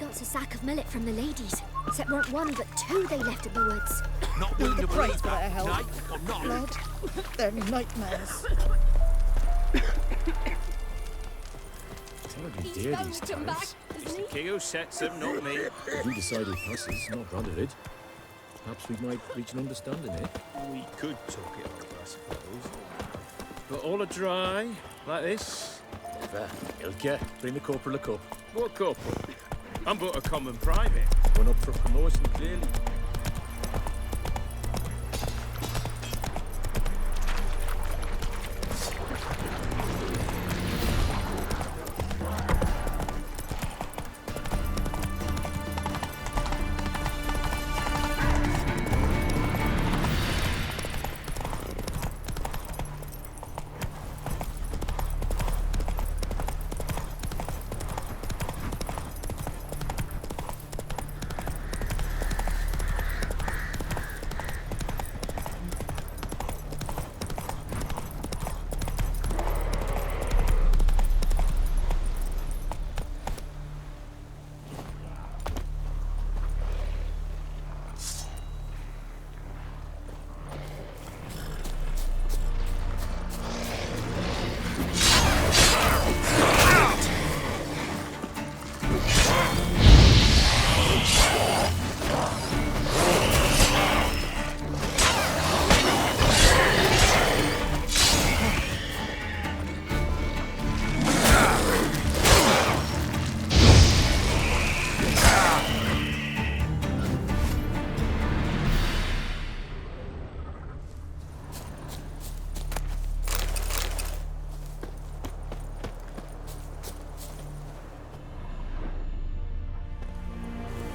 got a sack of millet from the ladies. Except weren't one but two they left in the woods. Not Need willing the to praise believe for their that, help. night or not. Blood, they're nightmares. Terribly dear these tariffs. It's the king who sets them, not me. If you decide it passes, not Brotherhood. Perhaps we might reach an understanding here. We could talk it over, I suppose. But all a dry, like this. Never. Ilke, bring the corporal a cup. What corporal? I'm but a common private. One up for promotion, clearly.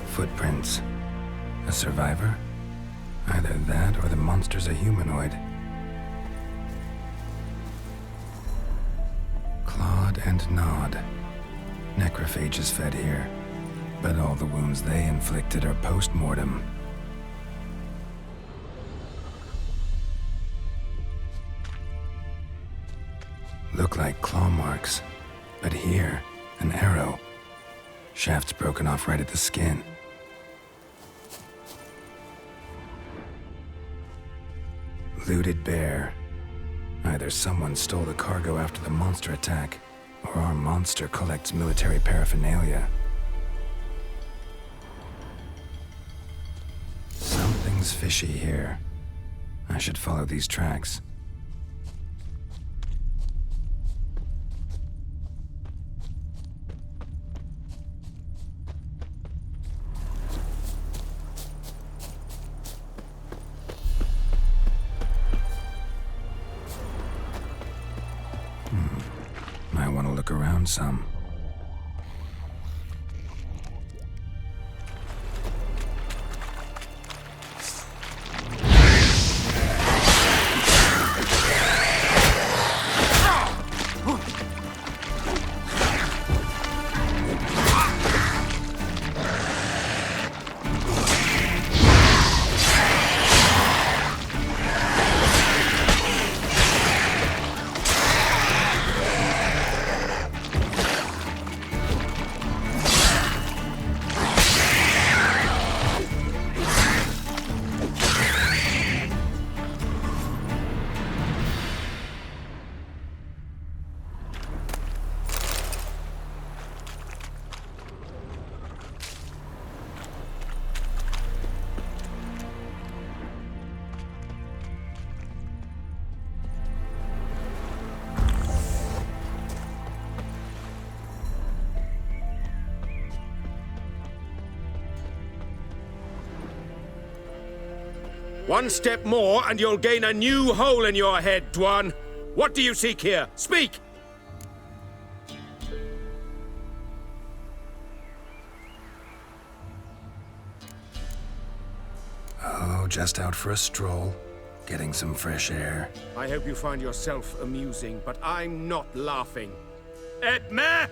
Footprints. A survivor? Either that or the monster's a humanoid. Clawed and gnawed. Necrophages fed here, but all the wounds they inflicted are post-mortem. Look like claw marks, but here, an arrow. Shaft's broken off right at the skin. Looted bear. Either someone stole the cargo after the monster attack, or our monster collects military paraphernalia. Something's fishy here. I should follow these tracks. I want to look around some. One step more and you'll gain a new hole in your head, Dwan. What do you seek here? Speak! Oh, just out for a stroll. Getting some fresh air. I hope you find yourself amusing, but I'm not laughing. Edme!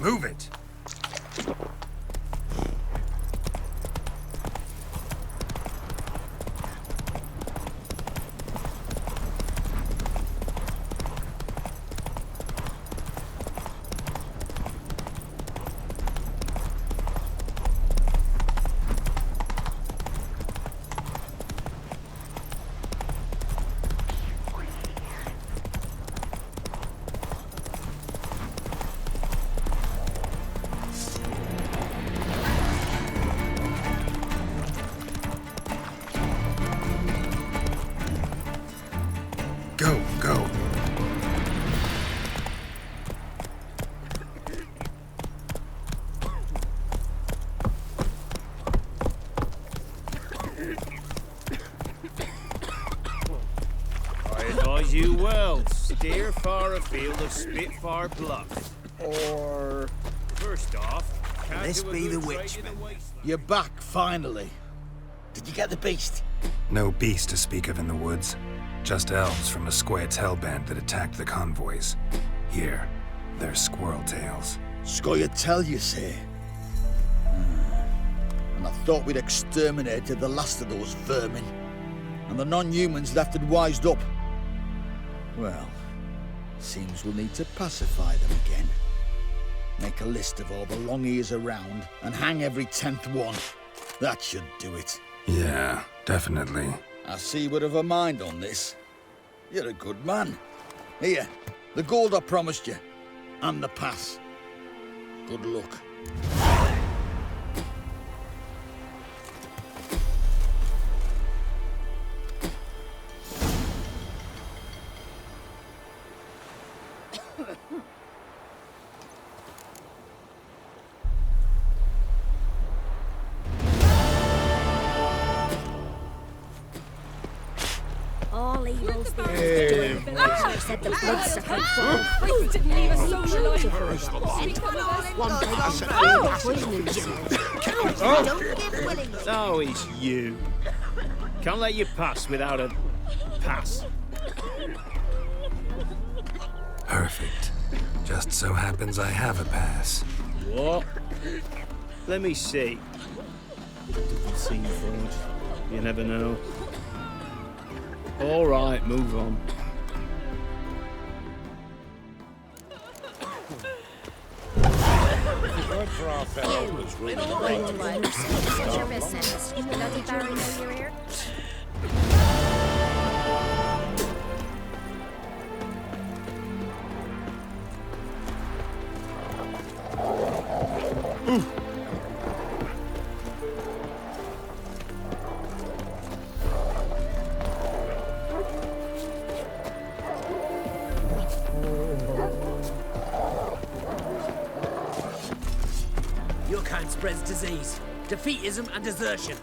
Move it! Go, go. I advise you well. Steer far afield of Spitfire Bluff. Or... First off, can't This do a be good the trade Witchman. in the wasteland. You're back, finally. Did you get the beast? No beast to speak of in the woods. Just elves from a Squared's hellband that attacked the convoys. Here, they're squirrel tails. Scoia'tael, you say? And I thought we'd exterminated the last of those vermin. And the non-humans left and wised up. Well, seems we'll need to pacify them again. Make a list of all the long ears around and hang every 10th one. That should do it. Yeah, definitely. I see you would have a mind on this. You're a good man. Here, the gold I promised you. And the pass. Good luck. All evils the said the bloodsucker Please didn't leave us so Don't give willingly. Oh, it's you. Can't let you pass without a pass. Perfect. Just so happens I have a pass. What? Let me see. Doesn't seem forged. You never know. All right, move on. Good for our fellows. Such your business. Bloody Barry know you're here? Your kind spreads disease, defeatism and desertion.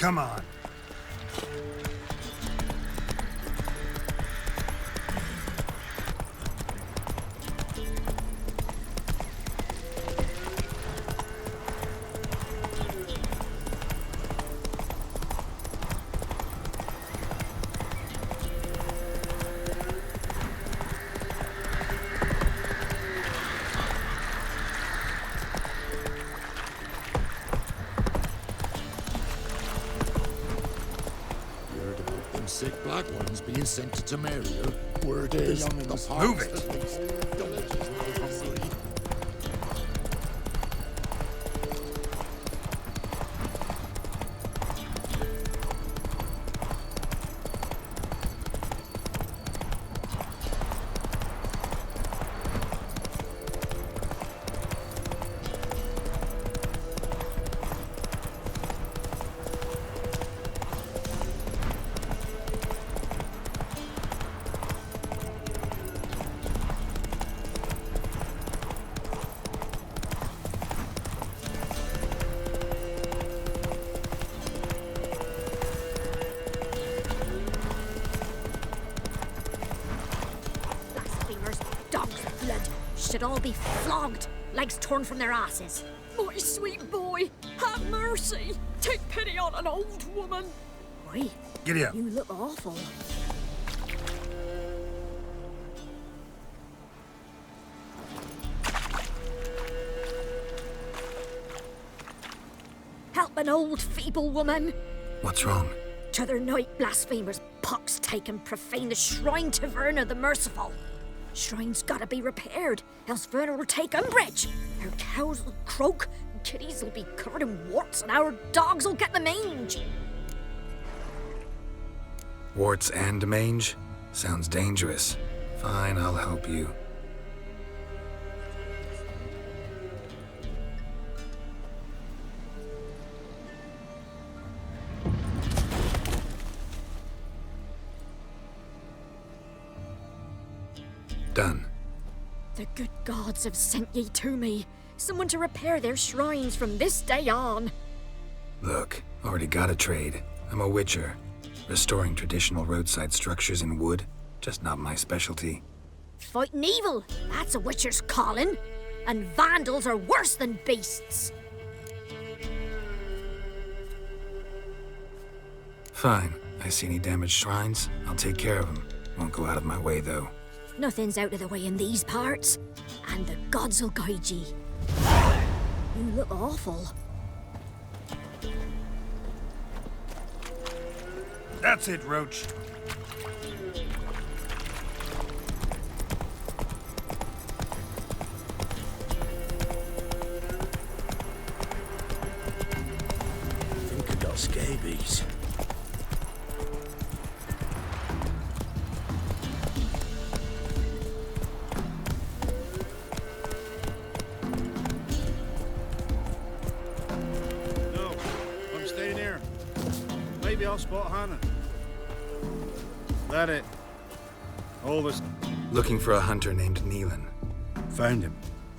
Come on. Sick black ones being sent to Temeria. Word is the Move it. Should all be flogged, legs torn from their asses. My sweet boy, have mercy. Take pity on an old woman. Oi, Giddy up. you look awful. Help an old feeble woman. What's wrong? T'other night blasphemers pox take and profane the shrine to Verna the Merciful. Shrine's gotta be repaired, else Verna will take umbrage. Our cows will croak, kitties will be covered in warts, and our dogs will get the mange. Warts and mange? Sounds dangerous. Fine, I'll help you. Done. The good gods have sent ye to me. Someone to repair their shrines from this day on. Look, already got a trade. I'm a witcher. Restoring traditional roadside structures in wood, just not my specialty. Fighting evil, that's a witcher's calling. And vandals are worse than beasts. Fine. I see any damaged shrines, I'll take care of them. Won't go out of my way, though. Nothing's out of the way in these parts, and the gods will guide ye. You look awful. That's it, Roach. Think I got scabies. Maybe I'll spot Hannah. That it. All this. Looking for a hunter named Neelan. Found him.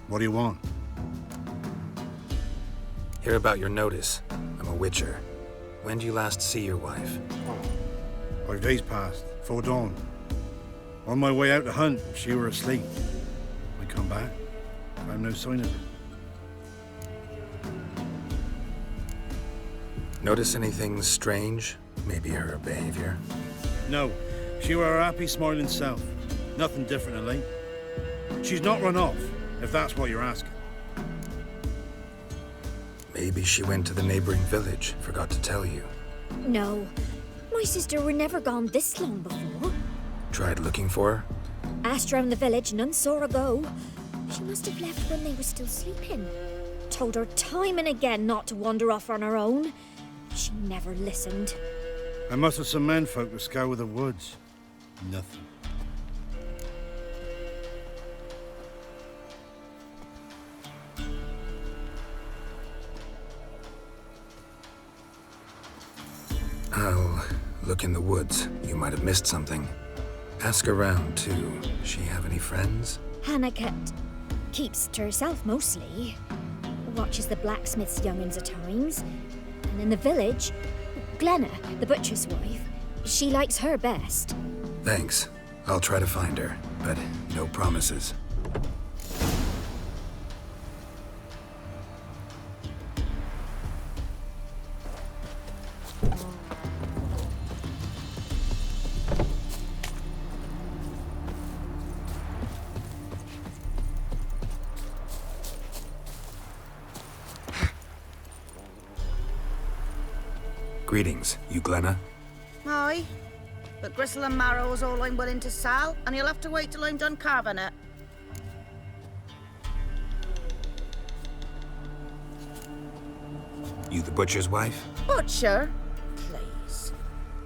What do you want? Hear about your notice. I'm a witcher. When do you last see your wife? 5 days passed, 'fore dawn. On my way out to hunt, she were asleep. I come back, found no sign of her. Notice anything strange? Maybe her behavior? No, she were her happy, smiling self. Nothing different than late. She's not run off, if that's what you're asking. Maybe she went to the neighboring village, forgot to tell you. No, my sister were never gone this long before. Tried looking for her? Asked round the village, none saw her go. She must have left when they were still sleeping. Told her time and again not to wander off on her own. She never listened. I must have some menfolk to scour the woods. Nothing. I'll look in the woods. You might have missed something. Ask around, too. She have any friends? Hannah keeps to herself mostly. Watches the blacksmith's young'uns at times. And in the village, Glenna, the butcher's wife. She likes her best. Thanks. I'll try to find her, but no promises. Greetings, you Glenna? Aye. But gristle and marrow is all I'm willing to sell, and you'll have to wait till I'm done carving it. You the butcher's wife? Butcher? Please.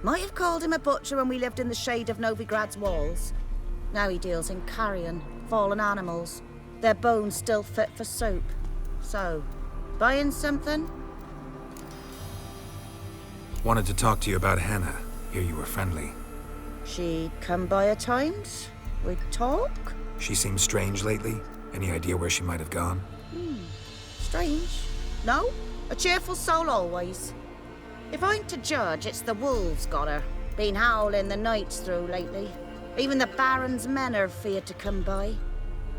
Might have called him a butcher when we lived in the shade of Novigrad's walls. Now he deals in carrion, fallen animals. Their bones still fit for soup. So, buying something? Wanted to talk to you about Hannah. Hear you were friendly. She'd come by at times. We'd talk. She seems strange lately. Any idea where she might have gone? Strange. No? A cheerful soul always. If I'm to judge, it's the wolves got her. Been howling the nights through lately. Even the Baron's men are feared to come by.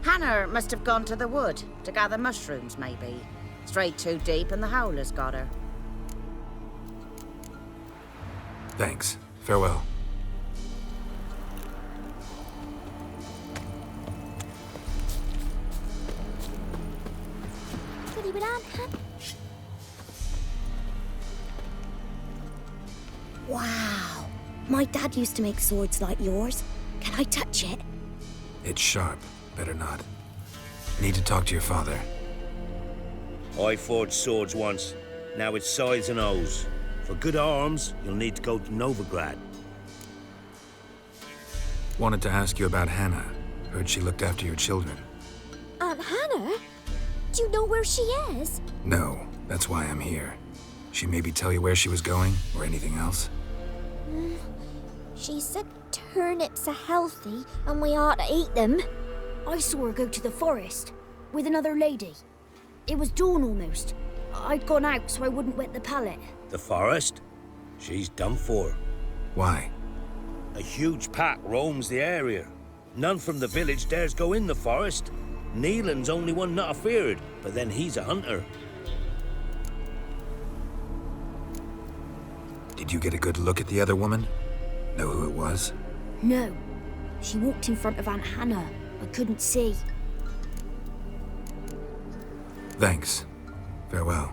Hannah must have gone to the wood to gather mushrooms, maybe. Strayed too deep and the howlers got her. Thanks. Farewell. Wow. My dad used to make swords like yours. Can I touch it? It's sharp. Better not. Need to talk to your father. I forged swords once. Now it's size and O's. For good arms, you'll need to go to Novigrad. Wanted to ask you about Hannah. Heard she looked after your children. Aunt Hannah? Do you know where she is? No, that's why I'm here. She maybe tell you where she was going, or anything else? She said turnips are healthy and we ought to eat them. I saw her go to the forest with another lady. It was dawn almost. I'd gone out so I wouldn't wet the pallet. The forest? She's done for. Why? A huge pack roams the area. None from the village dares go in the forest. Neelan's only one not afeared, but then he's a hunter. Did you get a good look at the other woman? Know who it was? No. She walked in front of Aunt Hannah. I couldn't see. Thanks. Farewell.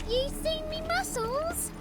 You seen me muscles?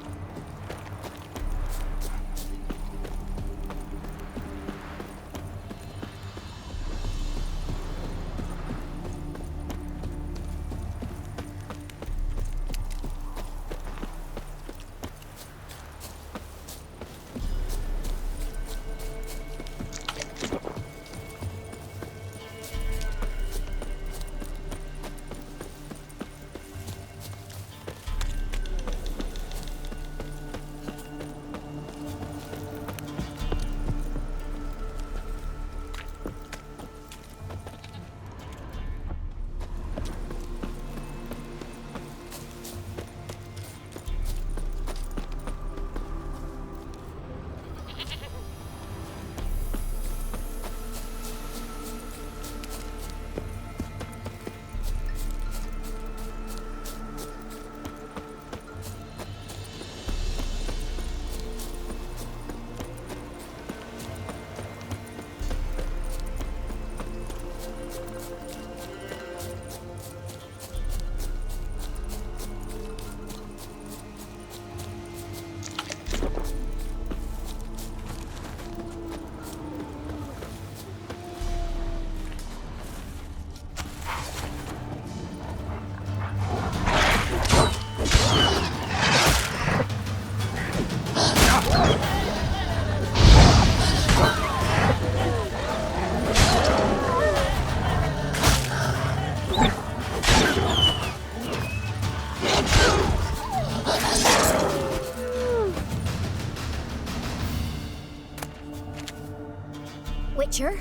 Witcher?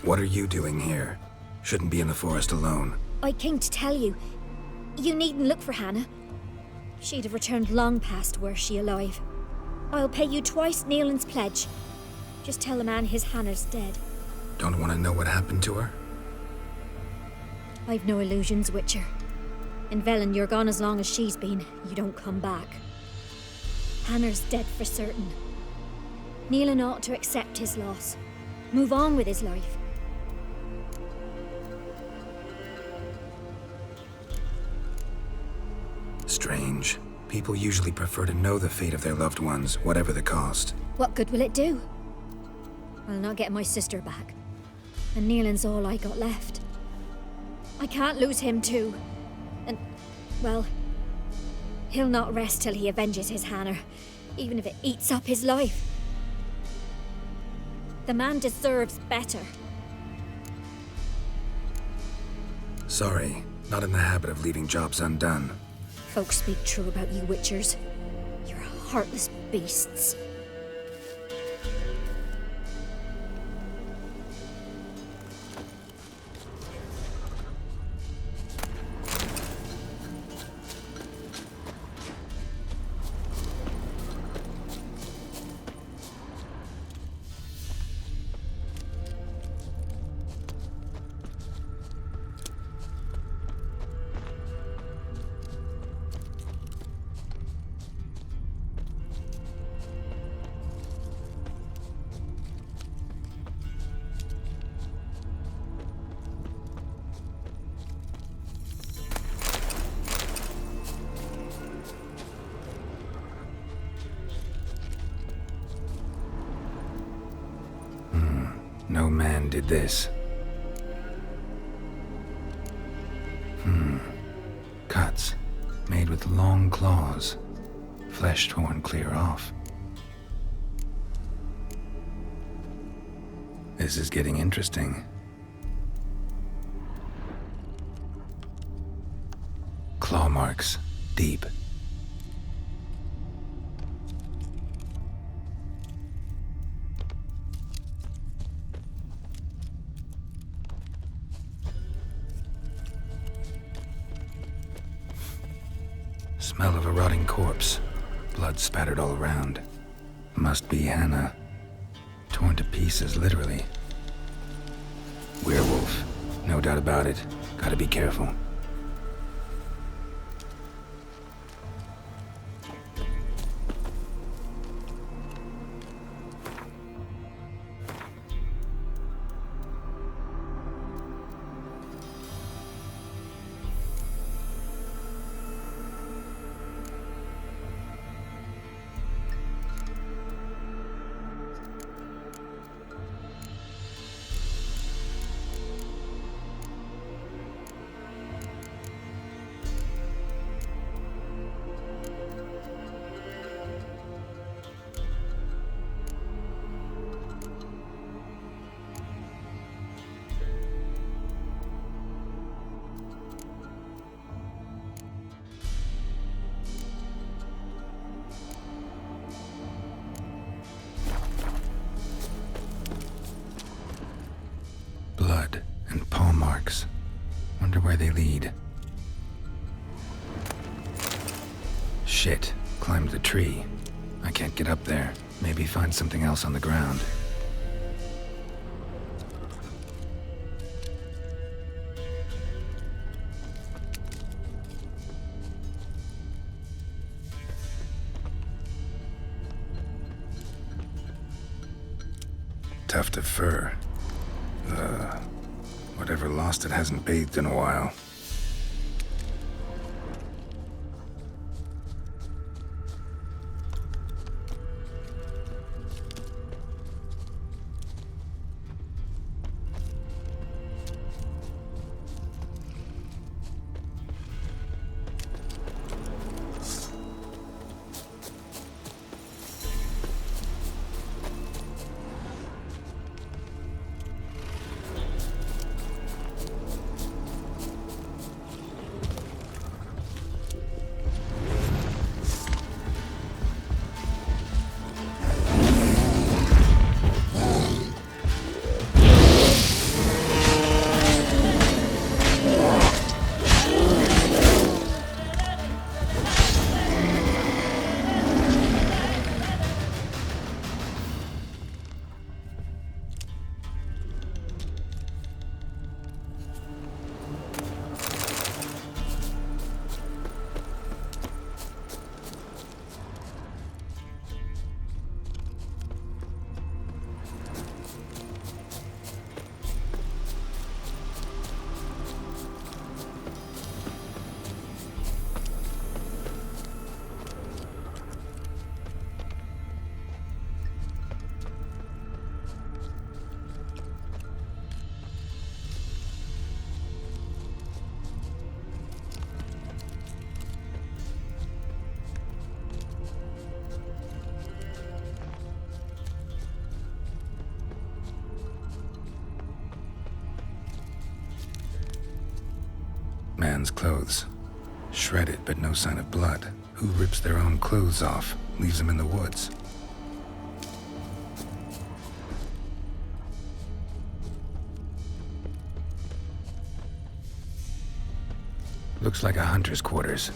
What are you doing here? Shouldn't be in the forest alone. I came to tell you. You needn't look for Hannah. She'd have returned long past were she alive. I'll pay you twice Nealon's pledge. Just tell the man his Hannah's dead. Don't want to know what happened to her? I've no illusions, Witcher. In Velen, you're gone as long as she's been. You don't come back. Hannah's dead for certain. Nealon ought to accept his loss. Move on with his life. Strange. People usually prefer to know the fate of their loved ones, whatever the cost. What good will it do? I'll not get my sister back. And Nealon's all I got left. I can't lose him too. And, well, he'll not rest till he avenges his Hannah, even if it eats up his life. The man deserves better. Sorry, not in the habit of leaving jobs undone. Folks speak true about you Witchers. You're heartless beasts. No man did this. Cuts. Made with long claws. Flesh torn clear off. This is getting interesting. Claw marks. Deep. Smell of a rotting corpse. Blood spattered all around. Must be Hannah. Torn to pieces, literally. Werewolf. No doubt about it. Gotta be careful. Blood and paw marks. Wonder where they lead. Shit. Climbed the tree. I can't get up there. Maybe find something else on the ground. Tuft of fur. Whatever lost it hasn't bathed in a while. Man's clothes. Shredded, but no sign of blood. Who rips their own clothes off, leaves them in the woods? Looks like a hunter's quarters.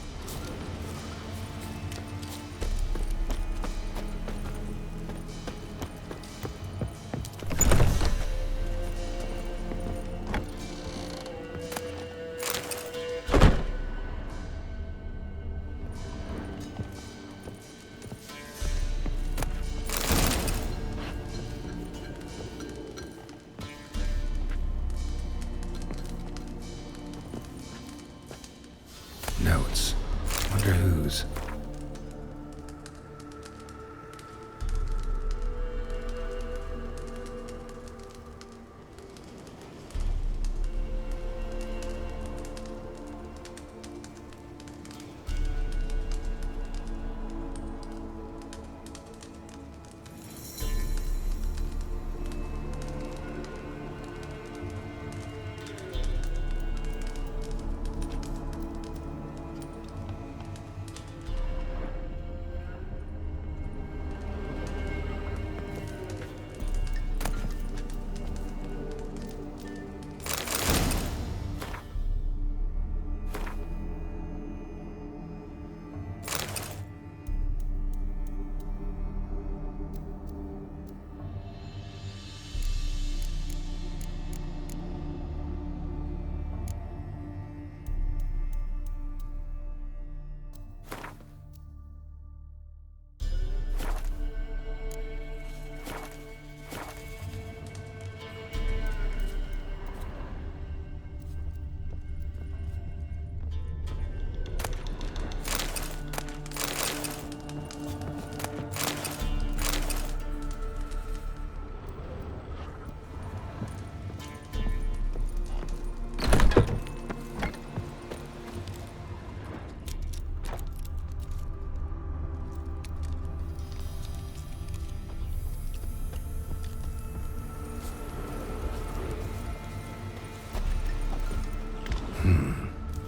Notes. Wonder whose.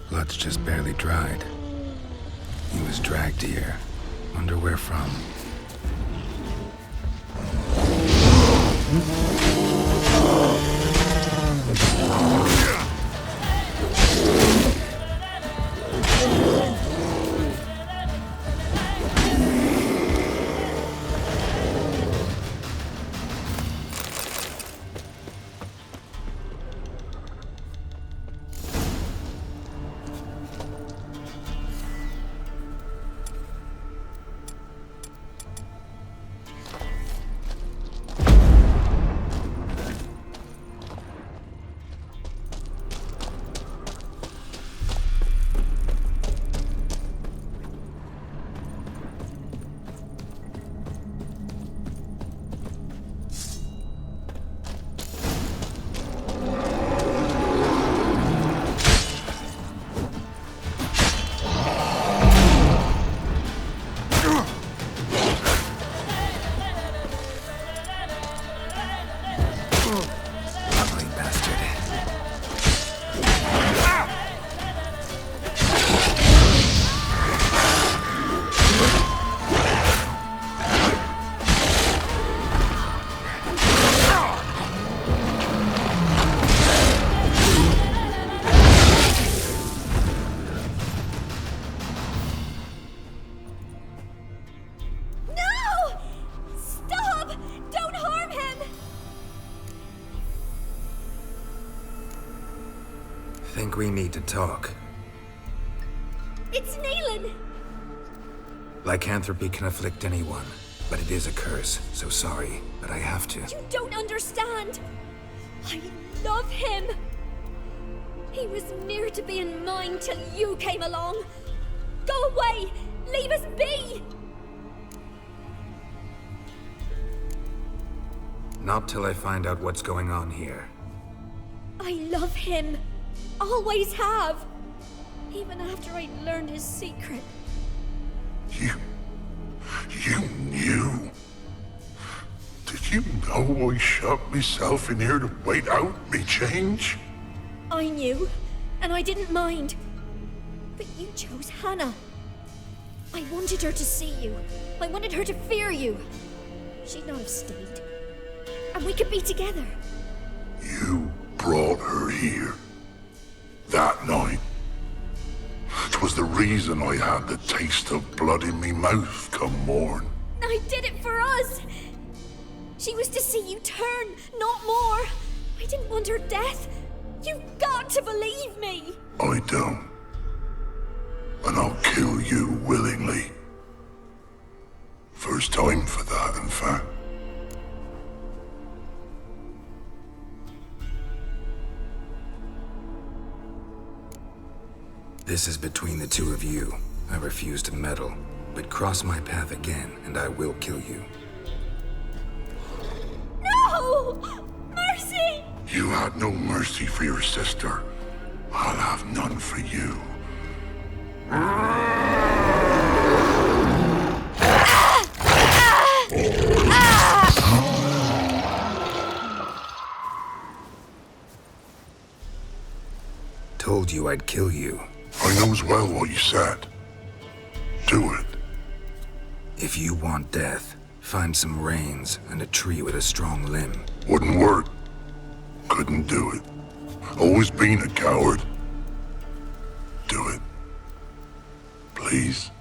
Blood's just barely dried. He was dragged here. Wonder where from. Think we need to talk. It's Neelan! Lycanthropy can afflict anyone, but it is a curse, so sorry, but I have to. You don't understand! I love him! He was near to being mine till you came along! Go away! Leave us be! Not till I find out what's going on here. I love him! Always have! Even after I'd learned his secret. You knew? Did you know I shut myself in here to wait out me change? I knew, and I didn't mind. But you chose Hannah. I wanted her to see you. I wanted her to fear you. She'd not have stayed. And we could be together. You brought her here. That night. 'Twas the reason I had the taste of blood in me mouth come morn. I did it for us. She was to see you turn, not more. I didn't want her death. You've got to believe me. I don't. And I'll kill you willingly. First time for that, in fact. This is between the two of you. I refuse to meddle, but cross my path again and I will kill you. No! Mercy! You had no mercy for your sister. I'll have none for you. Told you I'd kill you. I knows well what you said. Do it. If you want death, find some reins and a tree with a strong limb. Wouldn't work. Couldn't do it. Always been a coward. Do it. Please.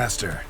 faster.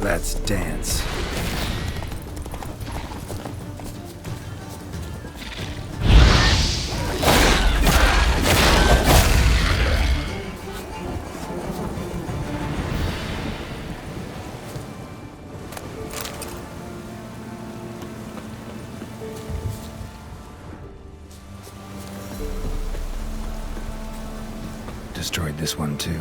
Let's dance. Destroyed this one too.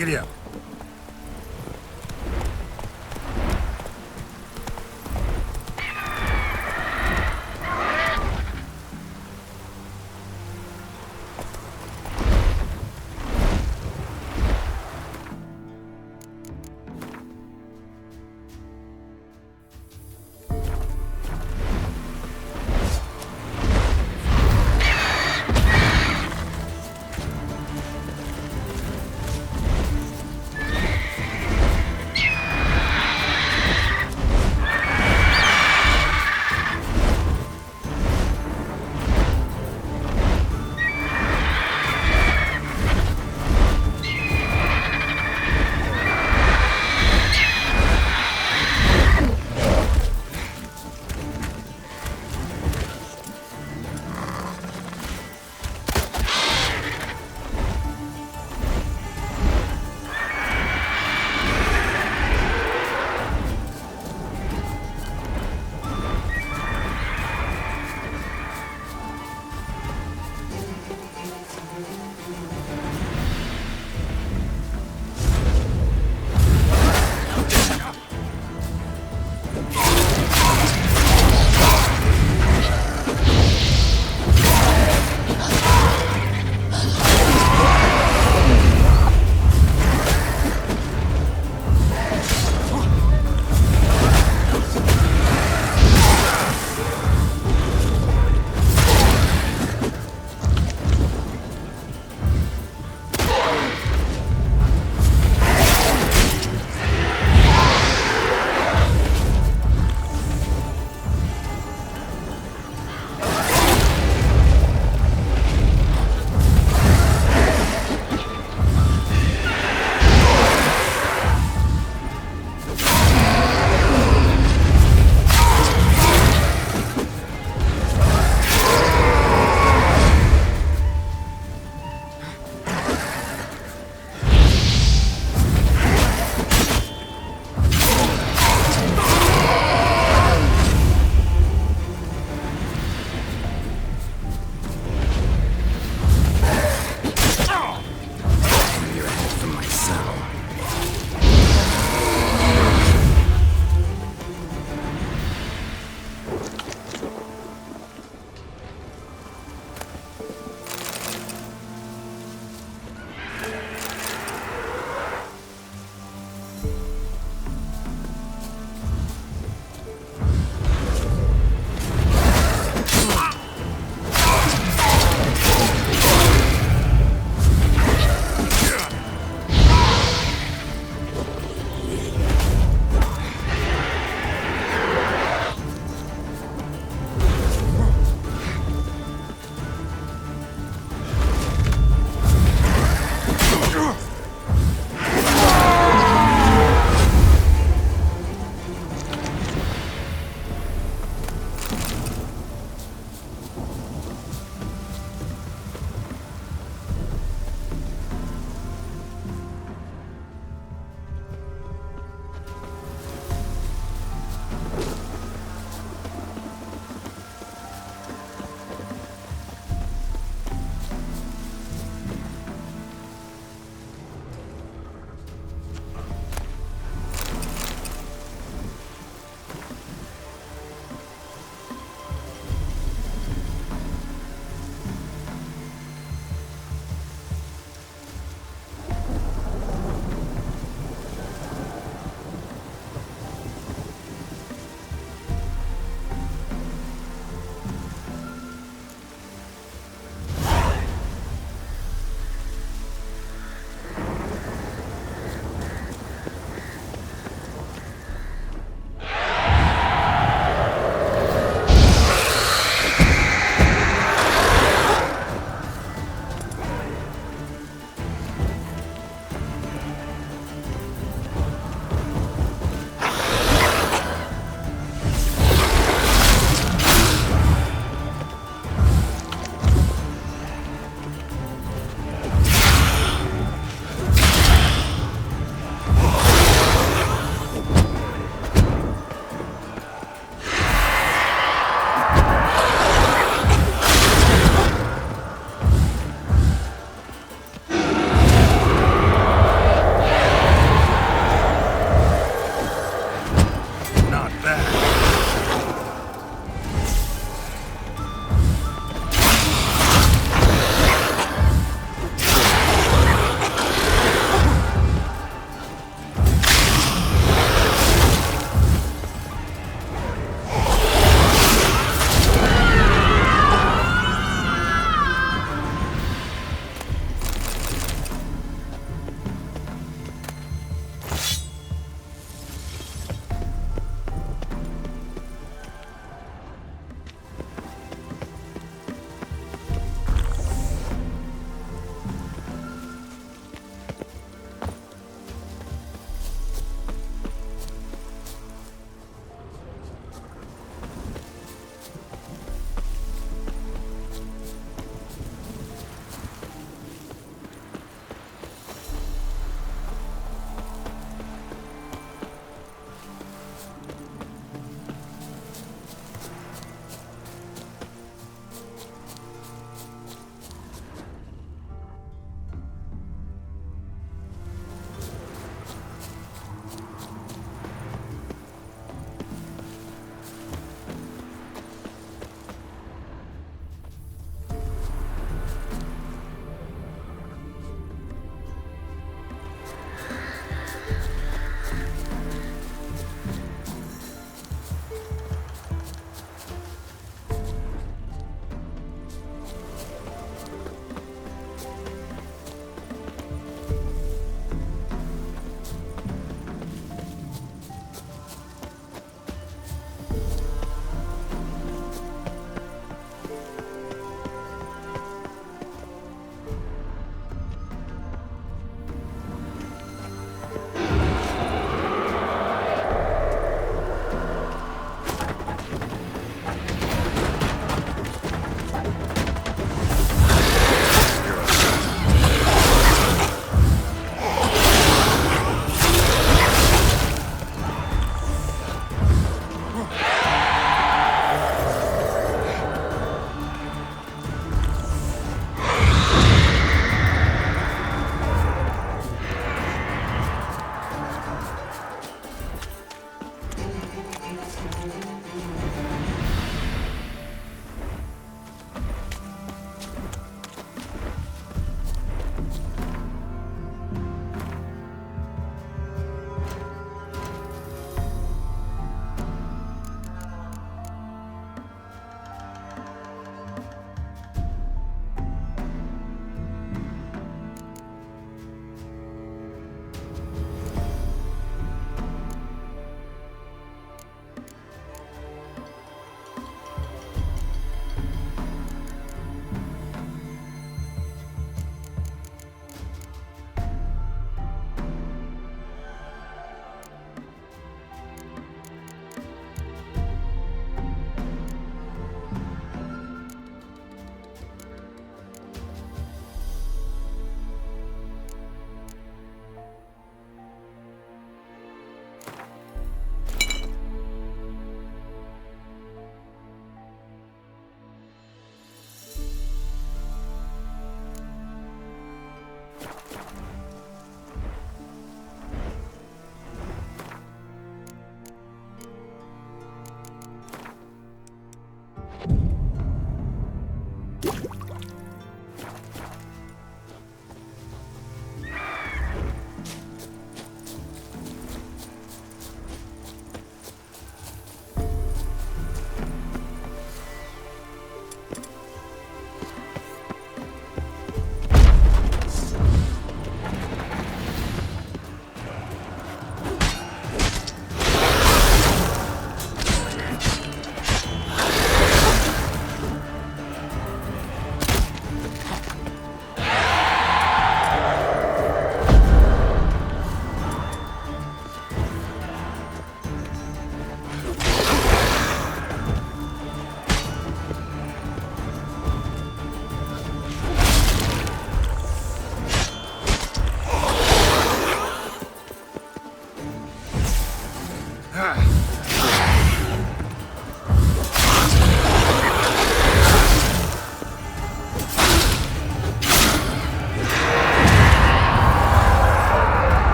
Giddy up.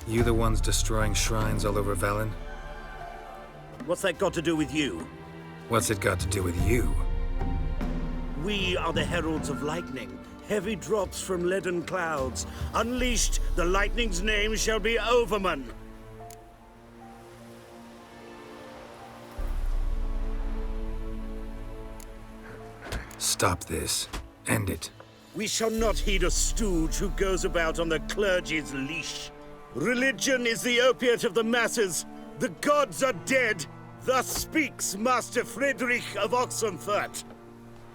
You the ones destroying shrines all over Velen? What's that got to do with you? What's it got to do with you? We are the heralds of lightning. Heavy drops from leaden clouds. Unleashed, the lightning's name shall be Overman. Stop this. End it. We shall not heed a stooge who goes about on the clergy's leash. Religion is the opiate of the masses. The gods are dead. Thus speaks Master Friedrich of Oxenfurt.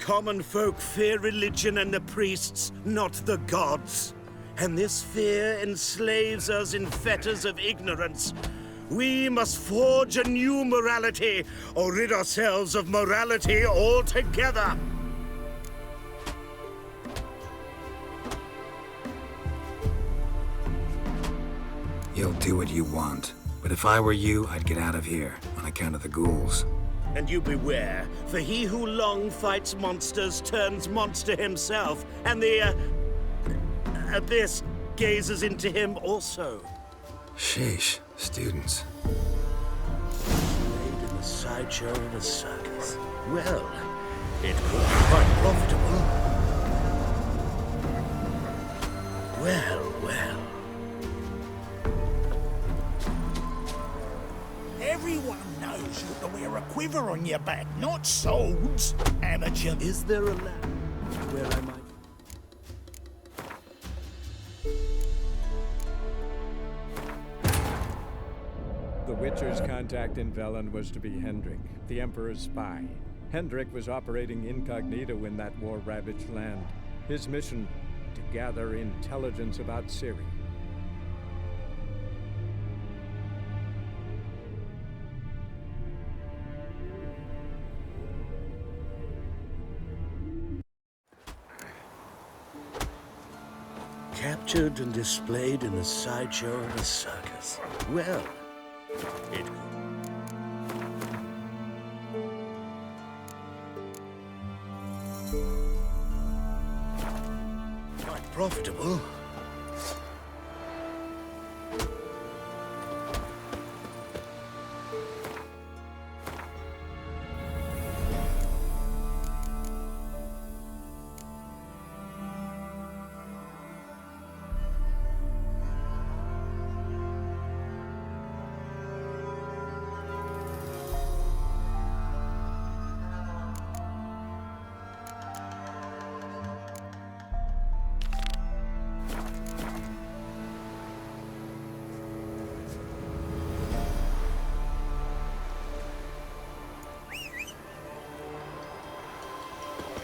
Common folk fear religion and the priests, not the gods. And this fear enslaves us in fetters of ignorance. We must forge a new morality, or rid ourselves of morality altogether. You'll do what you want. But if I were you, I'd get out of here, on account of the ghouls. And you beware, for he who long fights monsters turns monster himself, and the abyss gazes into him also. Sheesh, students. Played in the sideshow of a circus. Well, it could be quite profitable. Well, well. Everyone knows you to wear a quiver on your back, not swords, amateur. Is there a land where I might... The Witcher's contact in Velen was to be Hendrik, the Emperor's spy. Hendrik was operating incognito in that war-ravaged land. His mission, to gather intelligence about Ciri. Captured and displayed in the sideshow of a circus. Well, it... quite profitable.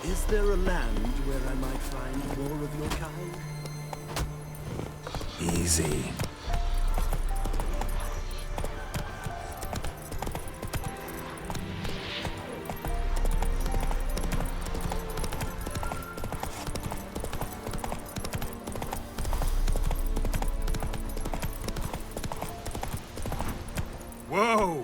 Is there a land where I might find more of your kind? Easy. Whoa!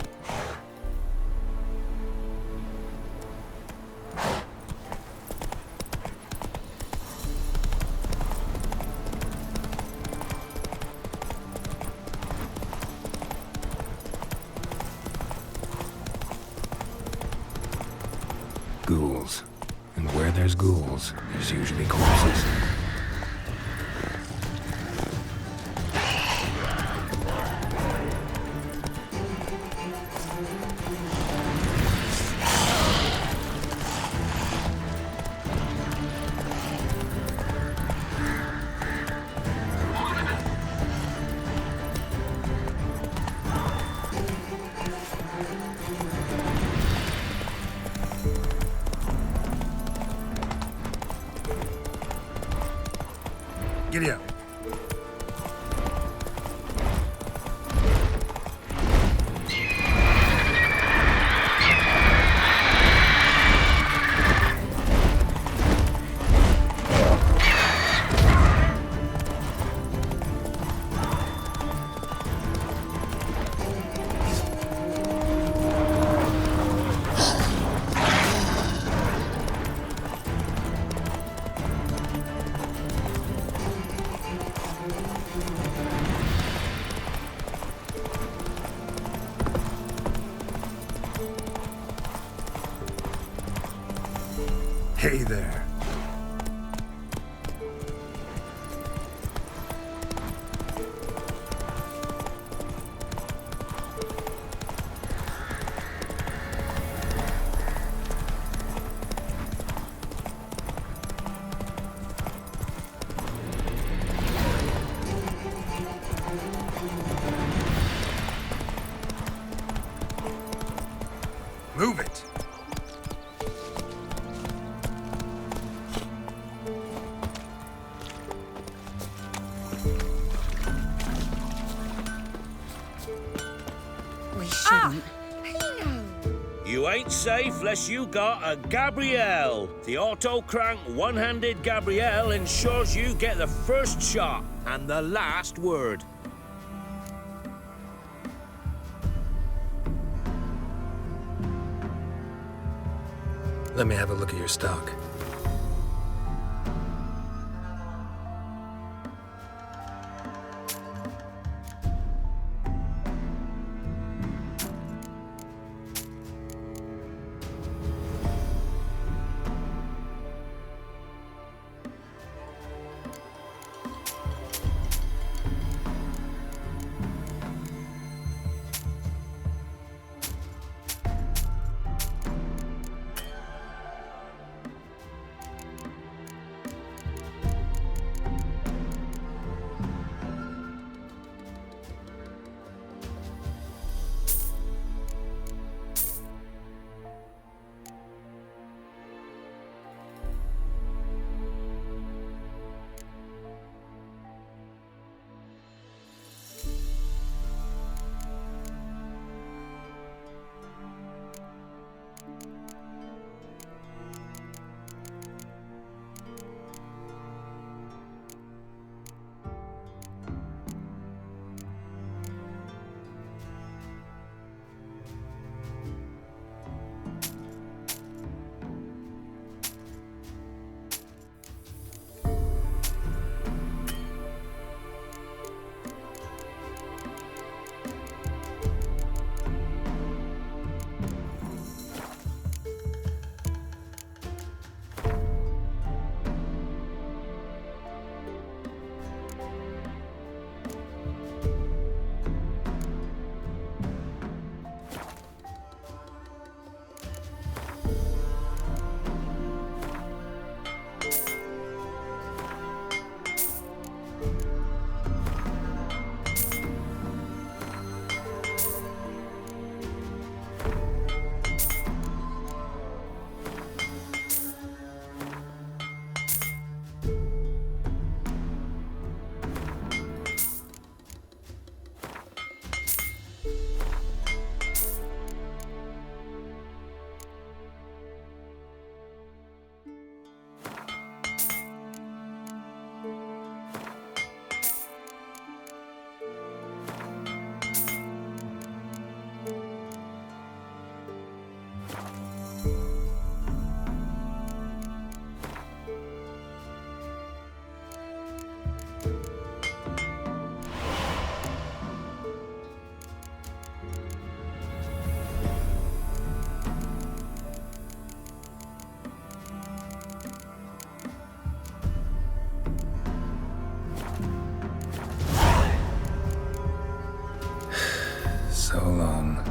Ghouls. And where there's ghouls, there's usually corpses. Giddy up. Hey there. Move it. We shouldn't. You ain't safe less you got a Gabrielle. The auto-crank one-handed Gabrielle ensures you get the first shot and the last word. Let me have a look at your stock. So long.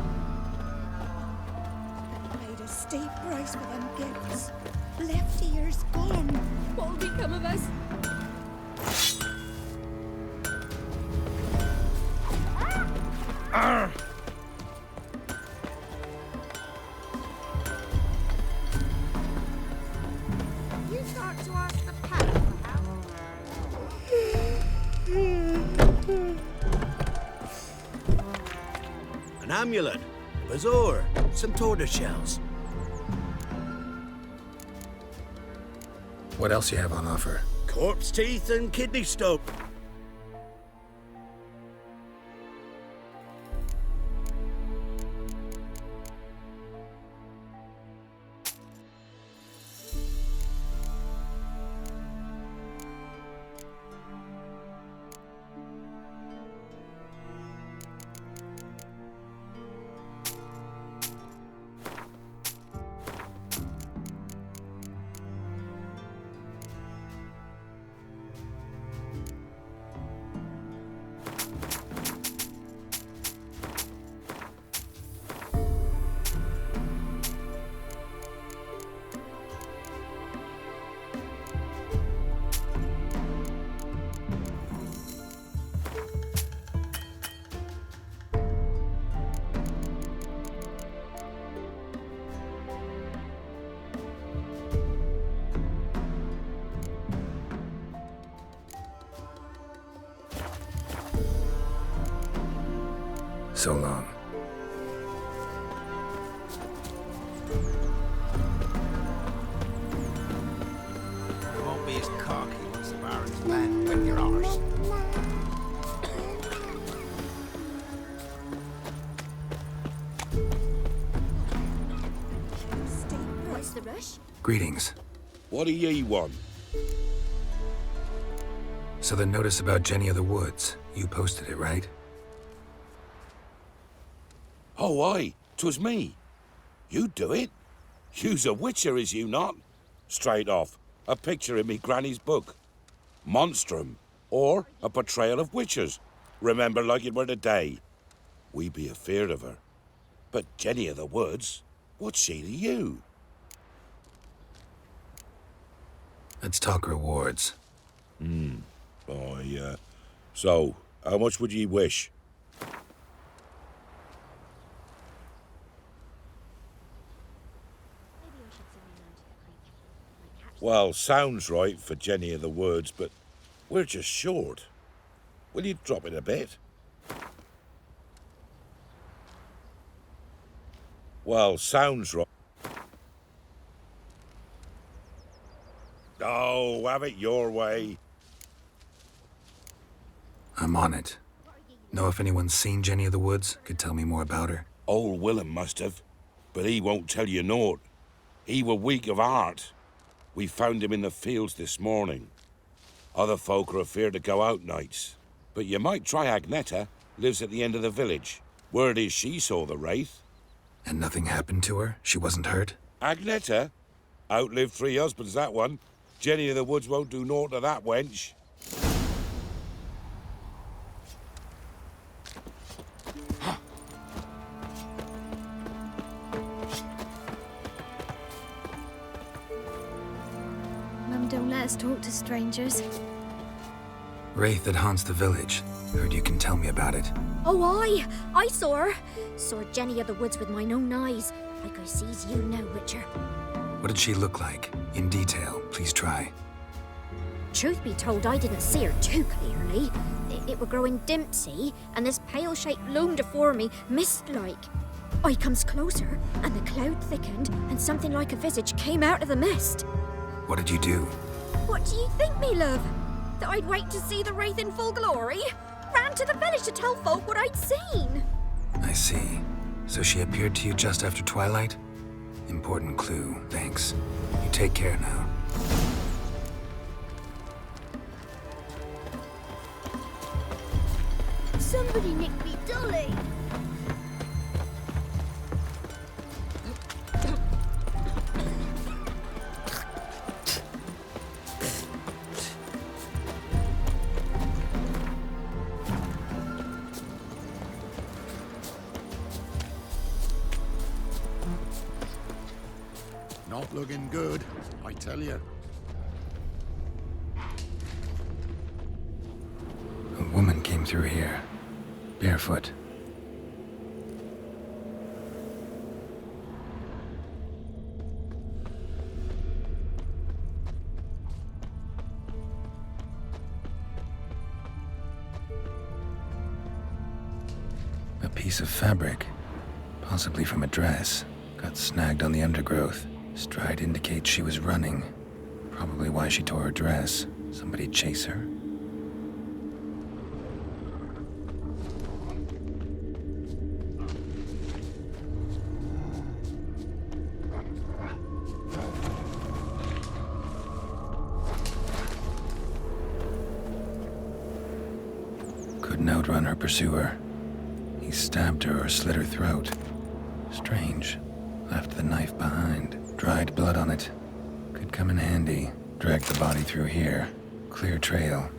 Paid a steep price for them gifts. Left ears gone. What'll become of us? You start to ask the pack, An amulet, a bazaar, some tortoise shells. What else you have on offer? Corpse teeth and kidney stone. So long. You won't be as cocky once the Barons land with your arse. What's the rush? Greetings. What do ye want? So the notice about Jenny of the Woods, you posted it, right? Oh, aye, 'twas me. You do it? You's a witcher, is you not? Straight off, a picture in me granny's book. Monstrum, or a portrayal of witchers. Remember like it were the day. We be afeard of her. But Jenny of the Woods, what's she to you? Let's talk rewards. So, how much would ye wish? Well, sounds right for Jenny of the Woods, but we're just short. Will you drop it a bit? Well, sounds right. Oh, have it your way. I'm on it. Know if anyone's seen Jenny of the Woods? Could tell me more about her? Old Willem must have, but he won't tell you naught. He were weak of heart. We found him in the fields this morning. Other folk are afeard to go out nights. But you might try Agneta, lives at the end of the village. Word is she saw the wraith. And nothing happened to her? She wasn't hurt? Agneta? Outlived 3 husbands, that one. Jenny of the Woods won't do naught to that wench. Mum, don't let us talk to strangers. Wraith that haunts the village. Heard you can tell me about it. Oh, I saw her. Saw Jenny of the Woods with mine own eyes. Like I sees you now, Witcher. What did she look like? In detail, please try. Truth be told, I didn't see her too clearly. It were growing dim, see, and this pale shape loomed afore me, mist-like. I comes closer, and the cloud thickened, and something like a visage came out of the mist. What did you do? What do you think, me love? That I'd wait to see the wraith in full glory? Ran to the village to tell folk what I'd seen. I see. So she appeared to you just after twilight? Important clue, thanks. You take care now. Somebody nicked me dolly. Not looking good, I tell you. A woman came through here, barefoot. A piece of fabric, possibly from a dress, got snagged on the undergrowth. Stride indicates she was running. Probably why she tore her dress. Somebody chase her? Couldn't outrun her pursuer. He stabbed her or slit her throat. Strange. Left the knife behind. Dried blood on it. Could come in handy. Dragged the body through here. Clear trail.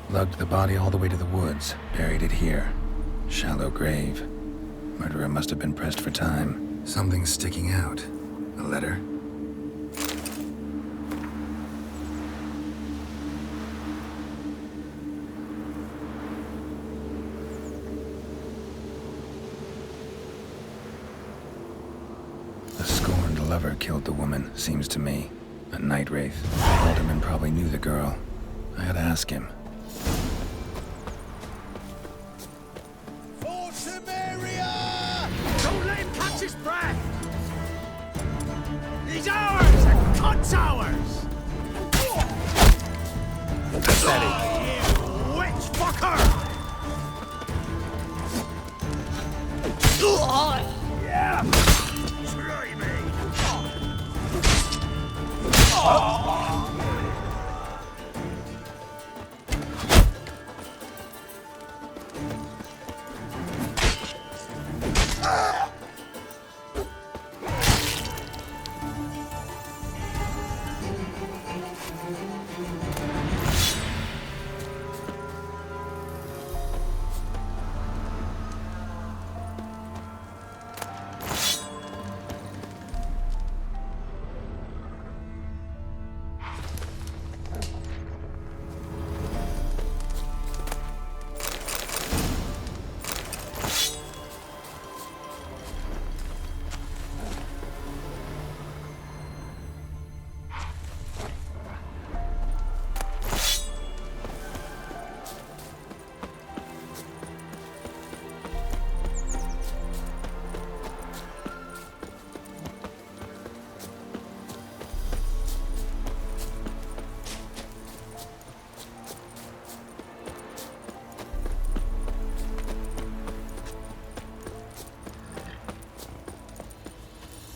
Lugged the body all the way to the woods. Buried it here. Shallow grave. Murderer must have been pressed for time. Something's sticking out. A letter? lover killed the woman, seems to me. A night wraith. The alderman probably knew the girl. I had to ask him. For Samaria! Don't let him catch his breath! He's ours! And God's ours! Pathetic. You witch fucker! Yeah! Try me!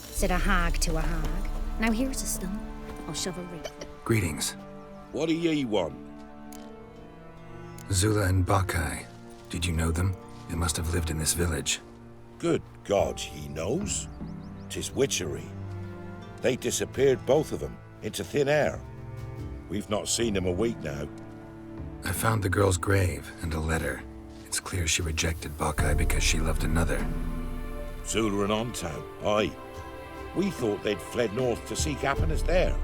Said a hag to a hag. Now here's a stone. I'll shove a wreath. Greetings. What do ye want? Zula and Bakai. Did you know them? They must have lived in this village. Good God, he knows. 'Tis witchery. They disappeared, both of them, into thin air. We've not seen them a week now. I found the girl's grave and a letter. It's clear she rejected Bakai because she loved another. Zula and Ontown, aye. We thought they'd fled north to seek happiness there.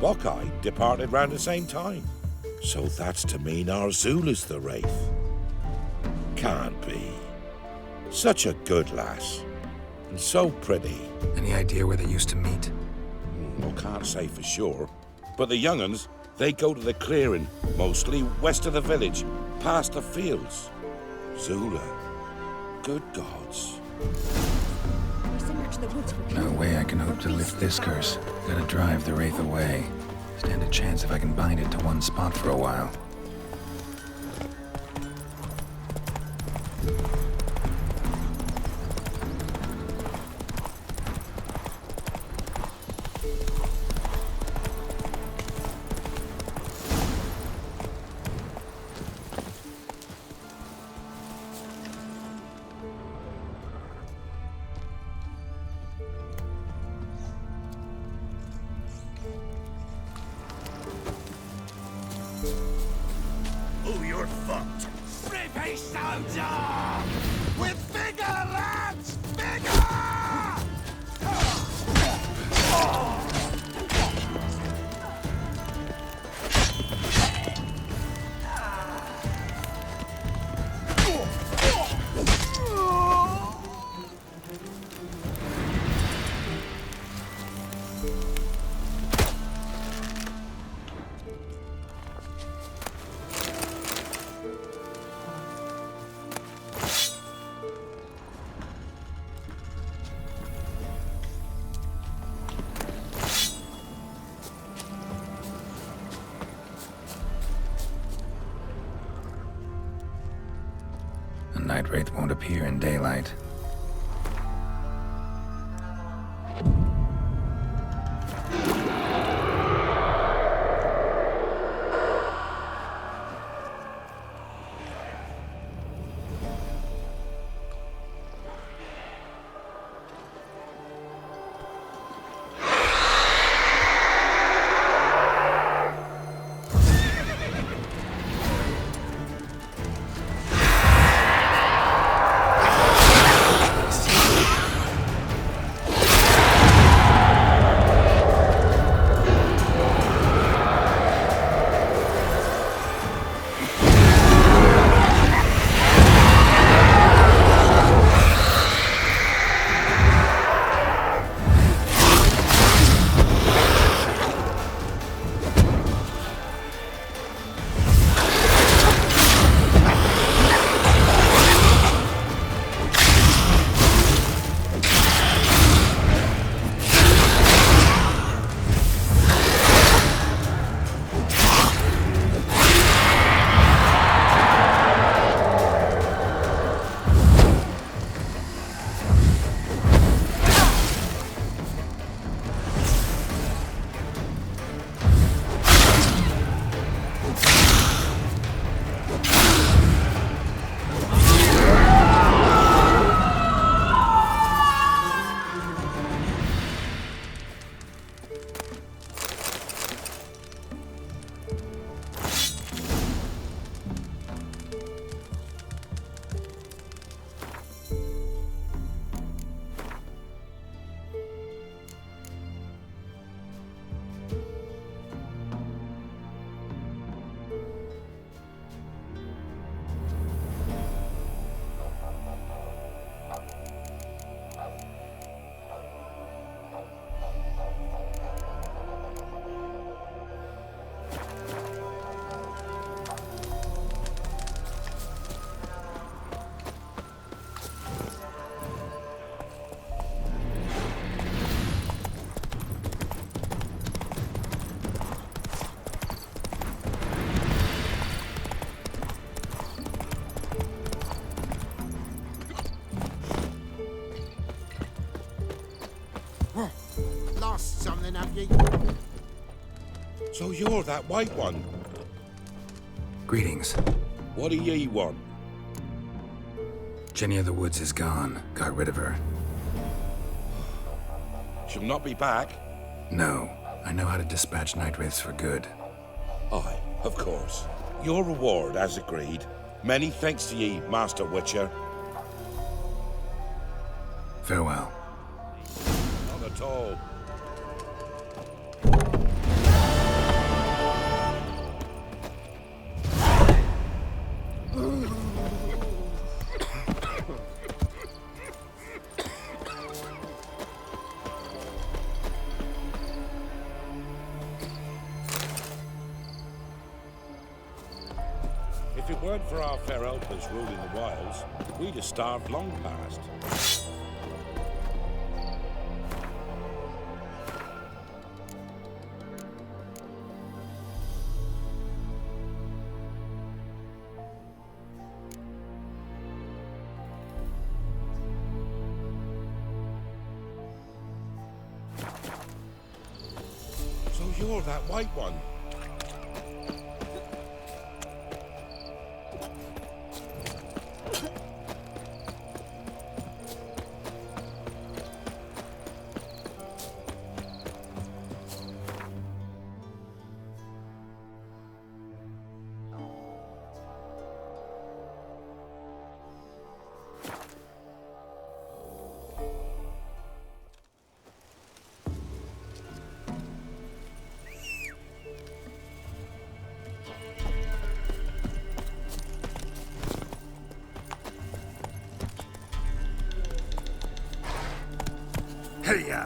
Bakai departed round the same time. So that's to mean our Zula's the wraith. Can't be. Such a good lass. And so pretty. Any idea where they used to meet? Well, can't say for sure. But the young'uns, they go to the clearing, mostly west of the village, past the fields. Zula. Good gods. No way I can hope to lift this curse. Gotta drive the wraith away. Stand a chance if I can bind it to one spot for a while. Oh, you're fucked. Rippy soldier! With vigor, lads! Vigor! A night wraith won't appear in daylight. have ye? So you're that white one. Greetings. What do ye want? Jenny of the Woods is gone. Got rid of her. She'll not be back. No. I know how to dispatch night wraiths for good. Aye, of course. Your reward, as agreed. Many thanks to ye, Master Witcher. Farewell. Not at all. If it weren't for our fair elders ruling the wilds, we'd have starved long past. So you're that white one? Hey-ya!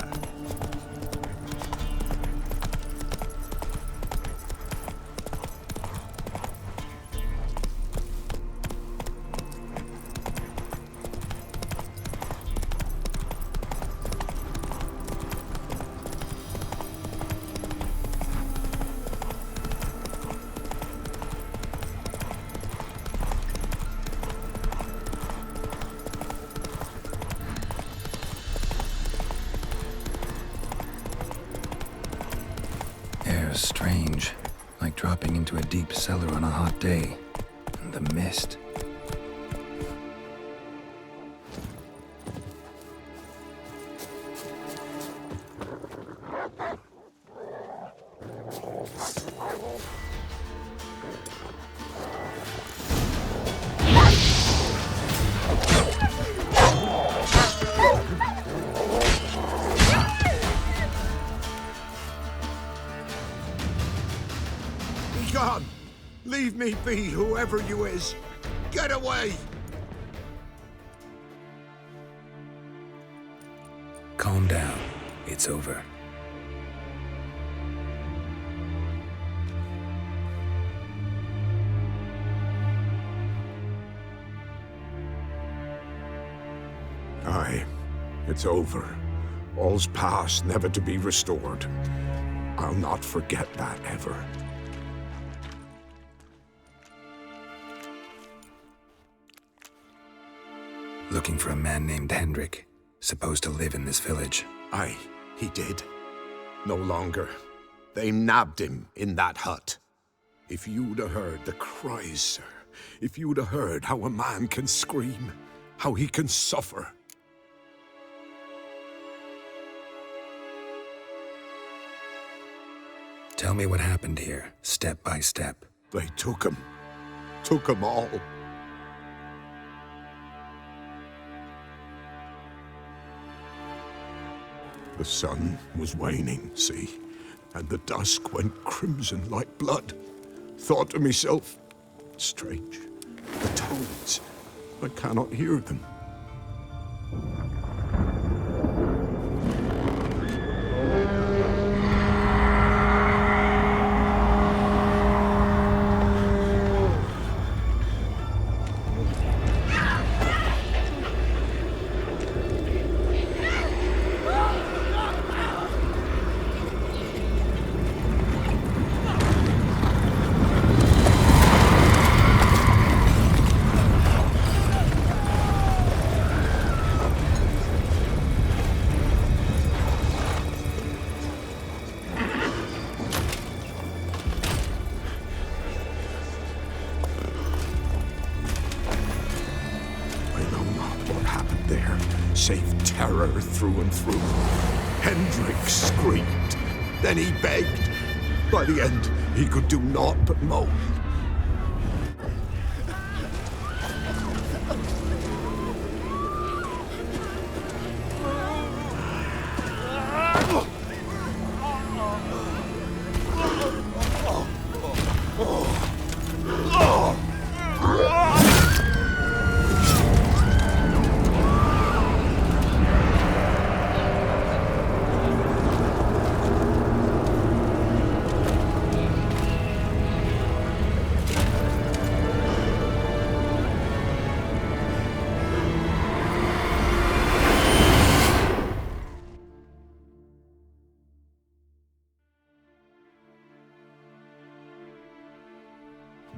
Air's strange, like dropping into a deep cellar on a hot day. And the mist. Be gone! Leave me be, whoever you is! Get away! Calm down. It's over. Aye, it's over. All's past, never to be restored. I'll not forget that ever. Looking for a man named Hendrik, supposed to live in this village. Aye, he did. No longer. They nabbed him in that hut. If you'd have heard the cries, sir, if you'd have heard how a man can scream, how he can suffer. Tell me what happened here, step by step. They took him. Took him all. The sun was waning, see, and the dusk went crimson like blood. Thought to myself, strange, the toads, I cannot hear them. there, save terror through and through. Hendrik screamed. Then he begged. By the end, he could do naught but moan.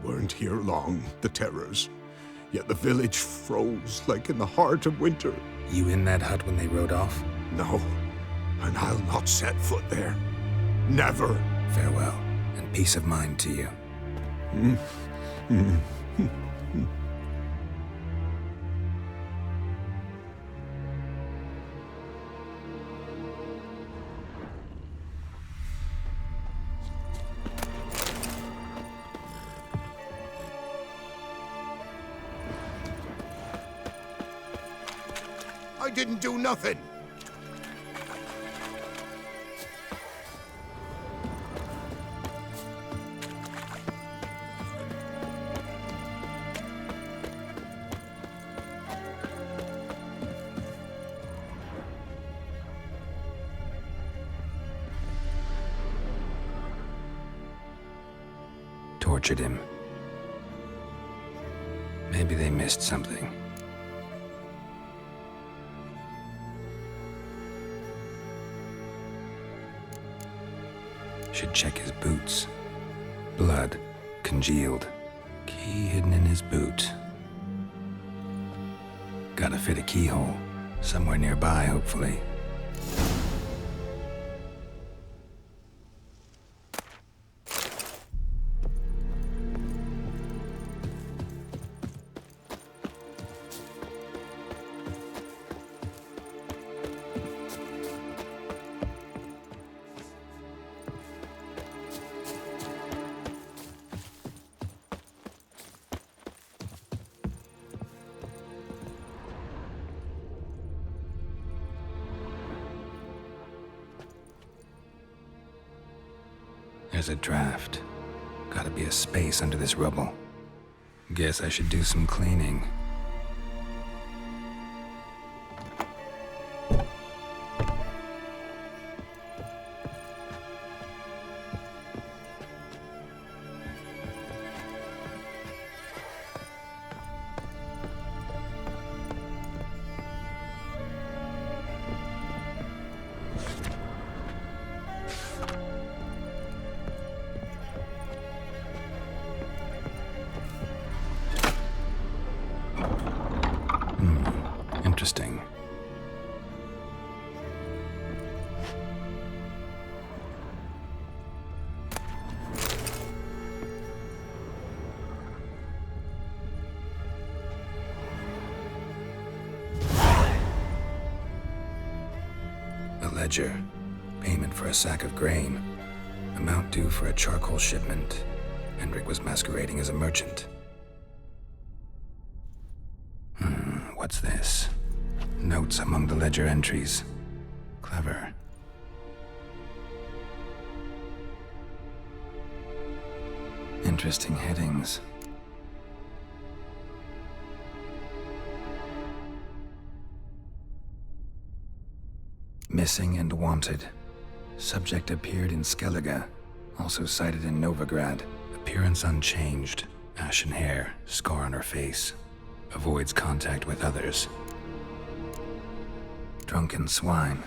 Weren't here long, the terrors. Yet the village froze like in the heart of winter. You in that hut when they rode off? No, and I'll not set foot there. Never. Farewell, and peace of mind to you. I didn't do nothing. Tortured him. Maybe they missed something. Should check his boots. Blood, congealed. Key hidden in his boot. Gotta fit a keyhole. Somewhere nearby, hopefully. There's a draft. Gotta be a space under this rubble. Guess I should do some cleaning. Interesting. A ledger. Payment for a sack of grain. Amount due for a charcoal shipment. Hendrik was masquerading as a merchant. What's this? Notes among the ledger entries. Clever. Interesting headings. Missing and wanted. Subject appeared in Skellige. Also sighted in Novigrad. Appearance unchanged. Ashen hair. Scar on her face. Avoids contact with others. Drunken swine.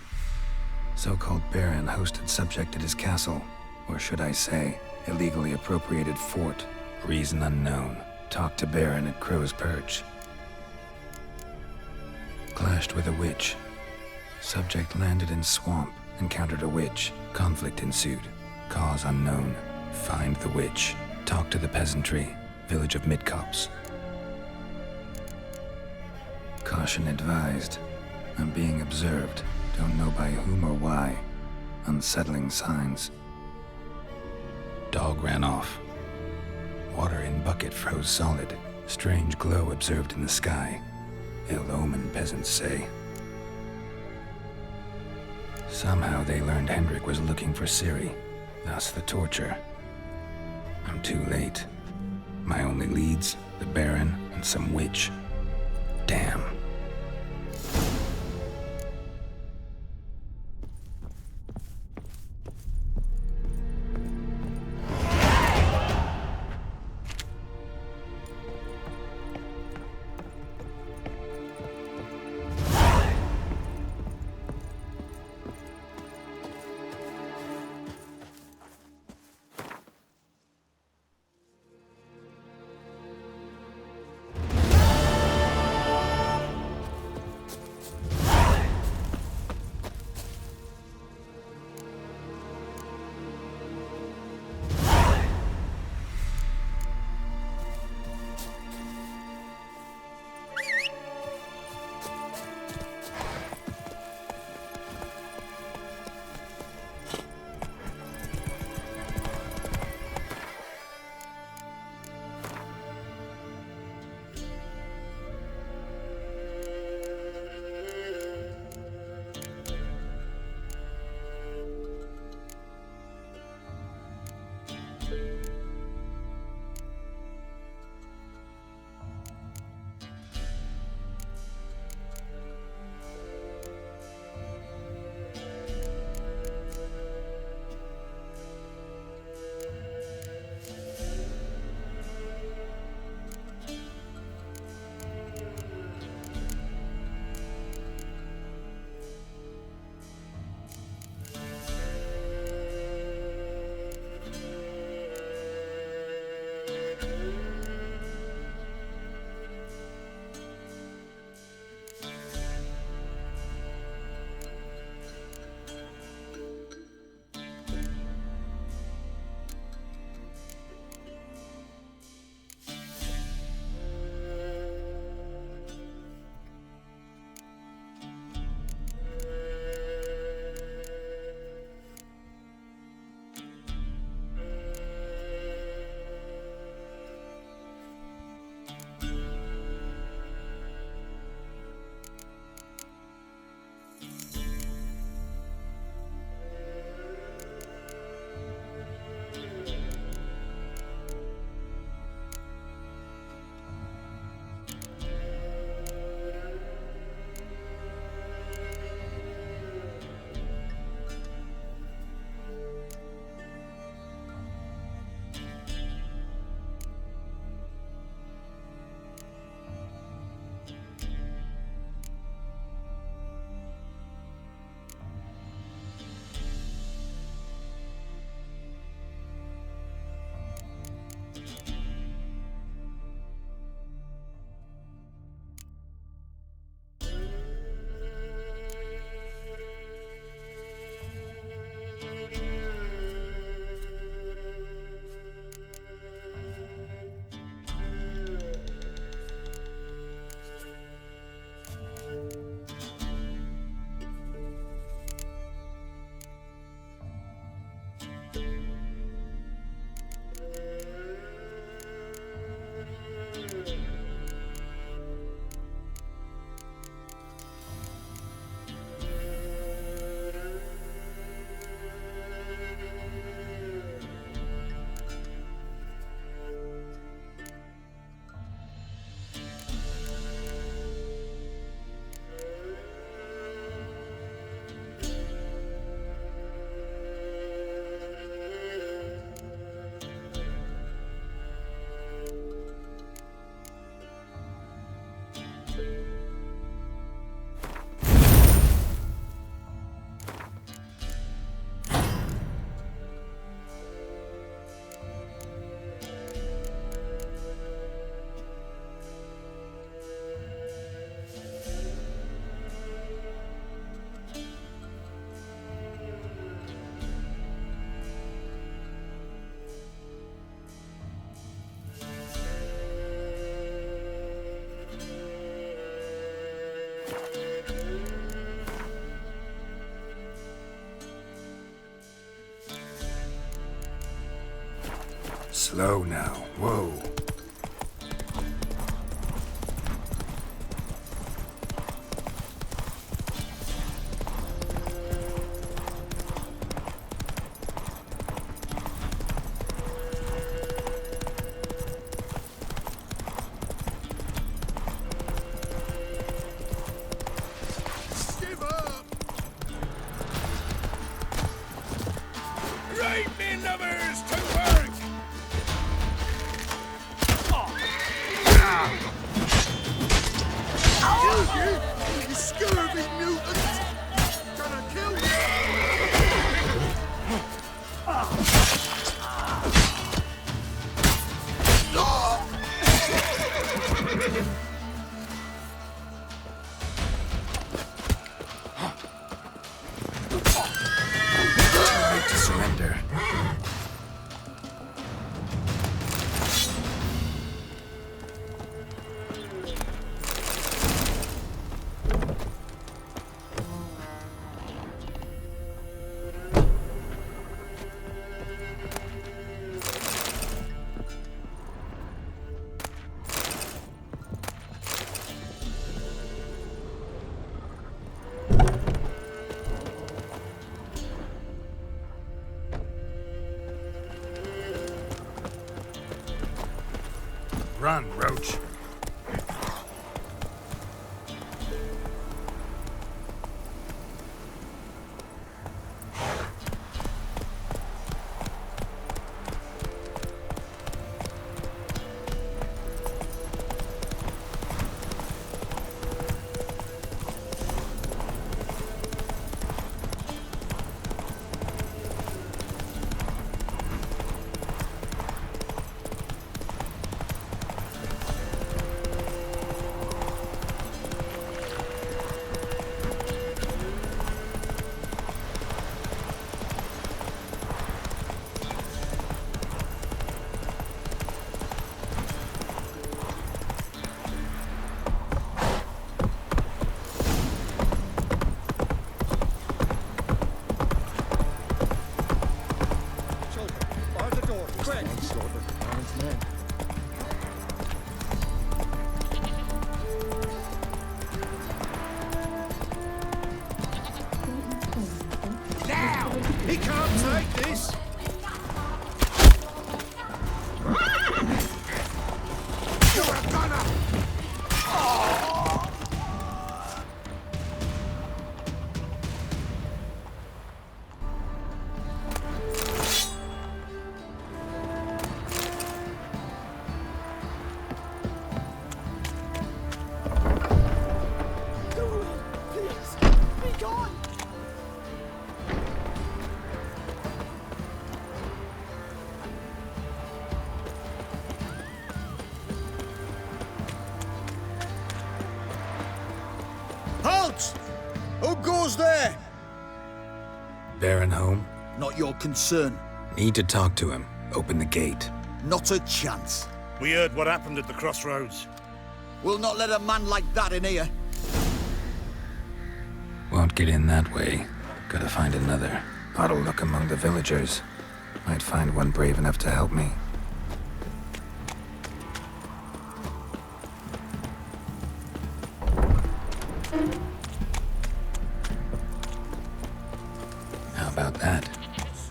So-called baron hosted subject at his castle, or should I say, illegally appropriated fort. Reason unknown. Talked to baron at Crow's Perch. Clashed with a witch. Subject landed in swamp, encountered a witch. Conflict ensued. Cause unknown. Find the witch. Talk to the peasantry. Village of Midcopse. Caution advised. I'm being observed. Don't know by whom or why. Unsettling signs. Dog ran off. Water in bucket froze solid. Strange glow observed in the sky. Ill omen, peasants say. Somehow they learned Hendrik was looking for Ciri. Thus the torture. I'm too late. My only leads, the Baron and some witch. Damn. Slow now. Whoa. Right, me lovers, to work! You scurvy mutant! Gonna kill Right to surrender. Run, Roach. He can't take this! You're a gunner! Halt! Who goes there? Baron home? Not your concern. Need to talk to him. Open the gate. Not a chance. We heard what happened at the crossroads. We'll not let a man like that in here. Won't get in that way. Gotta find another. Ought to look among the villagers. Might find one brave enough to help me. How about that?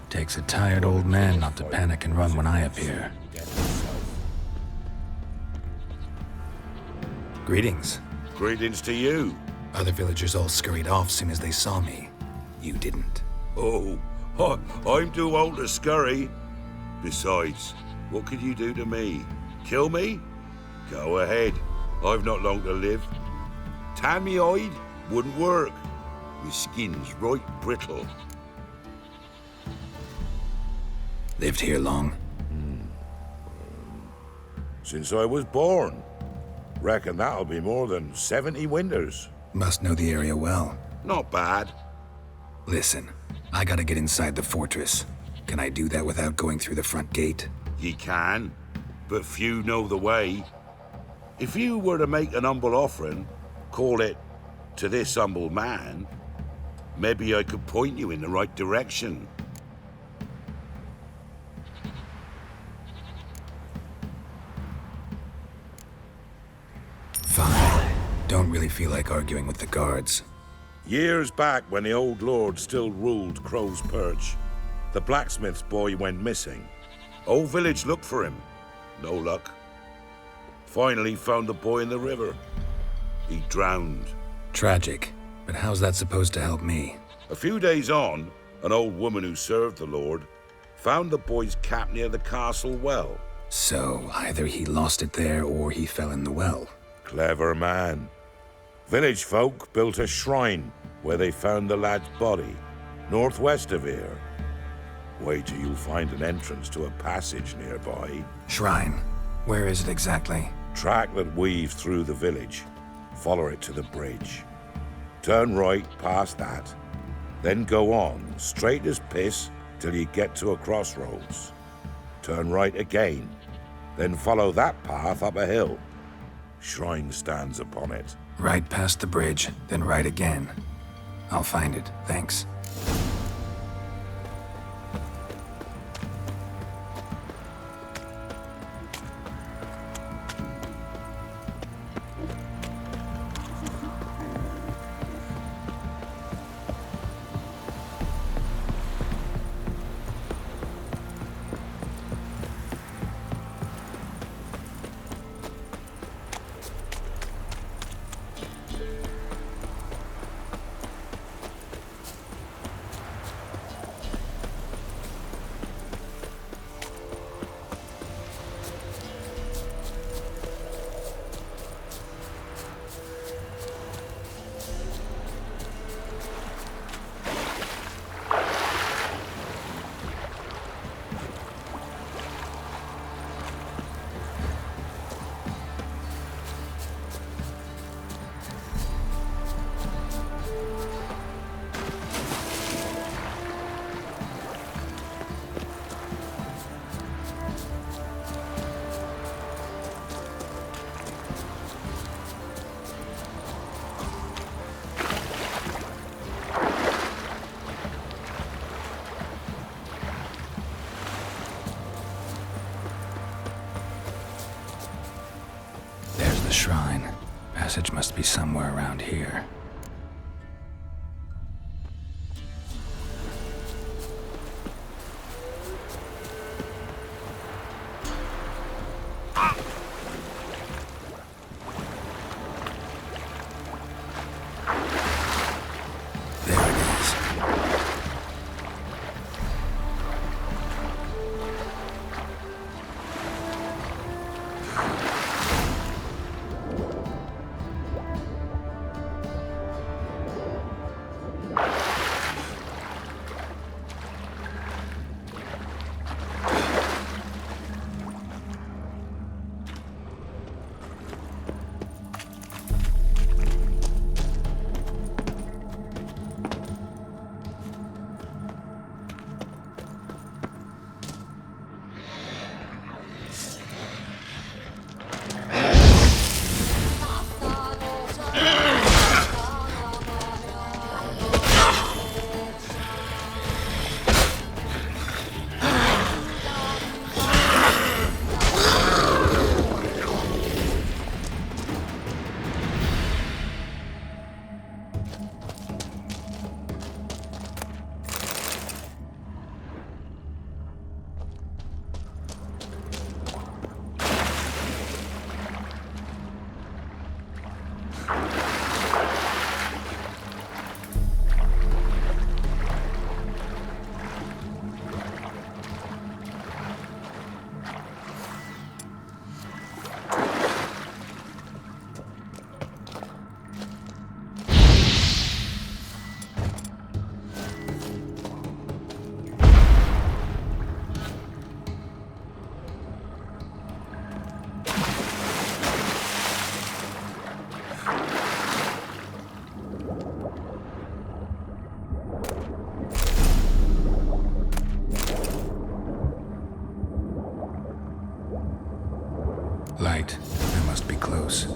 Takes a tired old man not to panic and run when I appear. Greetings. Greetings to you. Other villagers all scurried off soon as they saw me. You didn't. Oh, I'm too old to scurry. Besides, what could you do to me? Kill me? Go ahead. I've not long to live. Tan me hide wouldn't work. My skin's right brittle. Lived here long? Since I was born. Reckon that'll be more than 70 winters. Must know the area well. Not bad. Listen, I gotta get inside the fortress. Can I do that without going through the front gate? Ye can, but few know the way. If you were to make an humble offering, call it, to this humble man, maybe I could point you in the right direction. Don't really feel like arguing with the guards. Years back, when the old lord still ruled Crow's Perch, the blacksmith's boy went missing. Whole village looked for him. No luck. Finally found the boy in the river. He drowned. Tragic. But how's that supposed to help me? A few days on, an old woman who served the lord found the boy's cap near the castle well. So, either he lost it there or he fell in the well. Clever man. Village folk built a shrine where they found the lad's body, northwest of here. Wait till you find an entrance to a passage nearby. Shrine? Where is it exactly? Track that weaves through the village. Follow it to the bridge. Turn right past that. Then go on, straight as piss, till you get to a crossroads. Turn right again. Then follow that path up a hill. Shrine stands upon it. Right past the bridge, then right again. I'll find it, thanks. The shrine. Passage must be somewhere around here. Light. I must be close.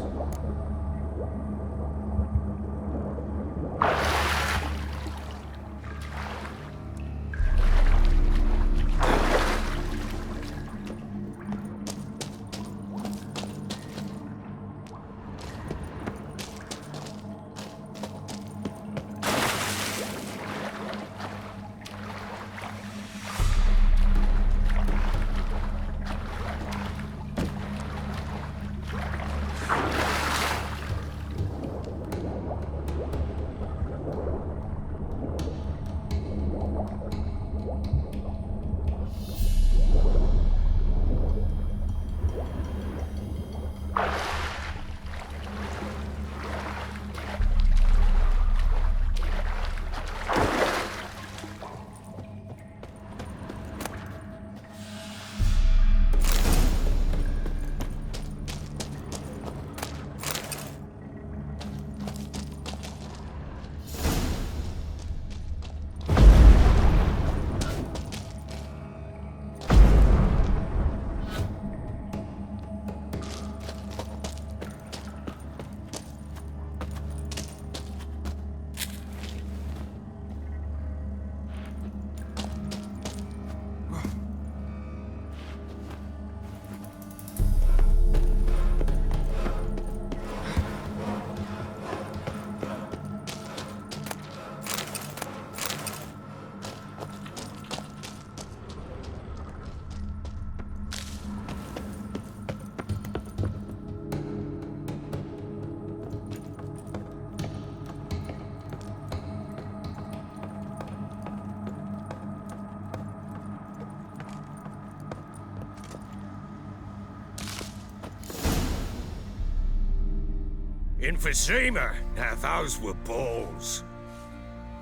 Emphysema. Now those were balls.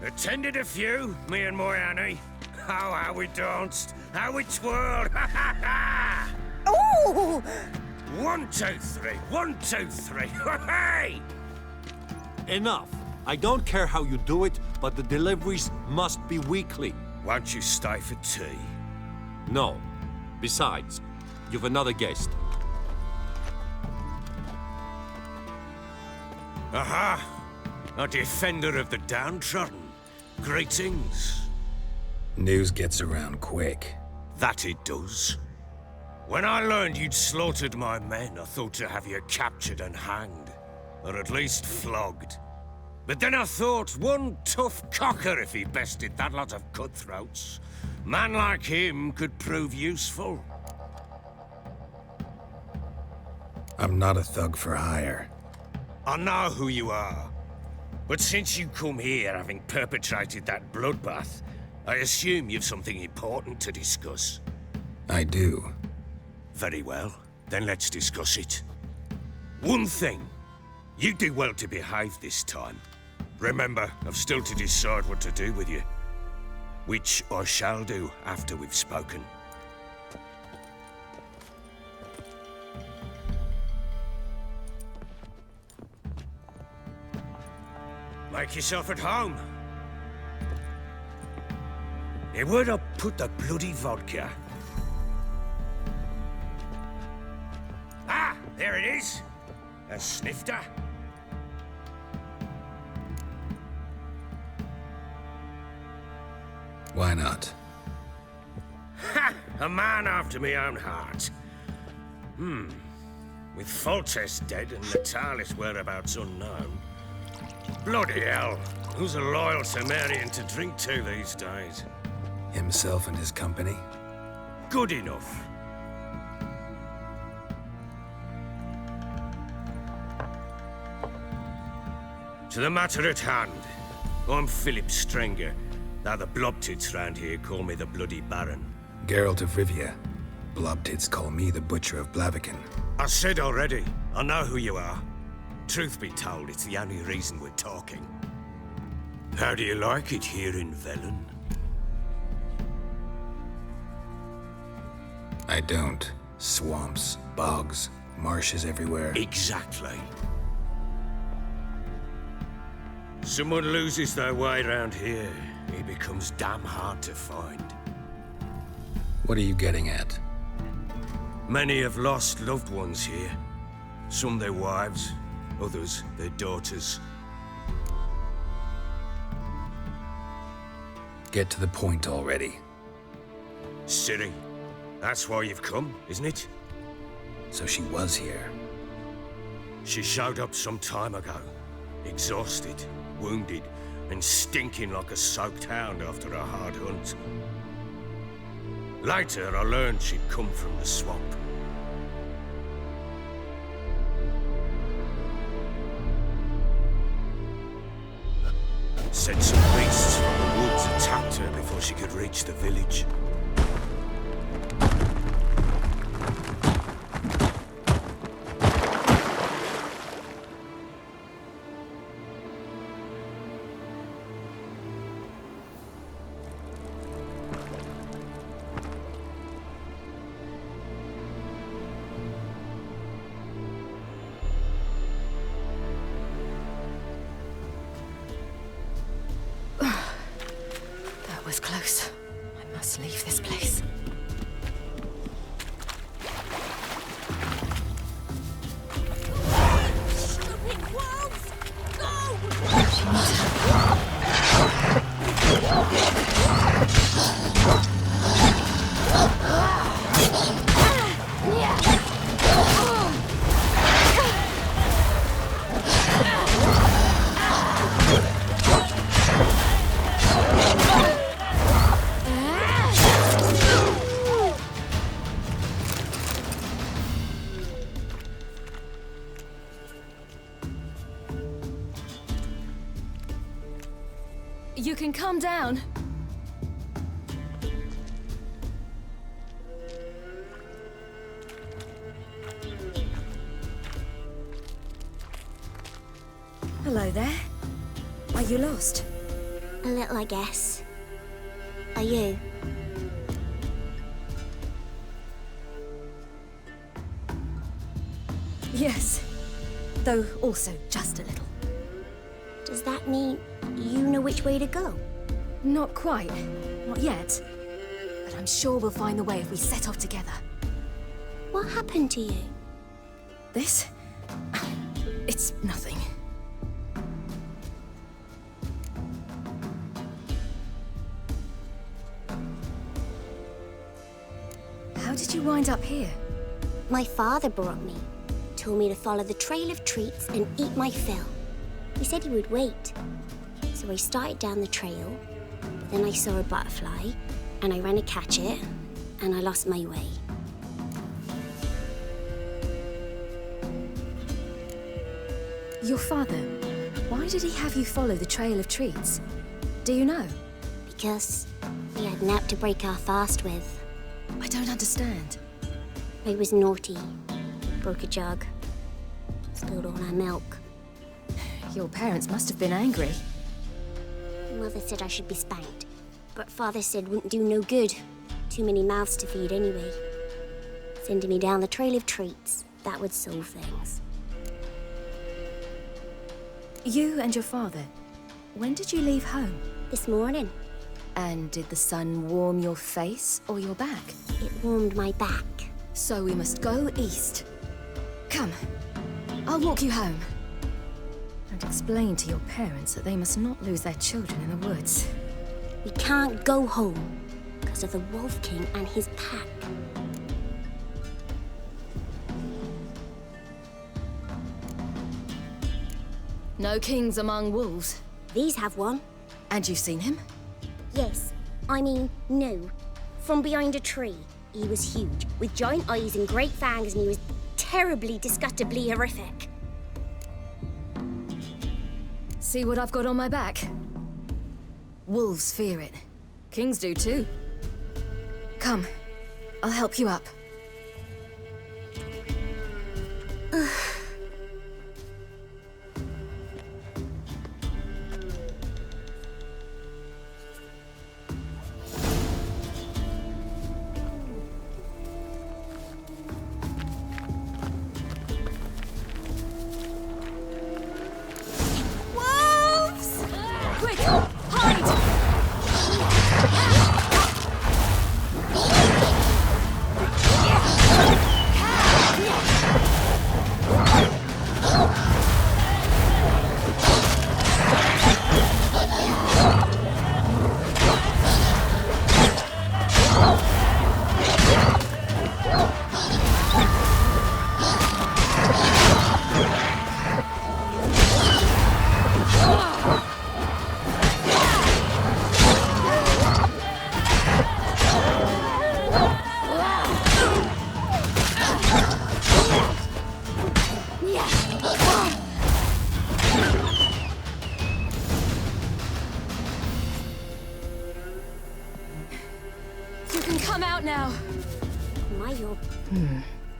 Attended a few, me and my Annie. Oh, how we danced, how we twirled. Ha ha ha! Oh! 1, 2, 3. 1, 2, 3. Hey! Enough. I don't care how you do it, but the deliveries must be weekly. Won't you stay for tea? No. Besides, you've another guest. Aha! A defender of the downtrodden. Greetings. News gets around quick. That it does. When I learned you'd slaughtered my men, I thought to have you captured and hanged. Or at least flogged. But then I thought, one tough cocker if he bested that lot of cutthroats. Man like him could prove useful. I'm not a thug for hire. I know who you are. But since you come here having perpetrated that bloodbath, I assume you've something important to discuss. I do. Very well. Then let's discuss it. One thing. You do well to behave this time. Remember, I've still to decide what to do with you. Which I shall do after we've spoken. Make yourself at home. Now, where'd I put the bloody vodka? Ah, there it is. A snifter. Why not? Ha! A man after my own heart. With Foltest dead and Natalis' whereabouts unknown. Bloody hell. Who's a loyal Sumerian to drink to these days? Himself and his company? Good enough. To the matter at hand. I'm Philip Strenger. Now the blobtits round here call me the Bloody Baron. Geralt of Rivia. Blobtits call me the Butcher of Blaviken. I said already, I know who you are. Truth be told, it's the only reason we're talking. How do you like it here in Velen? I don't. Swamps, bogs, marshes everywhere. Exactly. Someone loses their way around here, he becomes damn hard to find. What are you getting at? Many have lost loved ones here. Some their wives, others their daughters. Get to the point already. Ciri, that's why you've come, isn't it? So she was here. She showed up some time ago, exhausted, wounded, and stinking like a soaked hound after a hard hunt. Later, I learned she'd come from the swamp. Said some beasts from the woods attacked her before she could reach the village. That was close. I must leave this place. Stupid wolves! Go! You can calm down. Are you lost? A little, I guess. Are you? Yes. Though also just a little. Does that mean you know which way to go? Not quite. Not yet. But I'm sure we'll find the way if we set off together. What happened to you? This? It's nothing. How did you wind up here? My father brought me. Told me to follow the trail of treats and eat my fill. He said he would wait. So I started down the trail, but then I saw a butterfly, and I ran to catch it, and I lost my way. Your father, why did he have you follow the trail of treats? Do you know? Because we had an app to break our fast with. I don't understand. I was naughty. Broke a jug. Spilled all our milk. Your parents must have been angry. Mother said I should be spanked, but Father said wouldn't do no good. Too many mouths to feed anyway. Sending me down the trail of treats, that would solve things. You and your father, when did you leave home? This morning. And did the sun warm your face or your back? It warmed my back. So we must go east. Come, I'll walk you home. And explain to your parents that they must not lose their children in the woods. We can't go home because of the Wolf King and his pack. No kings among wolves. These have one. And you've seen him? Yes. I mean, no. From behind a tree. He was huge, with giant eyes and great fangs, and he was terribly, disgustingly horrific. See what I've got on my back? Wolves fear it. Kings do too. Come, I'll help you up.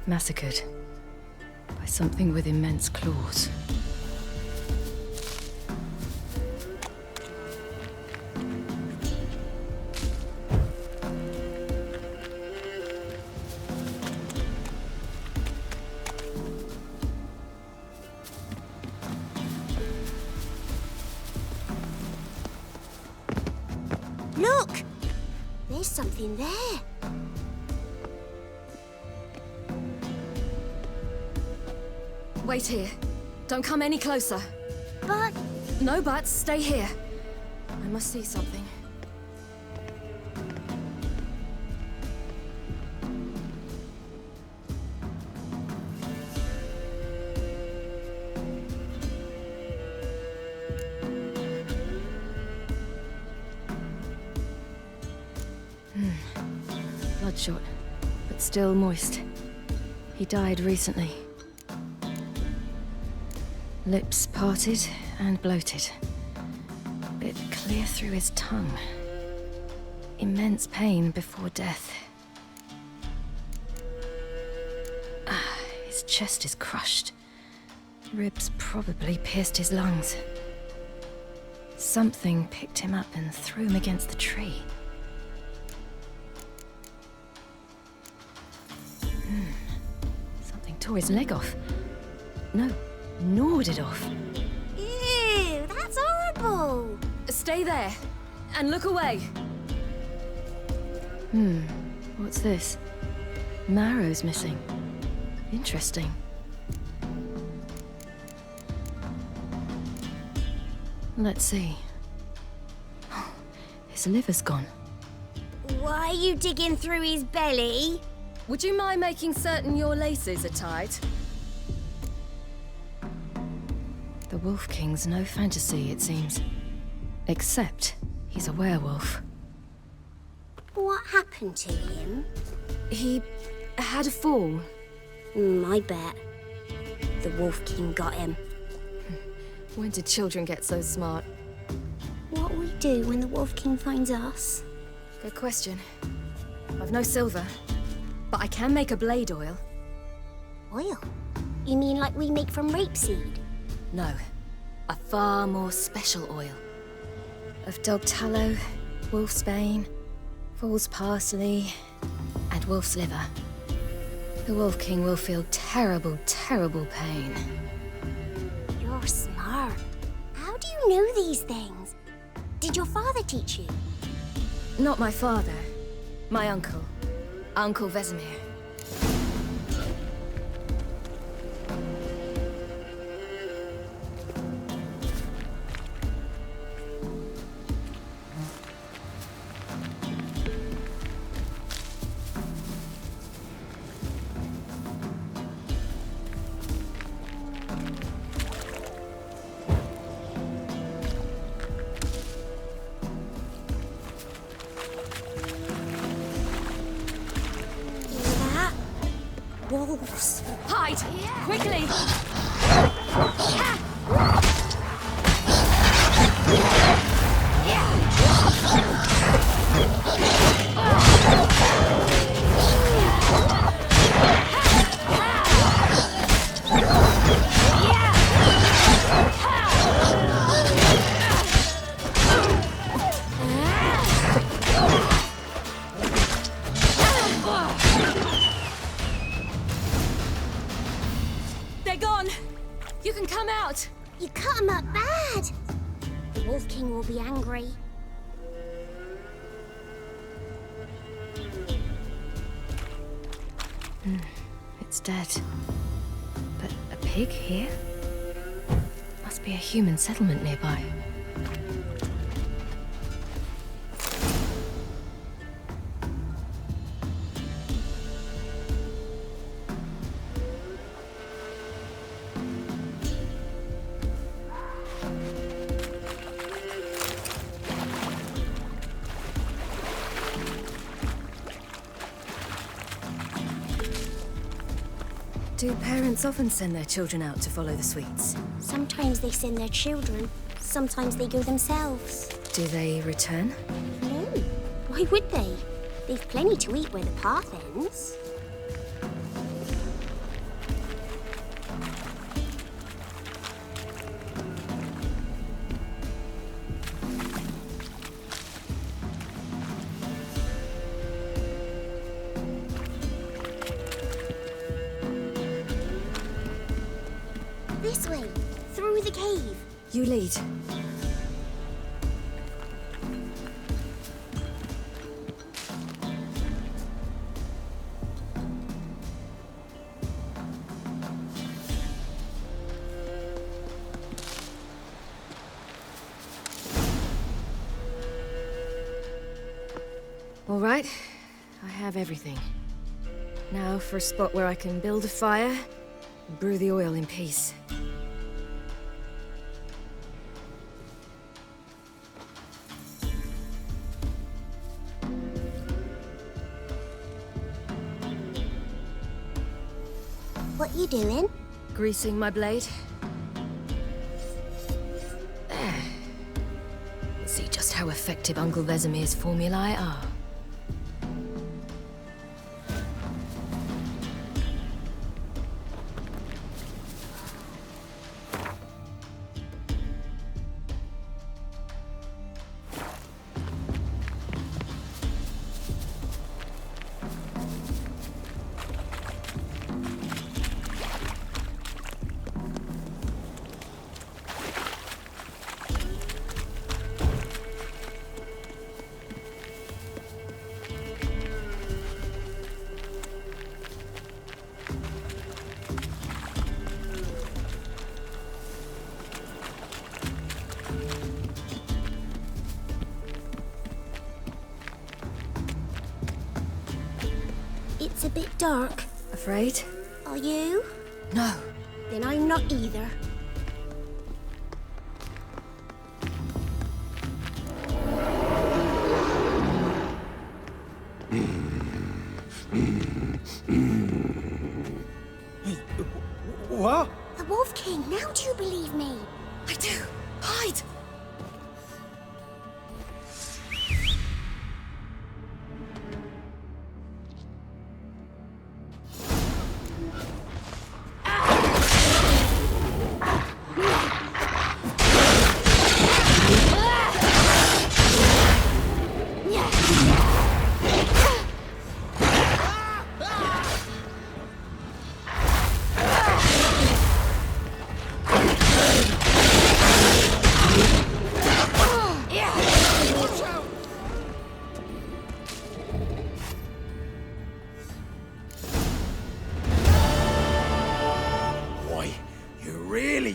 Massacred by something with immense claws. Look! There's something there. Wait here. Don't come any closer. But... No buts. Stay here. I must see something. Bloodshot, but still moist. He died recently. Lips parted and bloated. Bit clear through his tongue. Immense pain before death. His chest is crushed. Ribs probably pierced his lungs. Something picked him up and threw him against the tree. Something tore his leg off. No, gnawed it off. Ew, that's horrible! Stay there, and look away. What's this? Marrow's missing. Interesting. Let's see. His liver's gone. Why are you digging through his belly? Would you mind making certain your laces are tied? The Wolf King's no fantasy, it seems. Except he's a werewolf. What happened to him? He had a fall. I bet. The Wolf King got him. When did children get so smart? What will we do when the Wolf King finds us? Good question. I've no silver, but I can make a blade oil. Oil? You mean like we make from rapeseed? No, a far more special oil. Of dog tallow, wolf's bane, fool's parsley, and wolf's liver. The Wolf King will feel terrible, terrible pain. You're smart. How do you know these things? Did your father teach you? Not my father. My uncle. Uncle Vesemir. Wolves. Hide! Quickly! They're gone! You can come out! You cut him up bad! The Wolf King will be angry. It's dead. But a pig here? Must be a human settlement nearby. Do parents often send their children out to follow the sweets? Sometimes they send their children, sometimes they go themselves. Do they return? No. Why would they? They've plenty to eat where the path ends. This way, through the cave. You lead. All right, I have everything. Now for a spot where I can build a fire and brew the oil in peace. What you doing? Greasing my blade. There. Let's see just how effective Uncle Vesemir's formulae are. bit dark. Afraid? Are you? No. Then I'm not either. What? The Wolf King, now do you believe me? I do. Hide!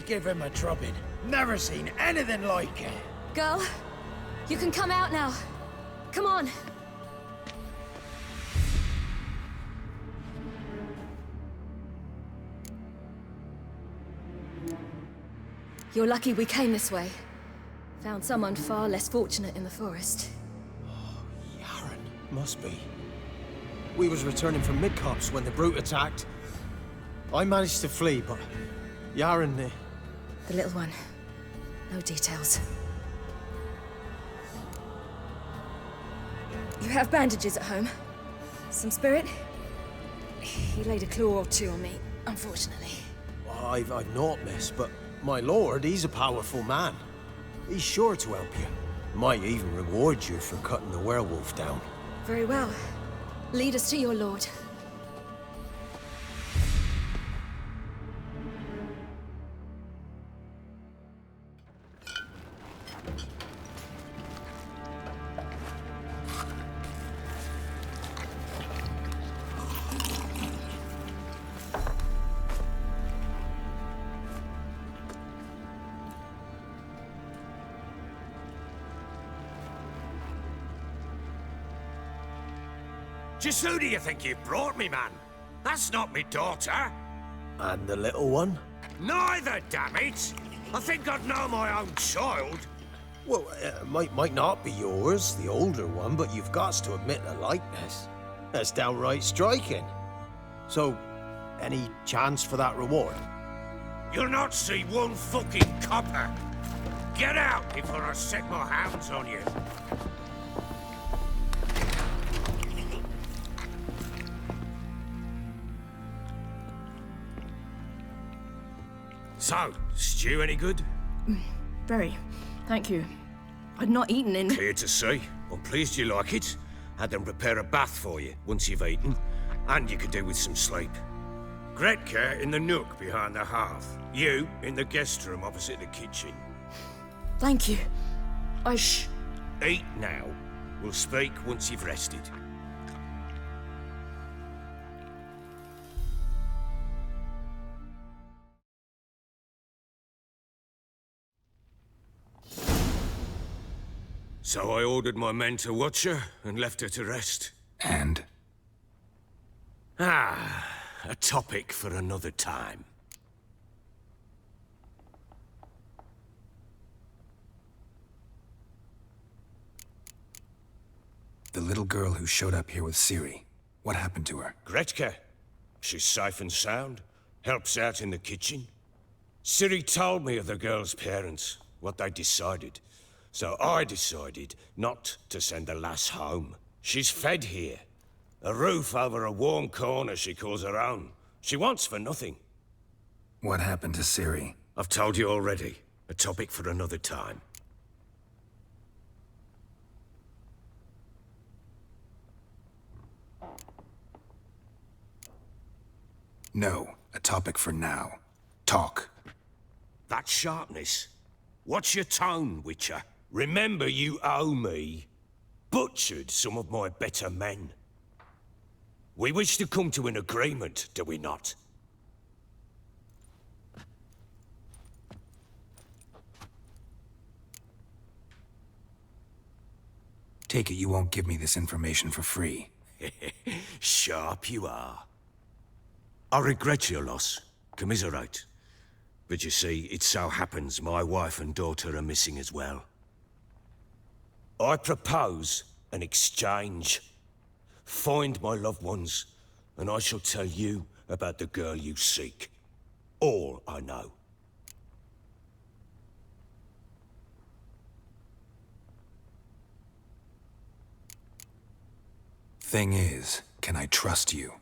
Give him a drubbing. Never seen anything like it. Girl, you can come out now. Come on. You're lucky we came this way. Found someone far less fortunate in the forest. Yaren, must be. We was returning from Midcops when the brute attacked. I managed to flee, but Yaren... The little one. No details. You have bandages at home? Some spirit? He laid a claw or two on me, unfortunately. I've naught, miss, but my lord, he's a powerful man. He's sure to help you. Might even reward you for cutting the werewolf down. Very well. Lead us to your lord. Just who do you think you brought me, man? That's not me daughter. And the little one? Neither, damn it! I think I'd know my own child. Well, might not be yours, the older one, but you've got to admit the likeness. That's downright striking. So, any chance for that reward? You'll not see one fucking copper. Get out before I set my hounds on you. So, stew any good? Very. Thank you. I'd not eaten in... Clear to see. I'm pleased you like it. Had them prepare a bath for you once you've eaten. And you could do with some sleep. Gretka in the nook behind the hearth. You in the guest room opposite the kitchen. Thank you. Eat now. We'll speak once you've rested. So I ordered my men to watch her and left her to rest. And? A topic for another time. The little girl who showed up here with Ciri. What happened to her? Gretka. She's safe and sound. Helps out in the kitchen. Ciri told me of the girl's parents, what they decided. So I decided not to send the lass home. She's fed here. A roof over a warm corner she calls her own. She wants for nothing. What happened to Ciri? I've told you already. A topic for another time. No, a topic for now. Talk. That sharpness. What's your tone, Witcher? Remember you owe me. Butchered some of my better men. We wish to come to an agreement, do we not? Take it you won't give me this information for free. Sharp you are. I regret your loss. Commiserate. But you see, it so happens my wife and daughter are missing as well. I propose an exchange. Find my loved ones, and I shall tell you about the girl you seek. All I know. Thing is, can I trust you?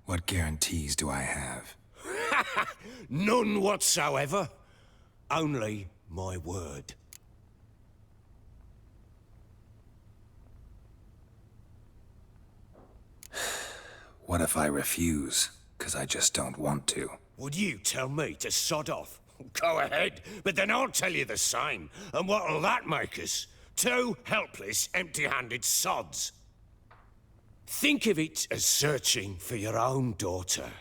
What guarantees do I have? None whatsoever. Only my word. What if I refuse? 'Cause I just don't want to. Would you tell me to sod off? Go ahead, but then I'll tell you the same. And what'll that make us? Two helpless, empty-handed sods. Think of it as searching for your own daughter.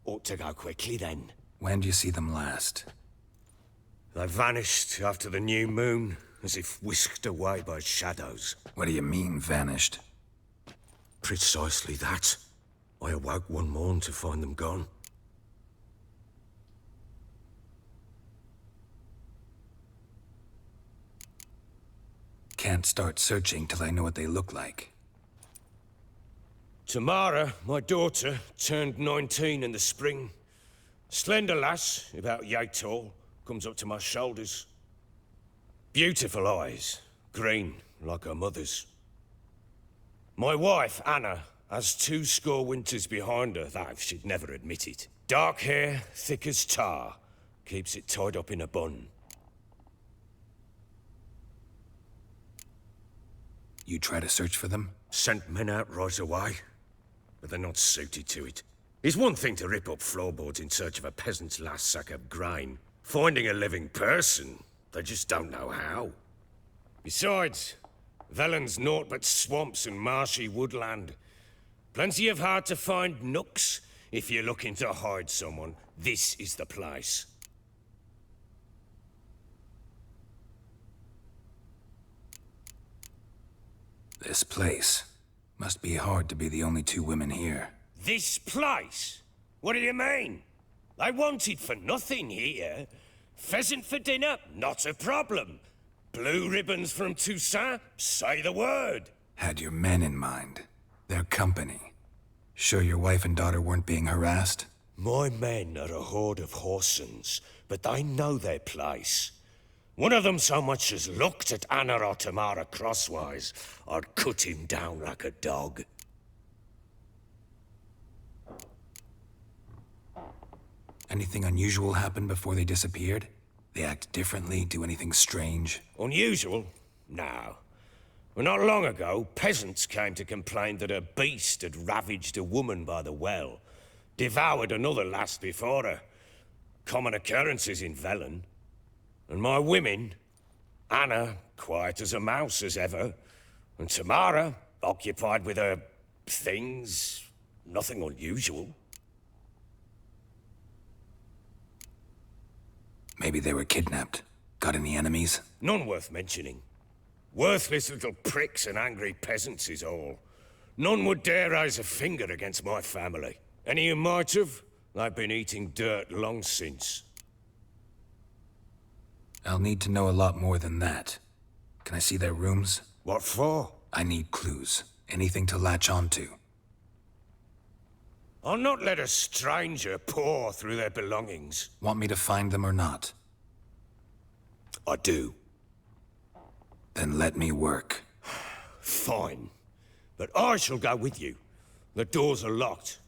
Ought to go quickly then. When do you see them last? They vanished after the new moon, as if whisked away by shadows. What do you mean, vanished? Precisely that. I awoke one morn to find them gone. Can't start searching till I know what they look like. Tamara, my daughter, turned 19 in the spring. Slender lass, about yay tall, comes up to my shoulders. Beautiful eyes, green like her mother's. My wife, Anna, has 2 winters behind her, though she'd never admit it. Dark hair, thick as tar, keeps it tied up in a bun. You try to search for them? Sent men out right away, but they're not suited to it. It's one thing to rip up floorboards in search of a peasant's last sack of grain. Finding a living person, they just don't know how. Besides, Velen's naught but swamps and marshy woodland. Plenty of hard-to-find nooks. If you're looking to hide someone, this is the place. This place. Must be hard to be the only 2 women here. This place? What do you mean? I wanted for nothing here. Pheasant for dinner? Not a problem. Blue ribbons from Toussaint? Say the word. Had your men in mind. Their company. Sure your wife and daughter weren't being harassed? My men are a horde of whoresons, but they know their place. One of them so much as looked at Anna or Tamara crosswise, I'd cut him down like a dog. Anything unusual happen before they disappeared? They act differently, do anything strange? Unusual? No. Well, not long ago, peasants came to complain that a beast had ravaged a woman by the well. Devoured another lass before her. Common occurrences in Velen. And my women, Anna, quiet as a mouse as ever, and Tamara, occupied with her things, nothing unusual. Maybe they were kidnapped. Got any enemies? None worth mentioning. Worthless little pricks and angry peasants is all. None would dare raise a finger against my family. Any who might have, they've been eating dirt long since. I'll need to know a lot more than that. Can I see their rooms? What for? I need clues. Anything to latch onto. I'll not let a stranger pore through their belongings. Want me to find them or not? I do. Then let me work. Fine. But I shall go with you. The doors are locked.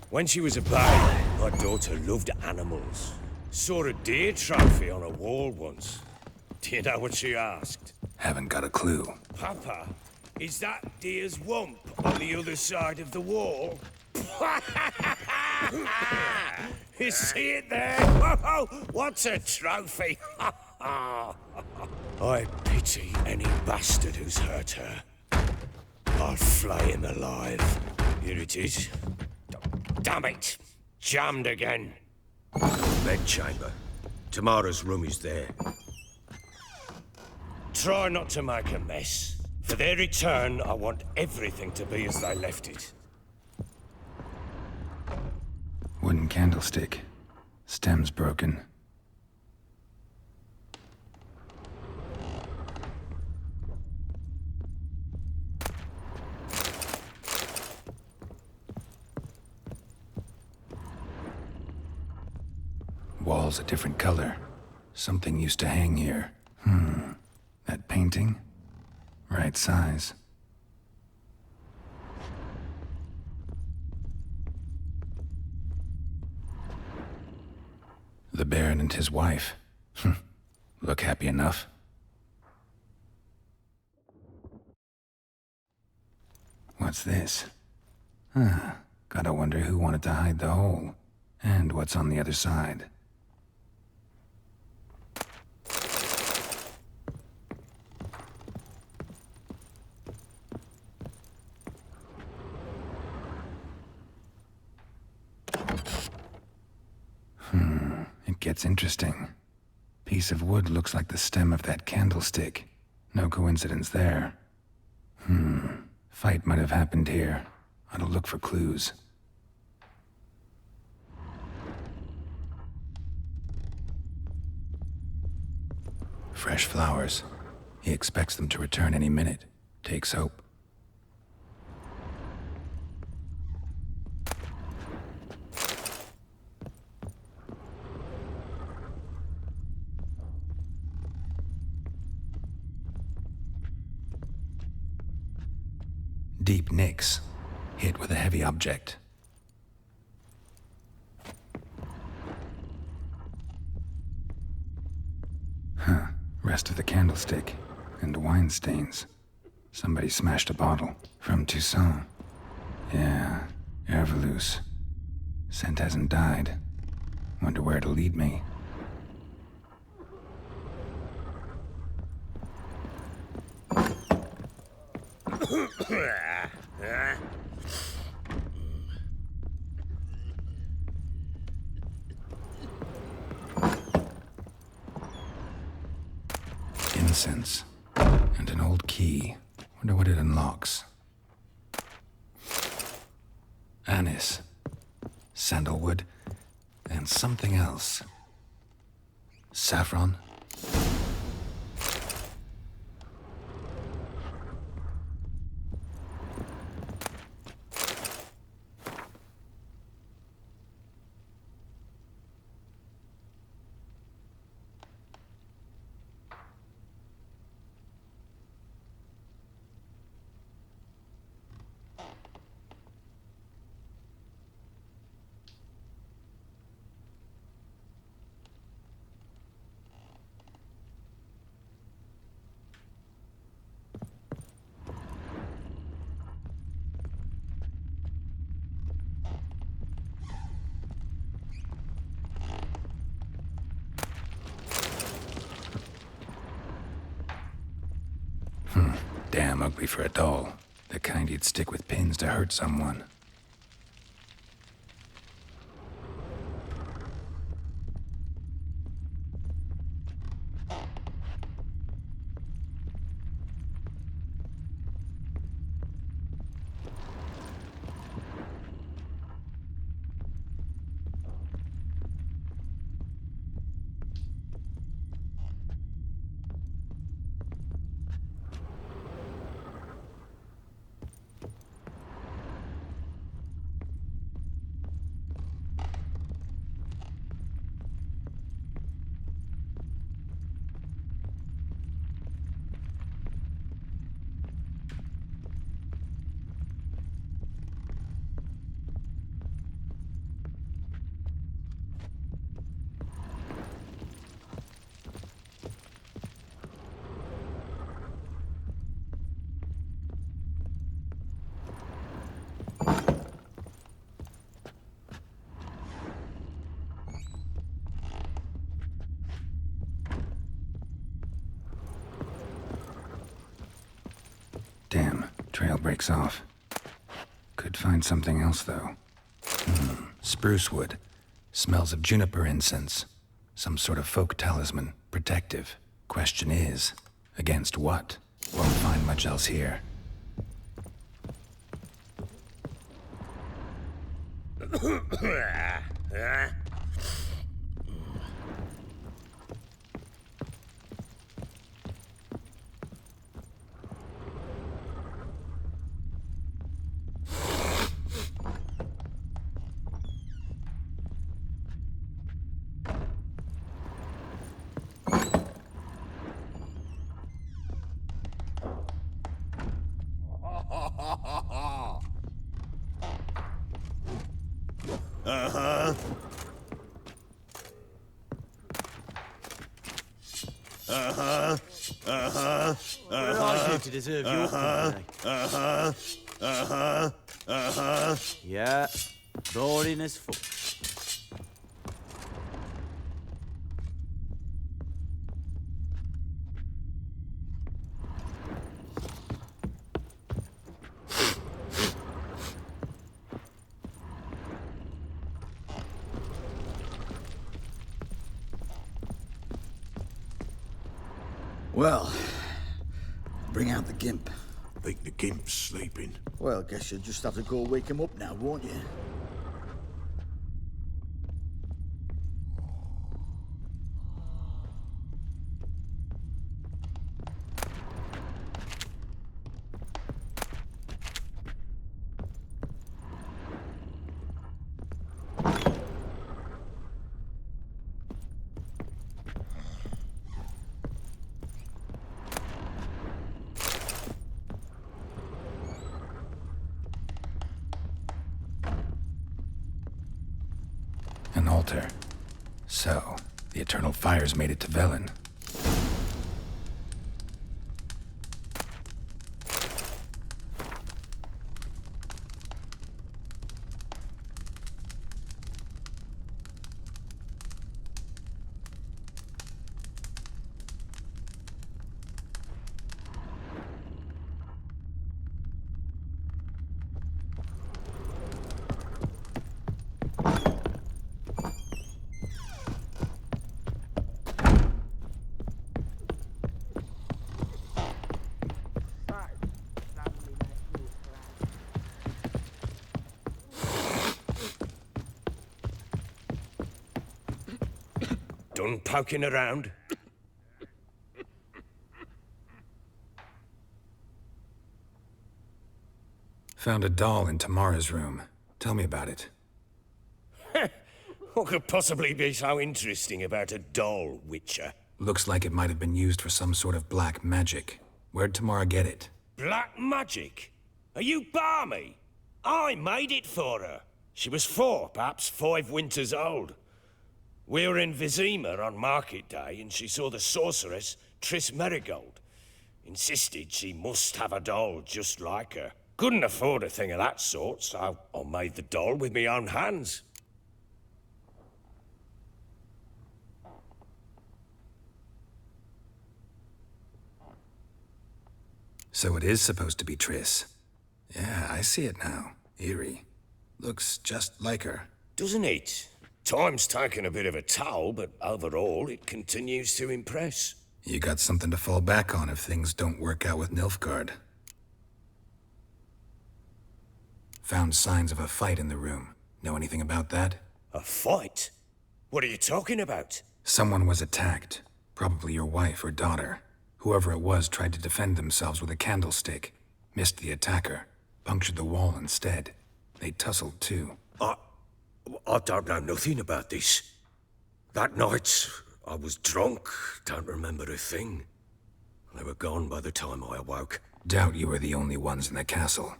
When she was a babe, my daughter loved animals. Saw a deer trophy on a wall once. Do you know what she asked? Haven't got a clue. Papa, is that deer's wump on the other side of the wall? You see it there? Whoa, what's a trophy? I pity any bastard who's hurt her. I'll flay him alive. Here it is. Damn it! Jammed again. Bedchamber. Tamara's room is there. Try not to make a mess. For their return, I want everything to be as they left it. Wooden candlestick. Stem's broken. Wall's a different color. Something used to hang here. That painting? Right size. The Baron and his wife. Look happy enough. What's this? Gotta wonder who wanted to hide the hole. And what's on the other side. It gets interesting. Piece of wood looks like the stem of that candlestick. No coincidence there. Fight might have happened here. I'll look for clues. Fresh flowers. He expects them to return any minute. Takes hope. Deep nicks, hit with a heavy object. Rest of the candlestick, and wine stains. Somebody smashed a bottle. From Toussaint. Yeah, Herveloos. Scent hasn't died. Wonder where it'll lead me. Incense. And an old key. Wonder what it unlocks. Anise. Sandalwood. And something else. Saffron. Damn ugly for a doll. The kind you'd stick with pins to hurt someone. breaks off. Could find something else, though. Spruce wood. Smells of juniper incense. Some sort of folk talisman. Protective. Question is, against what? Won't find much else here. Uh-huh. Uh-huh. Uh-huh. What did I do to deserve your company? Uh-huh. Uh-huh. Uh-huh. Yeah, boring as fuck. Well, bring out the gimp. Think the gimp's sleeping? Well, guess you'll just have to go wake him up now, won't you? An altar. So, the eternal fires made it to Velen. Done poking around? Found a doll in Tamara's room. Tell me about it. What could possibly be so interesting about a doll, Witcher? Looks like it might have been used for some sort of black magic. Where'd Tamara get it? Black magic? Are you balmy? I made it for her. She was 4, perhaps 5 winters old. We were in Vizima on market day, and she saw the sorceress, Triss Merigold. Insisted she must have a doll just like her. Couldn't afford a thing of that sort, so I made the doll with my own hands. So it is supposed to be Triss. Yeah, I see it now. Eerie. Looks just like her. Doesn't it? Time's taken a bit of a toll, but overall, it continues to impress. You got something to fall back on if things don't work out with Nilfgaard. Found signs of a fight in the room. Know anything about that? A fight? What are you talking about? Someone was attacked. Probably your wife or daughter. Whoever it was tried to defend themselves with a candlestick. Missed the attacker. Punctured the wall instead. They tussled too. I don't know nothing about this. That night, I was drunk, don't remember a thing. They were gone by the time I awoke. Doubt you were the only ones in the castle.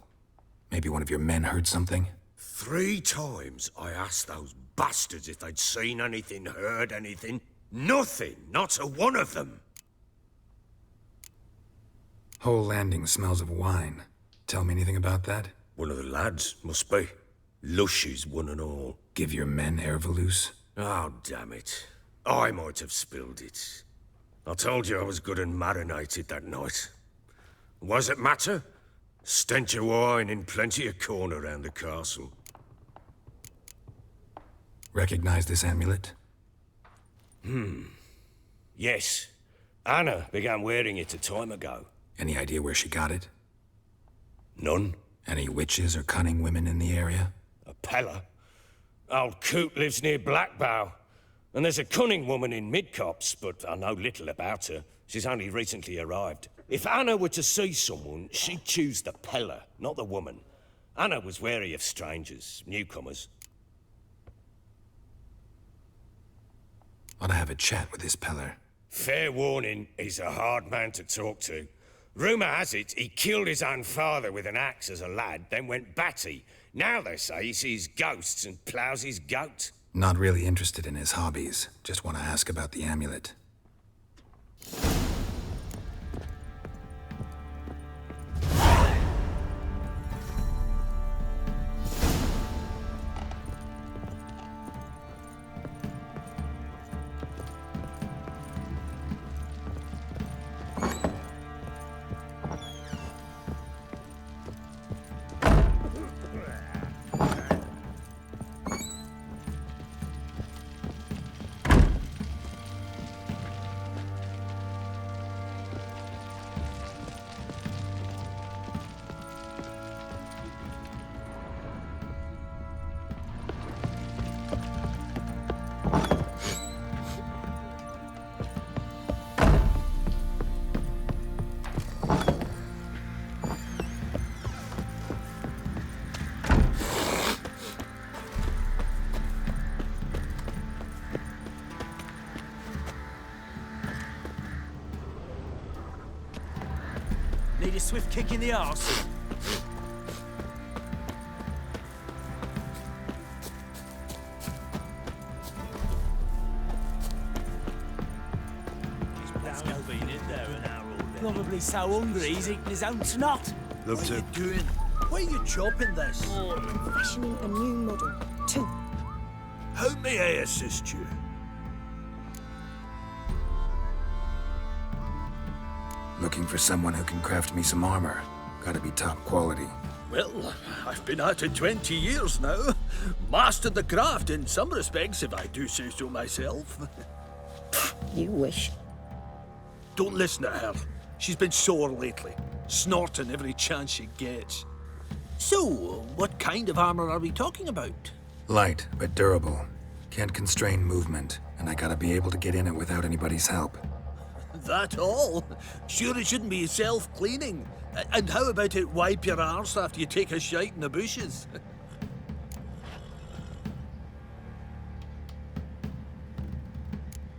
Maybe one of your men heard something? 3 times I asked those bastards if they'd seen anything, heard anything. Nothing, not a one of them. Whole landing smells of wine. Tell me anything about that? One of the lads, must be. Lushes, one and all. Give your men Ervalus? Oh, damn it. I might have spilled it. I told you I was good and marinated that night. Was it matter? Stench of wine in plenty of corn around the castle. Recognize this amulet? Yes. Anna began wearing it a time ago. Any idea where she got it? None. Any witches or cunning women in the area? A Pella. Old Coot lives near Blackbow. And there's a cunning woman in Midcopse, but I know little about her. She's only recently arrived. If Anna were to see someone, she'd choose the Pella, not the woman. Anna was wary of strangers, newcomers. Ought to have a chat with this Peller. Fair warning, he's a hard man to talk to. Rumour has it he killed his own father with an axe as a lad, then went batty. Now they say he sees ghosts and ploughs his goat. Not really interested in his hobbies. Just want to ask about the amulet. Need a swift kick in the arse. Probably so hungry he's eating his own snot. Love to. Doing? Why are you chopping this? I'm fashioning a new model. 2. How may I assist you? Looking for someone who can craft me some armor. Gotta be top quality. Well, I've been at it 20 years now. Mastered the craft in some respects, if I do say so myself. You wish. Don't listen to her. She's been sore lately, snorting every chance she gets. So, what kind of armor are we talking about? Light, but durable. Can't constrain movement, and I gotta be able to get in it without anybody's help. That all? Sure it shouldn't be self-cleaning. And how about it wipe your arse after you take a shite in the bushes?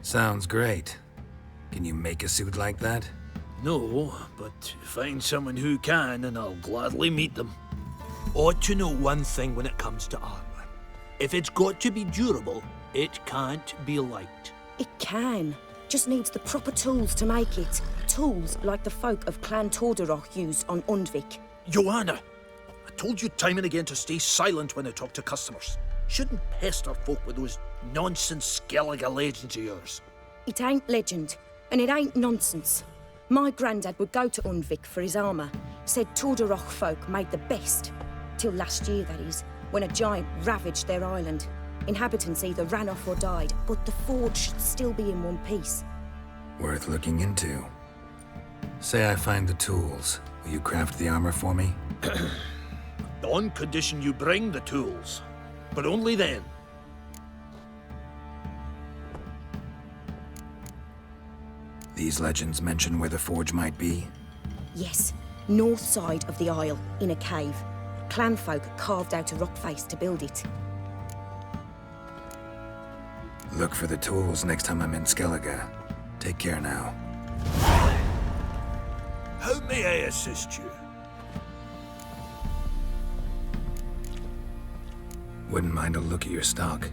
Sounds great. Can you make a suit like that? No, but find someone who can and I'll gladly meet them. Ought to know one thing when it comes to armor. If it's got to be durable, it can't be light. It can. Just needs the proper tools to make it. Tools like the folk of Clan Torderoch used on Undvik. Joanna, I told you time and again to stay silent when I talk to customers. Shouldn't pester folk with those nonsense Skellige legends of yours. It ain't legend, and it ain't nonsense. My granddad would go to Undvik for his armour. Said Torderoch folk made the best. Till last year, that is, when a giant ravaged their island. Inhabitants either ran off or died, but the forge should still be in one piece. Worth looking into. Say I find the tools. Will you craft the armor for me? On condition you bring the tools. But only then. These legends mention where the forge might be? Yes, north side of the isle, in a cave. Clanfolk carved out a rock face to build it. Look for the tools next time I'm in Skellige. Take care now. How may I assist you? Wouldn't mind a look at your stock.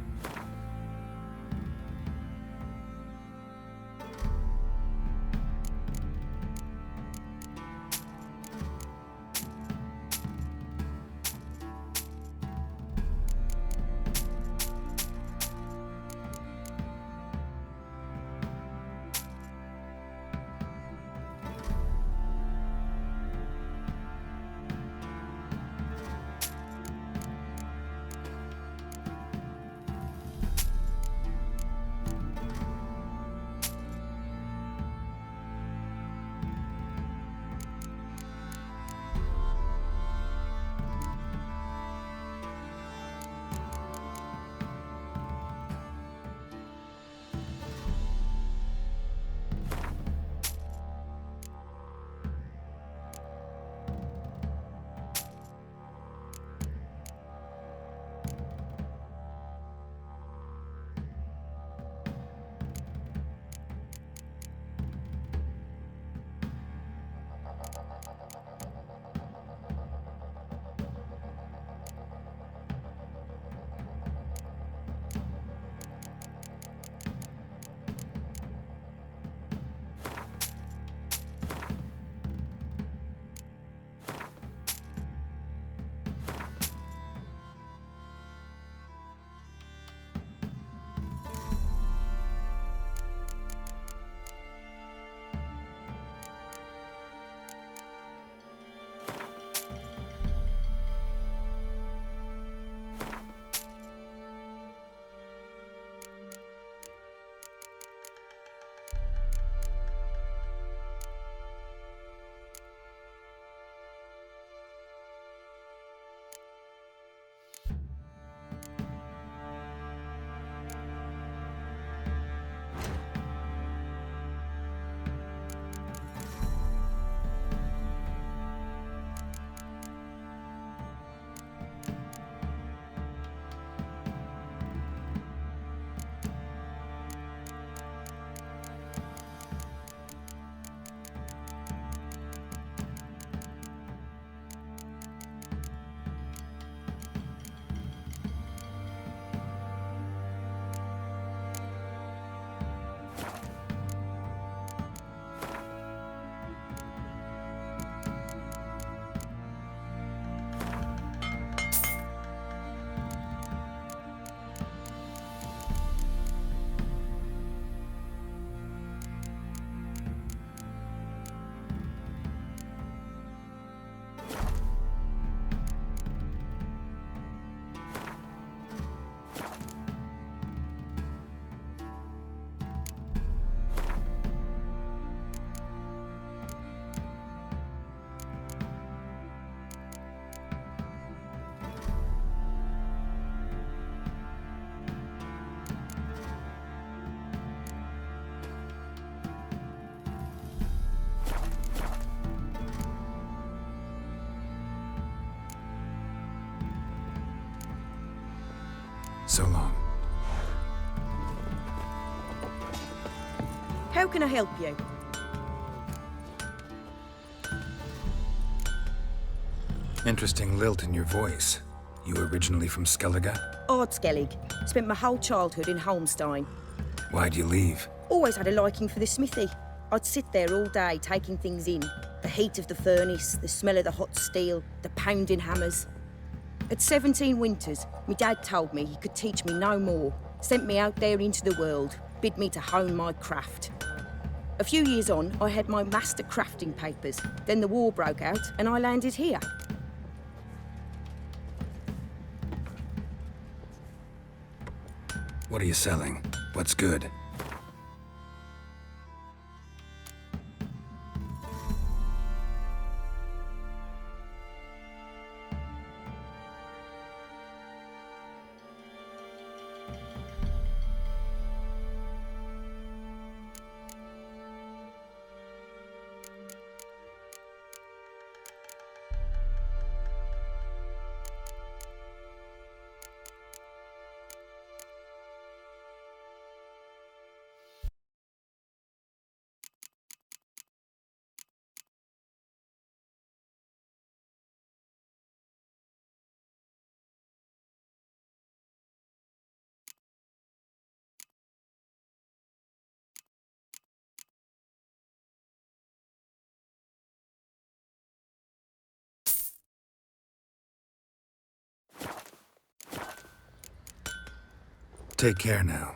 So long. How can I help you? Interesting lilt in your voice. You originally from Skellige? Ardskellig. Spent my whole childhood in Holmstein. Why'd you leave? Always had a liking for the smithy. I'd sit there all day taking things in. The heat of the furnace, the smell of the hot steel, the pounding hammers. At 17 winters, my dad told me he could teach me no more. Sent me out there into the world, bid me to hone my craft. A few years on, I had my master crafting papers. Then the war broke out and I landed here. What are you selling? What's good? Take care now.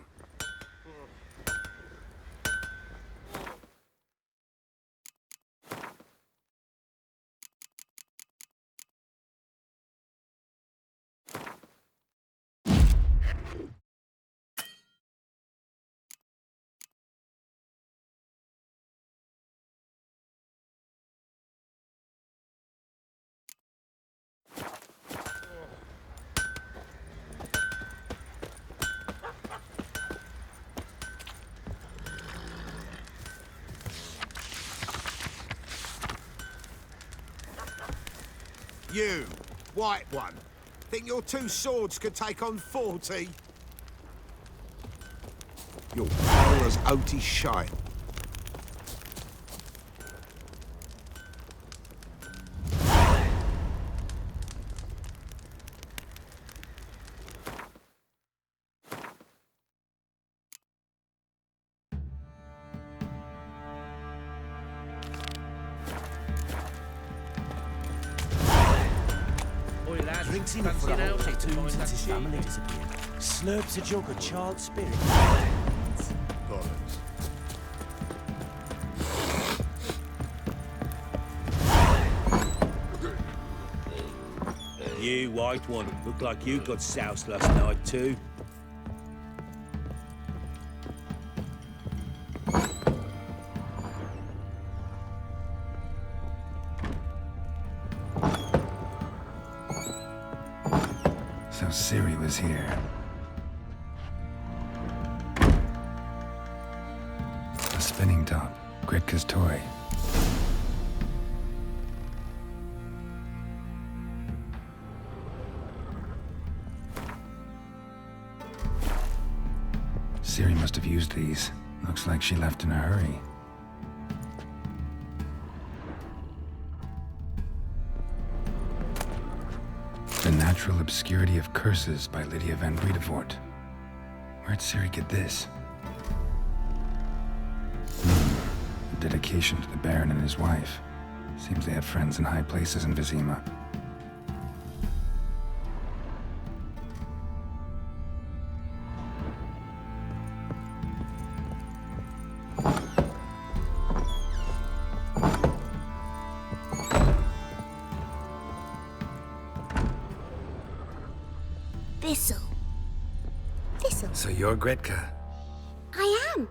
You, white one, think your two swords could take on 40? Your power as oaty shite. Drinks enough for a whole platoon since his family disappeared. Slurps a jug of child spirit. You, white one, look like you got soused last night too. So Ciri was here. A spinning top. Gritka's toy. Ciri must have used these. Looks like she left in a hurry. The Natural Obscurity of Curses by Lydia van Bredevoort. Where'd Ciri get this? A dedication to the Baron and his wife. Seems they had friends in high places in Vizima. Thistle. So you're Gretka. I am.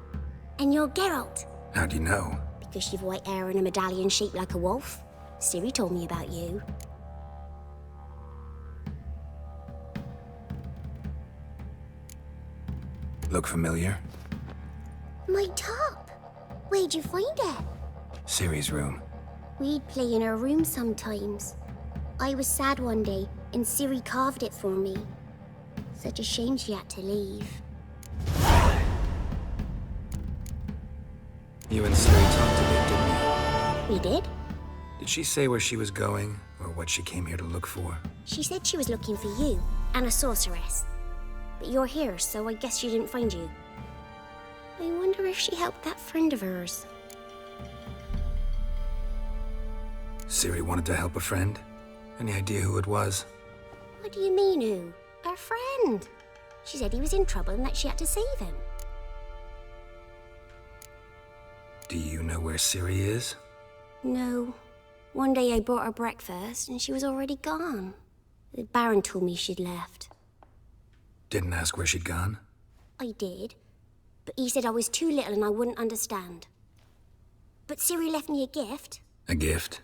And you're Geralt. How'd you know? Because you've white hair and a medallion shaped like a wolf. Ciri told me about you. Look familiar? My top. Where'd you find it? Ciri's room. We'd play in her room sometimes. I was sad one day, and Ciri carved it for me. Such a shame she had to leave. You and Ciri talked a bit, didn't you? We did? Did she say where she was going, or what she came here to look for? She said she was looking for you and a sorceress. But you're here, so I guess she didn't find you. I wonder if she helped that friend of hers. Ciri wanted to help a friend? Any idea who it was? What do you mean, who? Her friend. She said he was in trouble and that she had to save him. Do you know where Ciri is? No. One day I brought her breakfast and she was already gone. The Baron told me she'd left. Didn't ask where she'd gone? I did. But he said I was too little and I wouldn't understand. But Ciri left me a gift. A gift?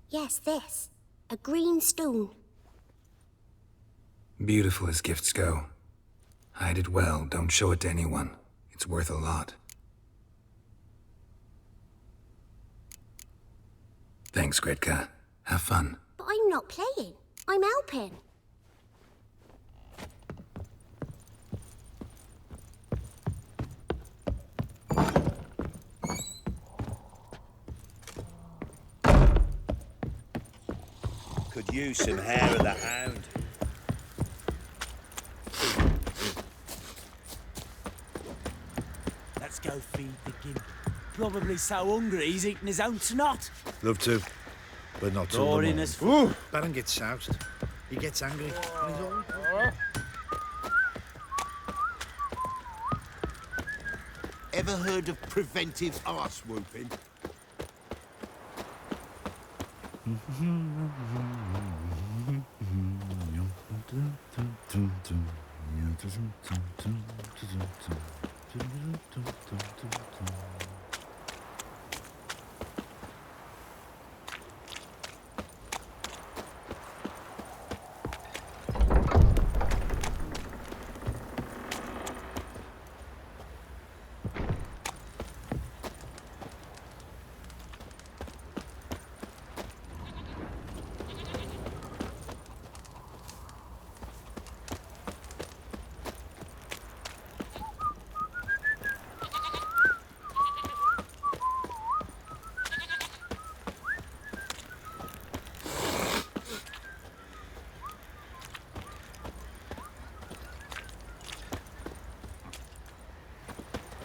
Yes, this. A green stone. Beautiful as gifts go. Hide it well, don't show it to anyone. It's worth a lot. Thanks, Gretka. Have fun. But I'm not playing. I'm helping. Could use some hair of the hound. Let's go feed the gimp. Probably so hungry he's eating his own snot. Love to, but not till Roaring the as morning. Baron gets soused. He gets angry. And he's all... Ever heard of preventive arse whooping?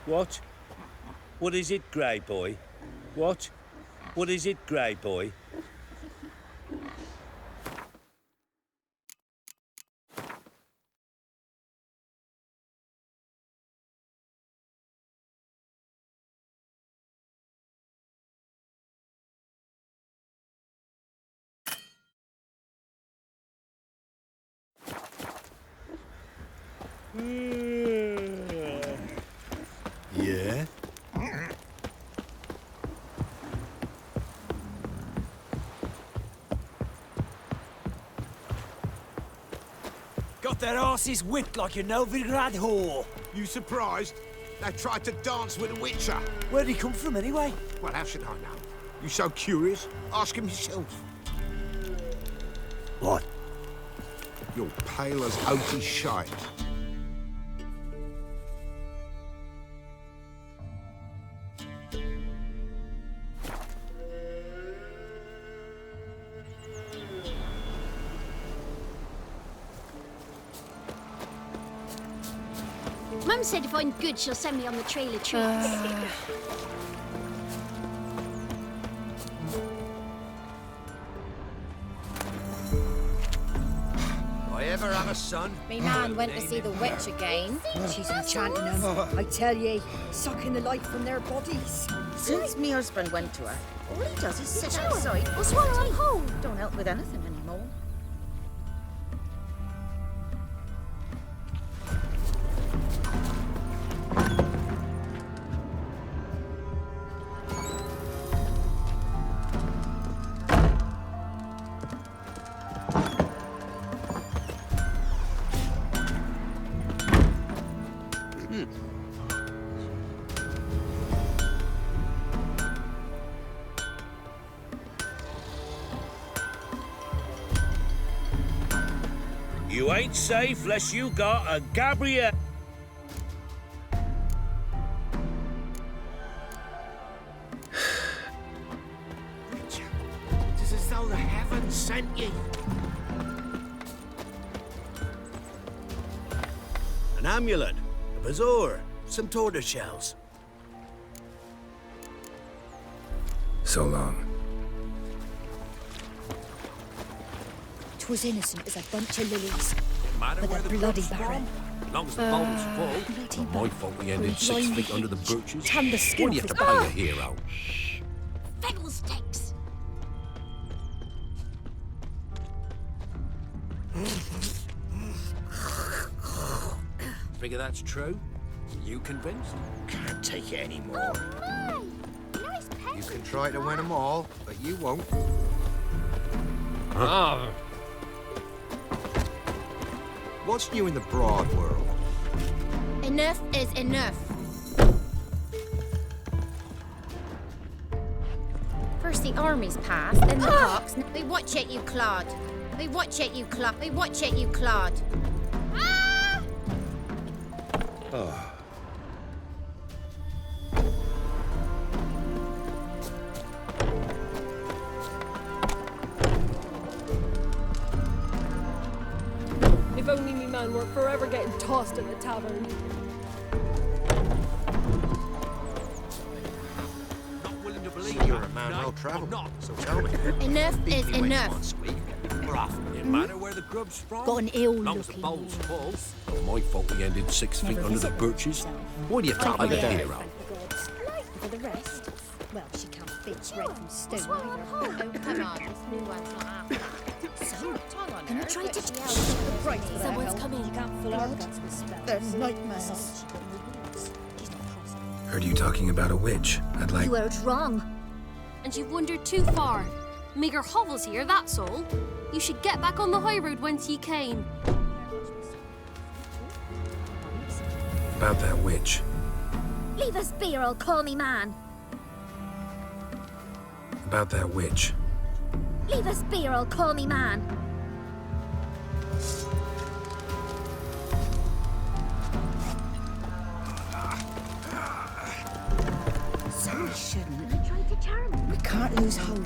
What? What is it, Grey Boy? What? What is it, Grey Boy? Yeah? Got their asses whipped like a Novigrad whore. You surprised? They tried to dance with a witcher. Where'd he come from anyway? Well, how should I know? You so curious? Ask him yourself. What? You're pale as oaty shite. Mum said if I'm good, she'll send me on the trail of treats. I ever have a son? Me nan went to see the witch again. She's enchanting them. I tell ye, sucking the life from their bodies. Since me husband went to her, all he does is sit outside. What's wrong on home? Don't help with anything anymore. ain't safe unless you got a Gabrielle. Richard, it is as though the heavens sent ye. An amulet, a bazaar, some tortoise shells. So long. 'Twas innocent as a bunch of lilies. Matter But where the the bloody grub's baron. from. Long as the bowl's full. Bloody My fault we ended 6 feet under the birches. Tan the skin What do you off have his to pay back. a hero? Fiddlesticks! Figure that's true? You convinced? Can't take it anymore. You can try to win them all, but you won't. Ah. What's new in the broad world? Enough is enough. First the armies pass, then the hawks. We watch it, you clod. We watch it, you clod. We watch it, you clod. Oh. If only me man were forever getting tossed at the tavern. You're a man well travelled, so tell me. Enough is enough. We're off. No matter where the grub's from. Got an ill Long as the looking bowl's full. My fault we ended 6 feet Never under the visit birches. Why do you have to pay a hero? For the rest, well, she can't bitch red from stone either. Oh, come on, this new one's not after. So, Can I try to someone's coming. You can't fill our guts with spells. They're nightmares. Heard you talking about a witch. I'd like... You heard wrong. And you've wandered too far. Meagre hovels here, that's all. You should get back on the high road whence ye came. About that witch. Leave us be or I'll call me man. About that witch. Leave us be or I'll call me man. So we shouldn't. I tried to charm him. We can't lose hope.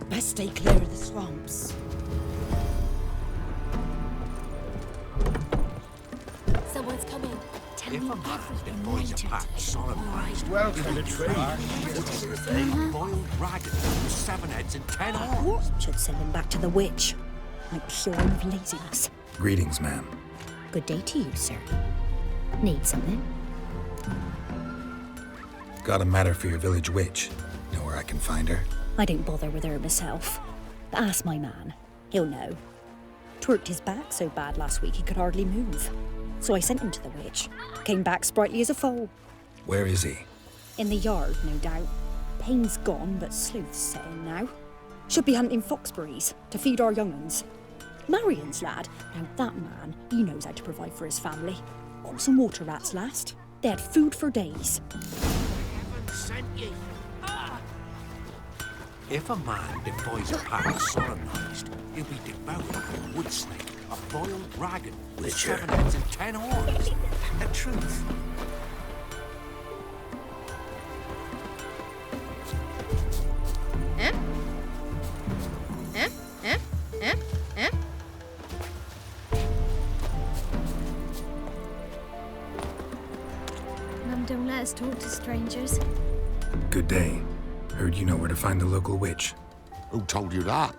Best stay clear of the swamps. Someone's coming. If a man devoys a pack solemnized, Welcome to trade. a boiled dragon with 7 heads and 10 arms. Should send him back to the witch. Might cure him of laziness. Greetings, ma'am. Good day to you, sir. Need something? Got a matter for your village witch. Know where I can find her? I don't bother with her myself. But ask my man. He'll know. Twerked his back so bad last week he could hardly move. So I sent him to the witch. Came back sprightly as a foal. Where is he? In the yard, no doubt. Pain's gone, but sleuth's set in now. Should be hunting foxberries to feed our young uns. Marion's lad. Now that man, he knows how to provide for his family. Got some water rats last. They had food for days. Heaven sent ye. If a man devoys a pack solemnized, he'll be devoured by a wood snake, a boiled dragon with 7 heads and 10 horns. The truth. Eh? Eh? Eh? Eh? Eh? Mum, don't let us talk to strangers. Good day. Heard you know where to find the local witch. Who told you that?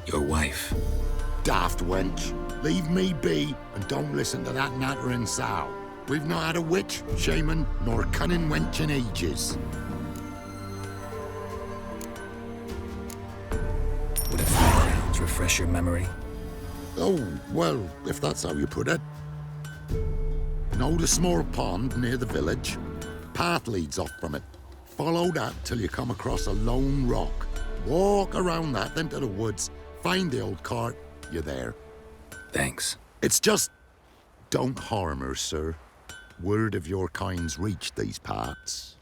Your wife. Daft wench. Leave me be and don't listen to that nattering sow. We've not had a witch, shaman, nor cunning wench in ages. Would a few rounds refresh your memory? Oh, well, if that's how you put it. Know the small pond near the village? Path leads off from it. Follow that till you come across a lone rock. Walk around that, then to the woods. Find the old cart. You're there. Thanks. It's just... don't harm her, sir. Word of your kind's reached these parts.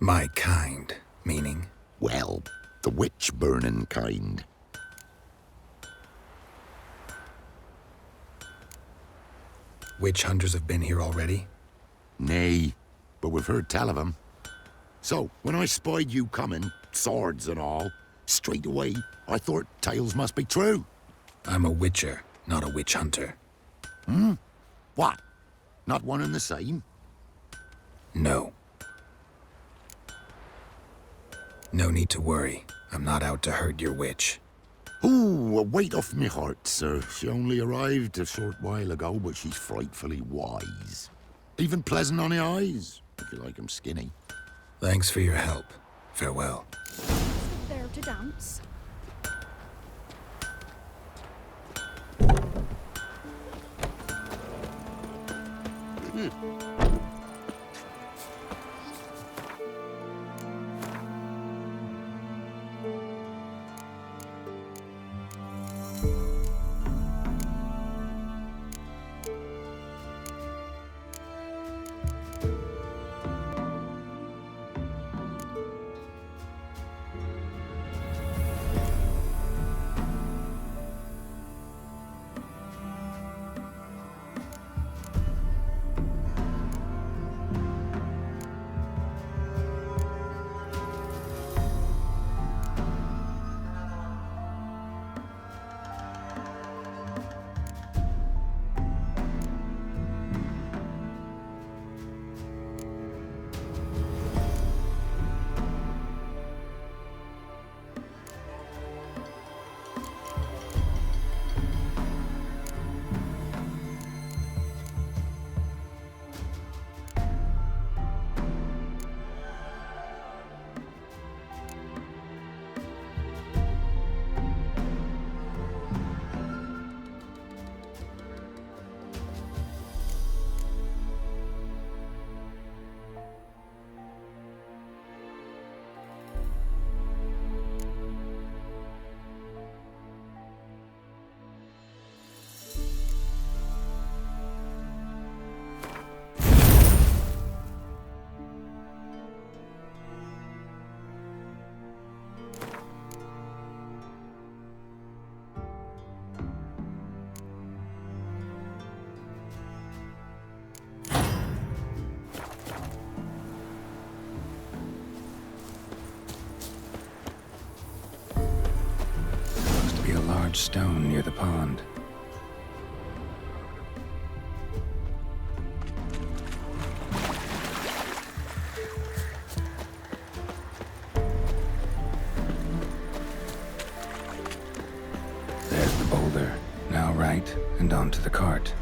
My kind, meaning? Well, the witch-burning kind. Witch hunters have been here already? Nay, but we've heard tell of 'em. So, when I spied you coming, swords and all, straight away, I thought tales must be true. I'm a witcher, not a witch hunter. Hmm? What? Not one and the same? No. No need to worry. I'm not out to hurt your witch. Ooh, a weight off me heart, sir. She only arrived a short while ago, but she's frightfully wise. Even pleasant on the eyes, if you like 'em skinny. Thanks for your help. Farewell. There to dance. Stone near the pond. There's the boulder. Now right, and onto the cart.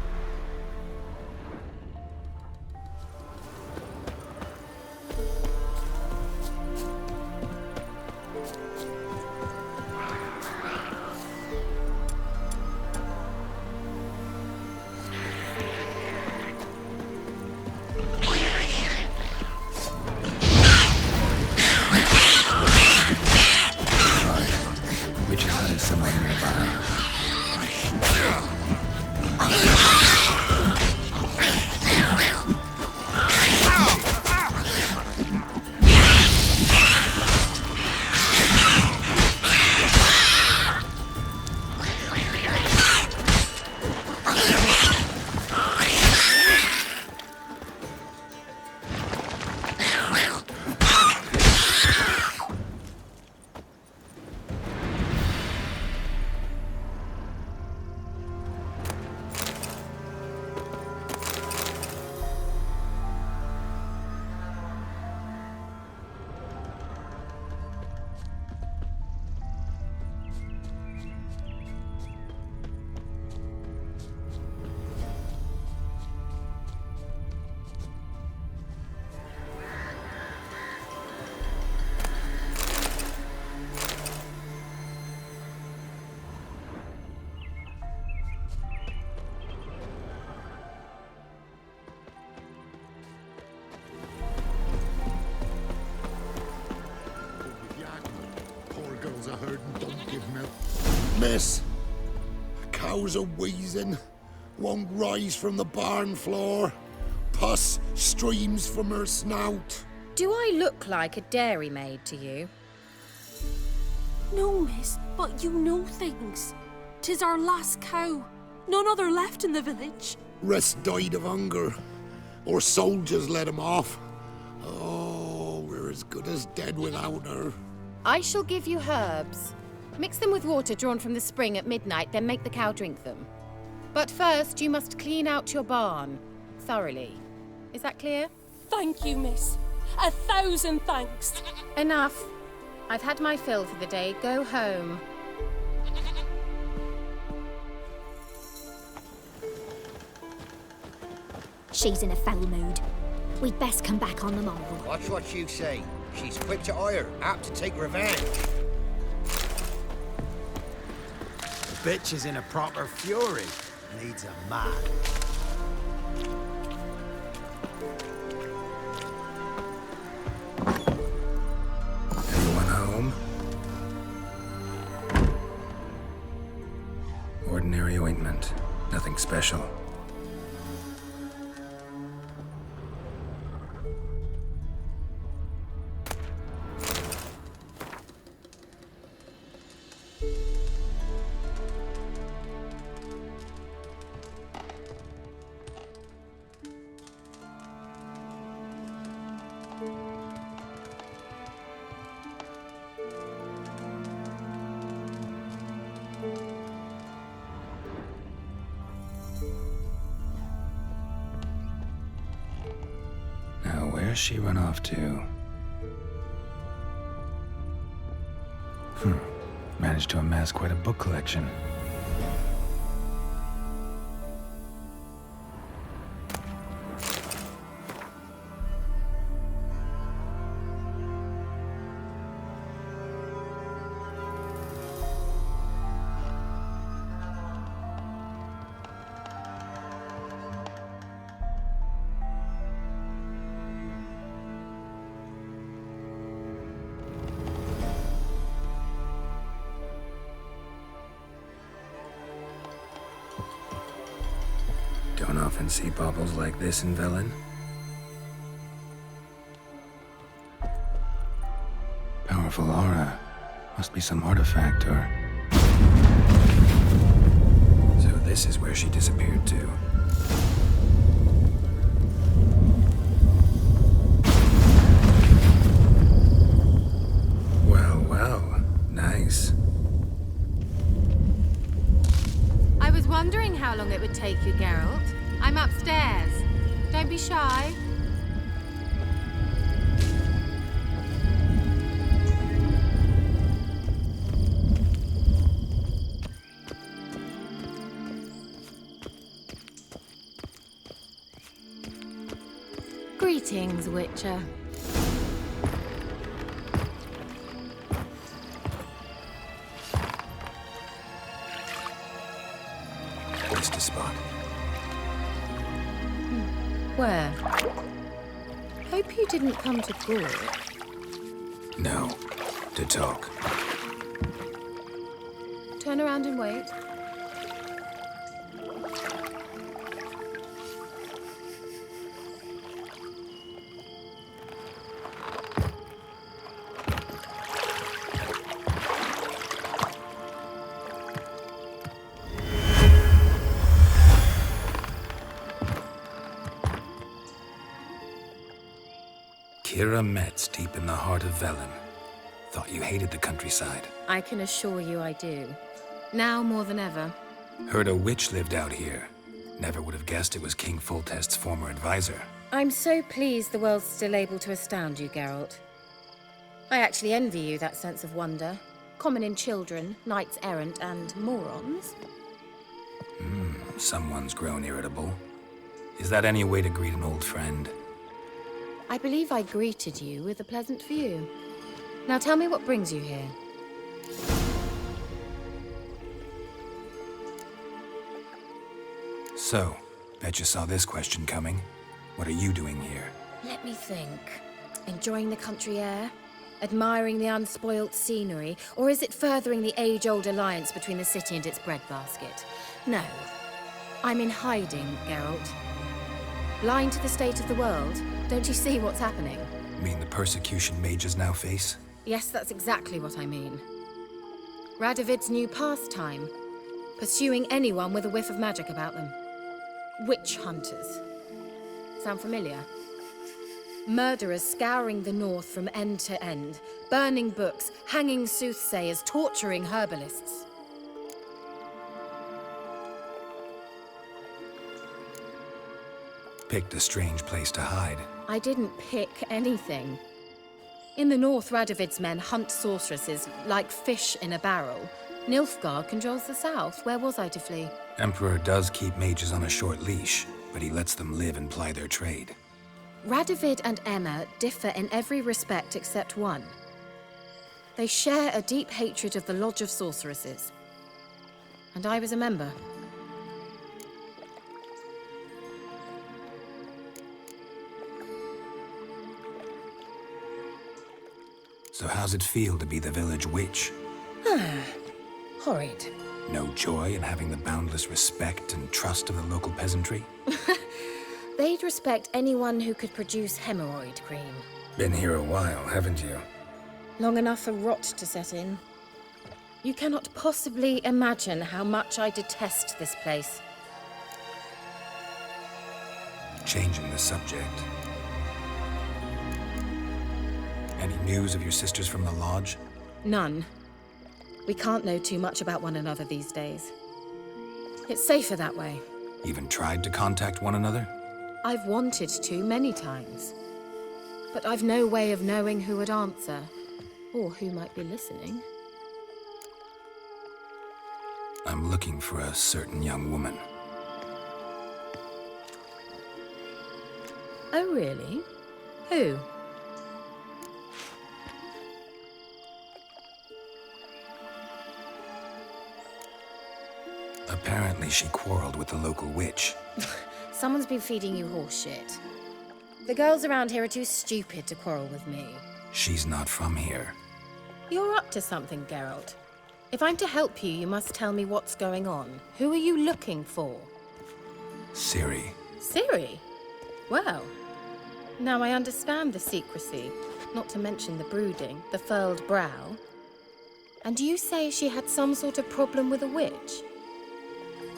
Miss, cows are wheezing, won't rise from the barn floor. Pus streams from her snout. Do I look like a dairymaid to you? No, miss, but you know things. 'Tis our last cow. None other left in the village. Rest died of hunger. Or soldiers let him off. Oh, we're as good as dead without her. I shall give you herbs. Mix them with water drawn from the spring at midnight, then make the cow drink them. But first, you must clean out your barn. Thoroughly. Is that clear? Thank you, miss. 1,000 thanks. Enough. I've had my fill for the day. Go home. She's in a foul mood. We'd best come back on the morrow. Watch what you say. She's quick to ire, apt to take revenge. The bitch is in a proper fury. Needs a man. Anyone home? Ordinary ointment. Nothing special. Now, where's she run off to? Managed to amass quite a book collection. Don't often see baubles like this in Velen. Powerful aura. Must be some artifact or... So this is where she disappeared to. Well, nice. I was wondering how long it would take you, Geralt. I'm upstairs. Don't be shy. Greetings, Witcher. Just a spot. Where? Hope you didn't come to court. No, to talk. Turn around and wait. Kira Metz deep in the heart of Velen. Thought you hated the countryside. I can assure you I do. Now more than ever. Heard a witch lived out here. Never would have guessed it was King Foltest's former advisor. I'm so pleased the world's still able to astound you, Geralt. I actually envy you that sense of wonder. Common in children, knights errant, and morons. Someone's grown irritable. Is that any way to greet an old friend? I believe I greeted you with a pleasant view. Now tell me what brings you here. So, bet you saw this question coming. What are you doing here? Let me think. Enjoying the country air? Admiring the unspoilt scenery? Or is it furthering the age-old alliance between the city and its breadbasket? No. I'm in hiding, Geralt. Blind to the state of the world? Don't you see what's happening? Mean the persecution mages now face? Yes, that's exactly what I mean. Radovid's new pastime. Pursuing anyone with a whiff of magic about them. Witch hunters. Sound familiar? Murderers scouring the north from end to end, burning books, hanging soothsayers, torturing herbalists. Picked a strange place to hide. I didn't pick anything. In the north, Radovid's men hunt sorceresses like fish in a barrel. Nilfgaard controls the south. Where was I to flee? Emperor does keep mages on a short leash, but he lets them live and ply their trade. Radovid and Emma differ in every respect except one. They share a deep hatred of the Lodge of Sorceresses. And I was a member. So how's it feel to be the village witch? Horrid. No joy in having the boundless respect and trust of the local peasantry? They'd respect anyone who could produce hemorrhoid cream. Been here a while, haven't you? Long enough for rot to set in. You cannot possibly imagine how much I detest this place. Changing the subject. Any news of your sisters from the lodge? None. We can't know too much about one another these days. It's safer that way. Even tried to contact one another? I've wanted to many times. But I've no way of knowing who would answer, or who might be listening. I'm looking for a certain young woman. Oh, really? Who? Apparently she quarreled with the local witch. Someone's been feeding you horse shit. The girls around here are too stupid to quarrel with me. She's not from here. You're up to something, Geralt. If I'm to help you, you must tell me what's going on. Who are you looking for? Ciri. Ciri? Well, now I understand the secrecy, not to mention the brooding, the furled brow. And you say she had some sort of problem with a witch?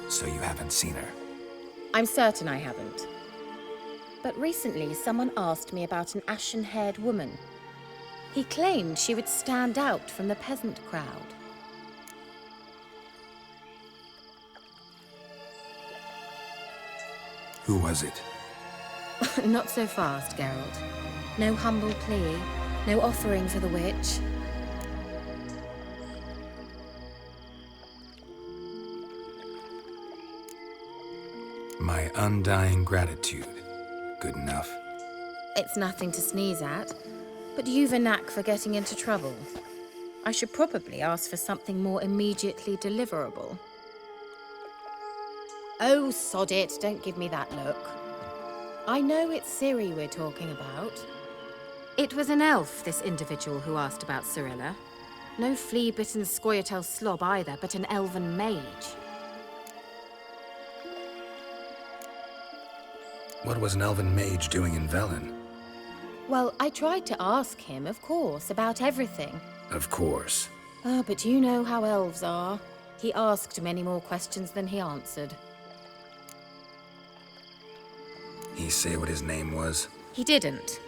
So you haven't seen her? I'm certain I haven't. But recently, someone asked me about an ashen-haired woman. He claimed she would stand out from the peasant crowd. Who was it? Not so fast, Geralt. No humble plea, no offering for the witch. My undying gratitude. Good enough. It's nothing to sneeze at, but you've a knack for getting into trouble. I should probably ask for something more immediately deliverable. Oh, sod it, don't give me that look. I know it's Ciri we're talking about. It was an elf, this individual who asked about Cirilla. No flea-bitten Scoia'tael slob either, but an elven mage. What was an elven mage doing in Velen? Well, I tried to ask him, of course, about everything. Of course. Oh, but you know how elves are. He asked many more questions than he answered. He say what his name was? He didn't.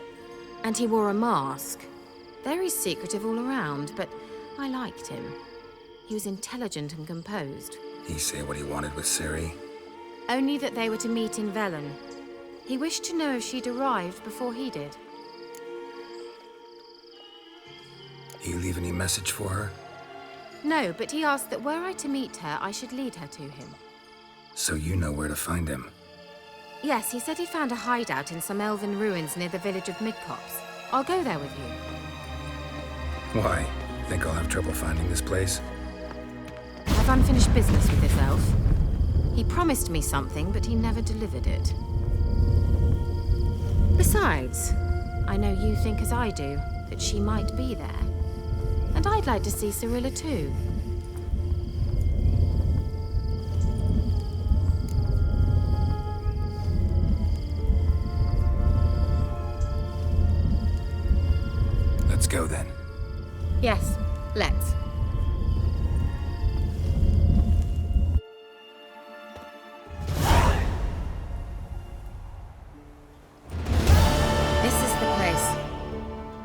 And he wore a mask. Very secretive all around, but I liked him. He was intelligent and composed. He say what he wanted with Ciri? Only that they were to meet in Velen. He wished to know if she'd arrived before he did. You leave any message for her? No, but he asked that were I to meet her, I should lead her to him. So you know where to find him? Yes, he said he found a hideout in some elven ruins near the village of Midcopse. I'll go there with you. Why? Think I'll have trouble finding this place? I've unfinished business with this elf. He promised me something, but he never delivered it. Besides, I know you think as I do, that she might be there. And I'd like to see Cirilla too. Let's go then. Yes, let's.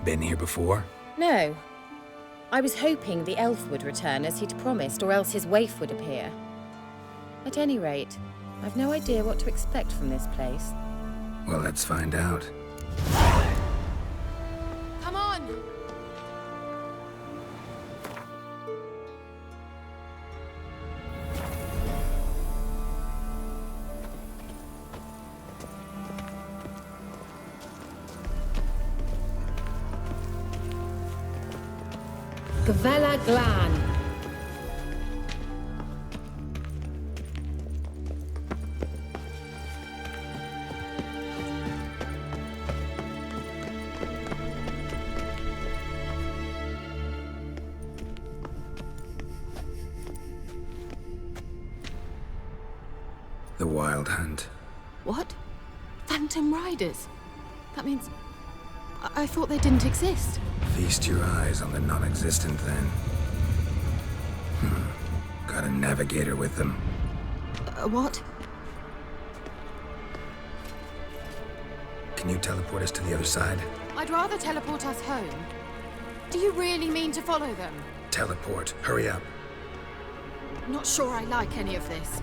Been here before? No. I was hoping the elf would return as he'd promised, or else his waif would appear. At any rate, I've no idea what to expect from this place. Well, let's find out. Come on! Gavella Glan. The Wild Hunt. What? Phantom Riders? That means... I thought they didn't exist. Feast your eyes on the non-existent, then. Got a navigator with them. What? Can you teleport us to the other side? I'd rather teleport us home. Do you really mean to follow them? Teleport. Hurry up. Not sure I like any of this.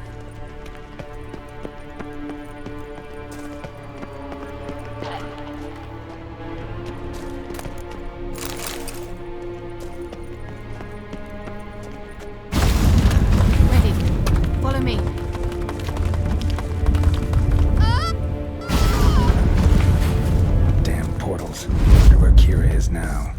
Now.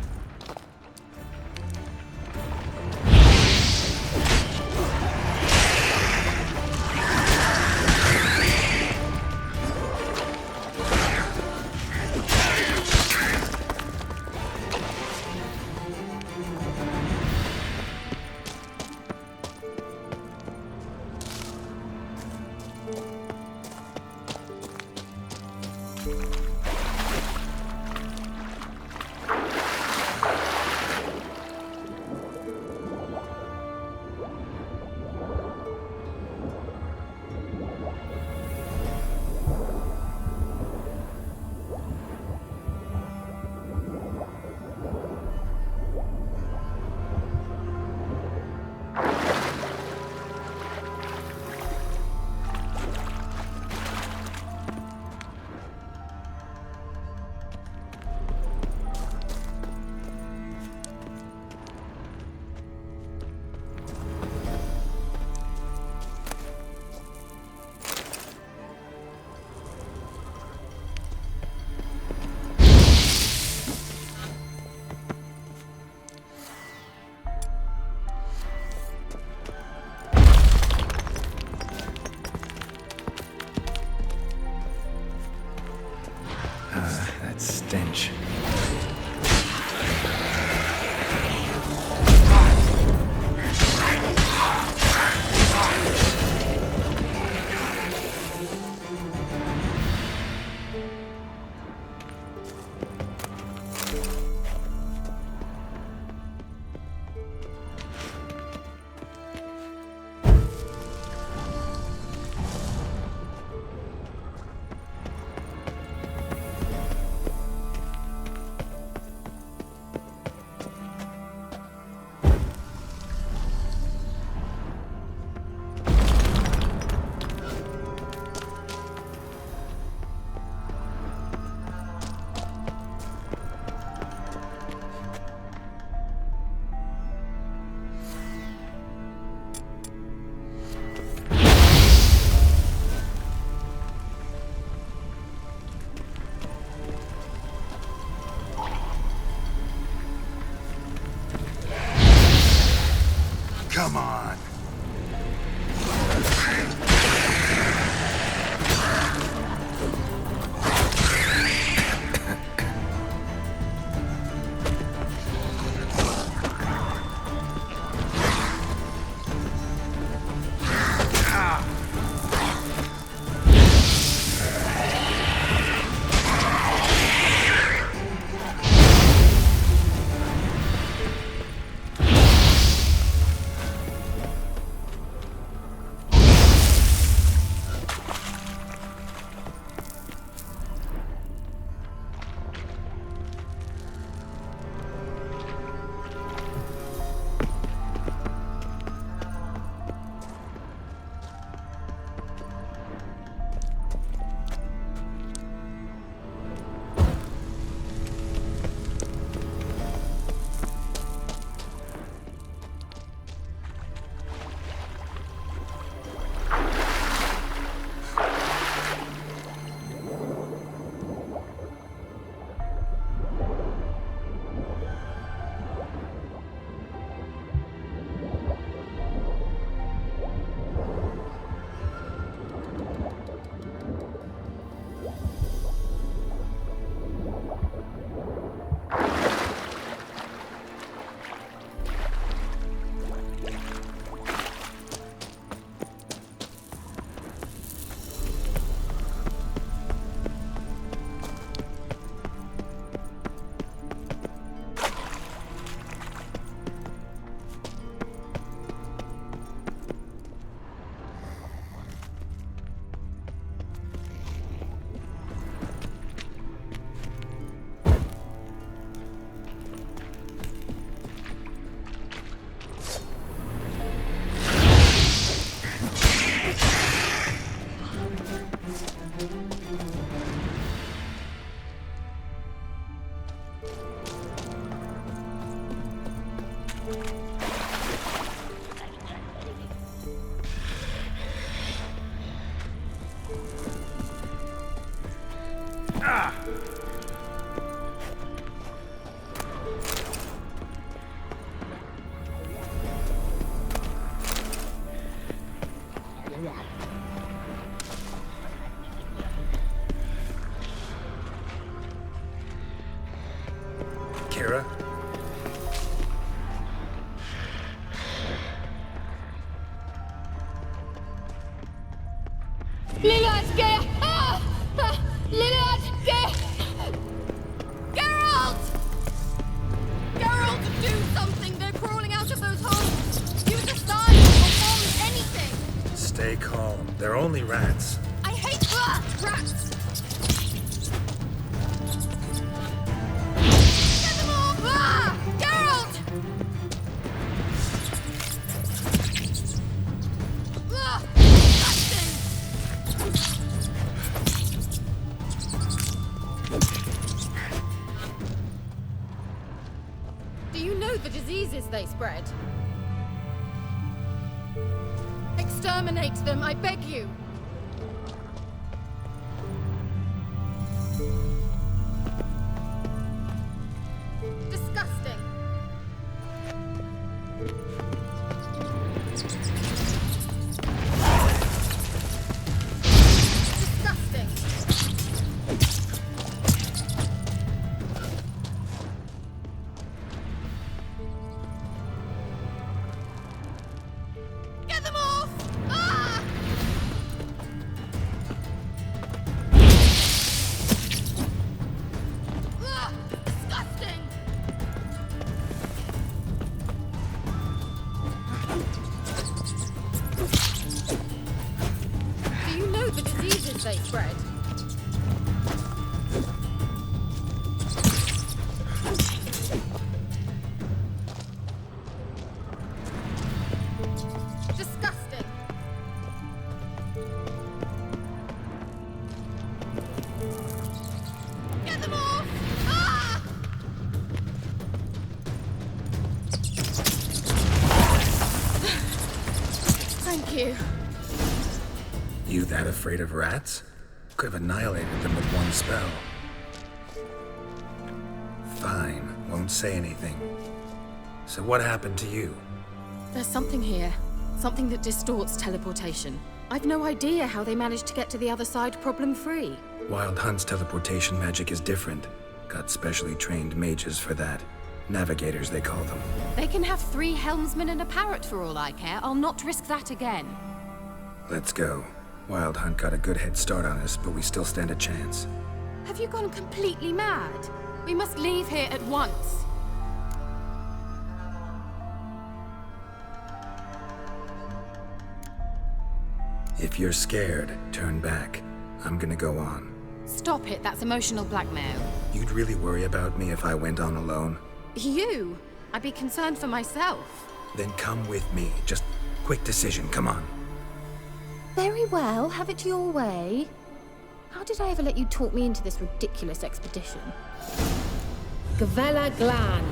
Kira? Lillard's Lillard, Geralt! Geralt, do something! They're crawling out of those holes! Use a sign or form anything! Stay calm. They're only rats. I hate rats! Get them off! Geralt! Do you know the diseases they spread? Exterminate them, I beg you! Disgusting! Disgusting! Get them off! Ah! Ah, disgusting! Do you know the diseases they spread? Disgusting! Get them off! Ah! Thank you. You that afraid of rats? Could have annihilated them with one spell. Fine, won't say anything. So what happened to you? There's something here. Something that distorts teleportation. I've no idea how they managed to get to the other side problem-free. Wild Hunt's teleportation magic is different. Got specially trained mages for that. Navigators, they call them. They can have 3 helmsmen and a parrot for all I care. I'll not risk that again. Let's go. Wild Hunt got a good head start on us, but we still stand a chance. Have you gone completely mad? We must leave here at once. If you're scared, turn back. I'm gonna go on. Stop it, that's emotional blackmail. You'd really worry about me if I went on alone? You? I'd be concerned for myself. Then come with me. Just quick decision, come on. Very well, have it your way. How did I ever let you talk me into this ridiculous expedition? Gavella Glan.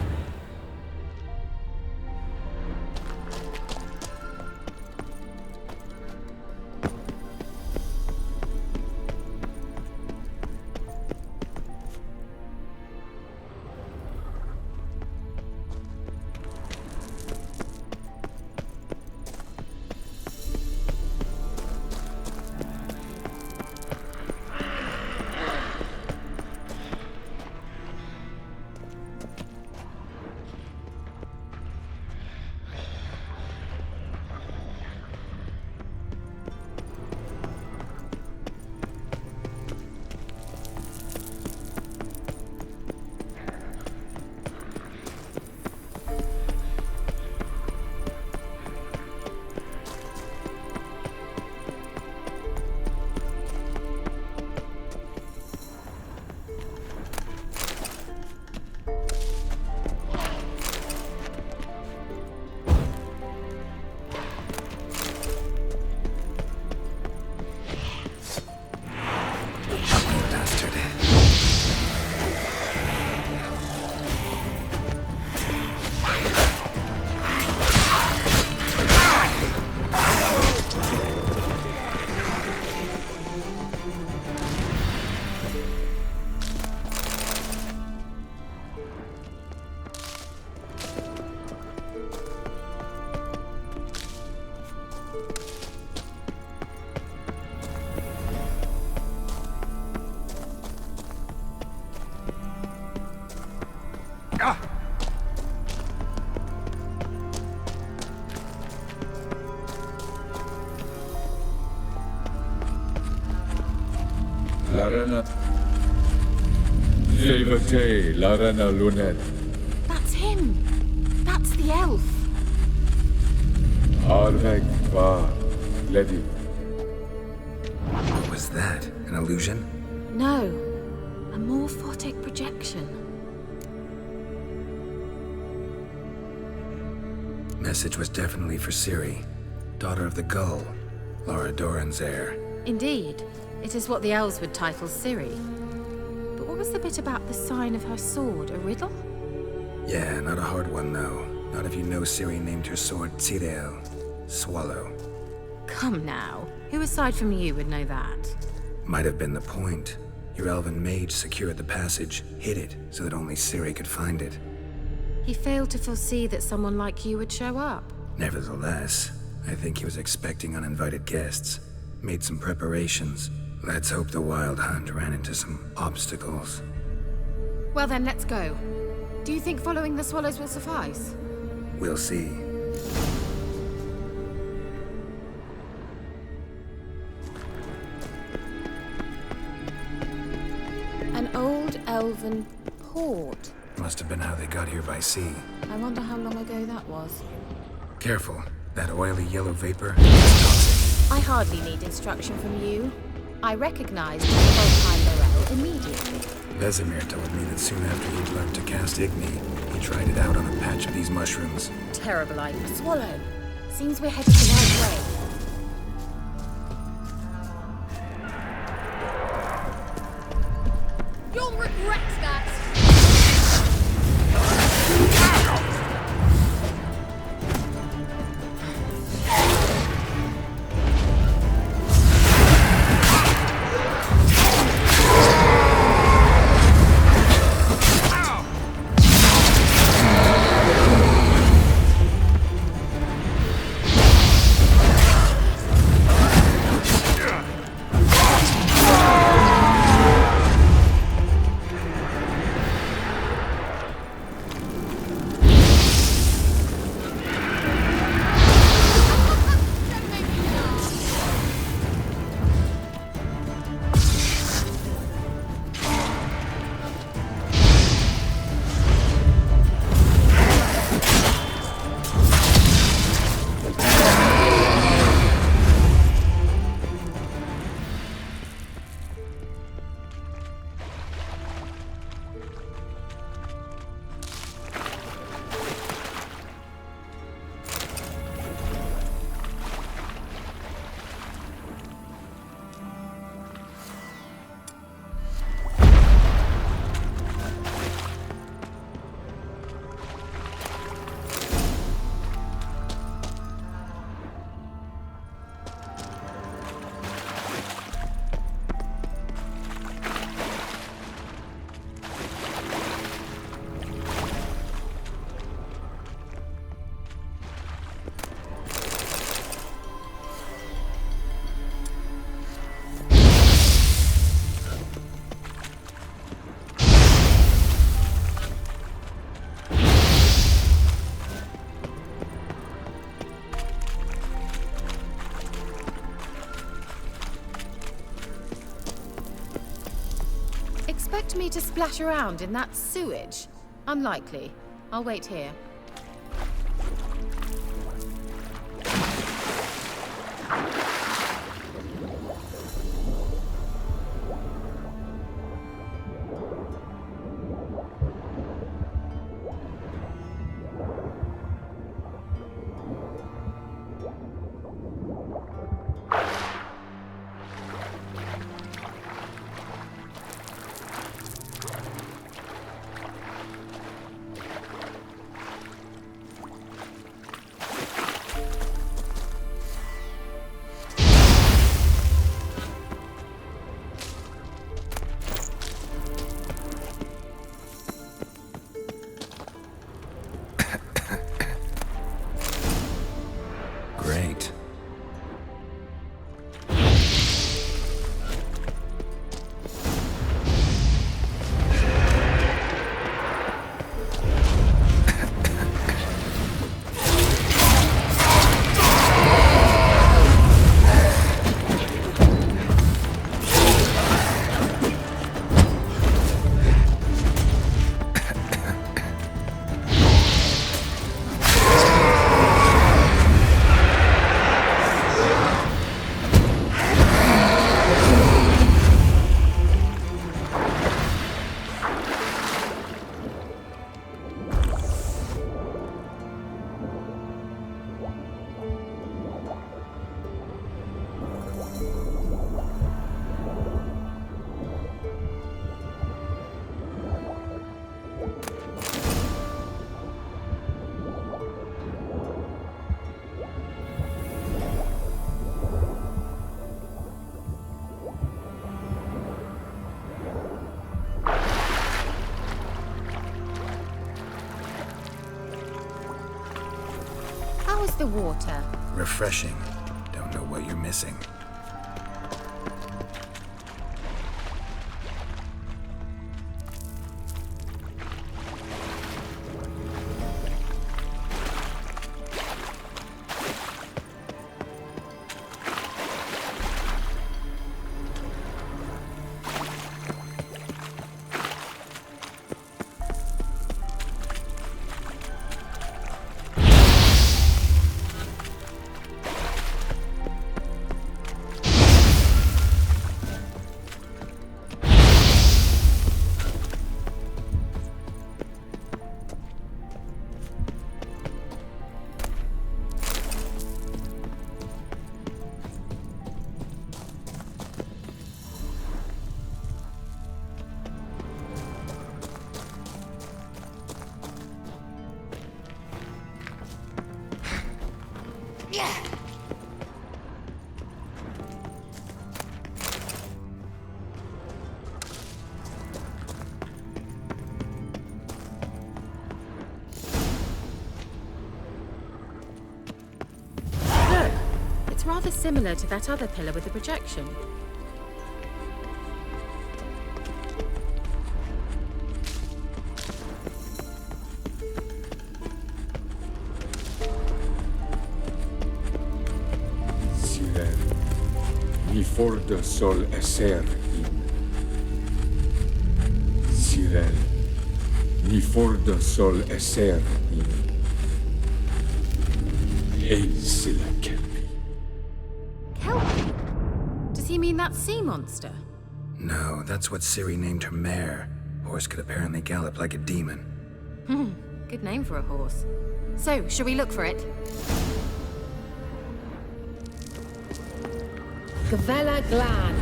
Larana. Sevate Larana Lunet. That's him! That's the elf! Arveg Va Ledi. What was that? An illusion? No. A morphotic projection. Message was definitely for Ciri, daughter of the Gull, Laura Doran's heir. Indeed. It is what the elves would title Ciri. But what was the bit about the sign of her sword? A riddle? Yeah, not a hard one though. Not if you know Ciri named her sword Ciri, swallow. Come now. Who aside from you would know that? Might have been the point. Your elven mage secured the passage, hid it, so that only Ciri could find it. He failed to foresee that someone like you would show up. Nevertheless, I think he was expecting uninvited guests. Made some preparations. Let's hope the Wild Hunt ran into some obstacles. Well then, let's go. Do you think following the swallows will suffice? We'll see. An old elven port. Must have been how they got here by sea. I wonder how long ago that was. Careful. That oily yellow vapor. I hardly need instruction from you. I recognized the Volkheim Morel immediately. Vesemir told me that soon after he'd learned to cast Igni, he tried it out on a patch of these mushrooms. Terrible idea. Swallow. Seems we're headed the right way. You'll regret that! Expect me to splash around in that sewage? Unlikely. I'll wait here. How is the water? Refreshing. Don't know what you're missing. It's rather similar to that other pillar with the projection. Ciri, ni forda sol esser in. Ciri, ni forda sol esser in. Ei silla kelpi. Kelpie? Does he mean that sea monster? No, that's what Ciri named her mare. Horse could apparently gallop like a demon. Good name for a horse. So, shall we look for it? Gavella Glan.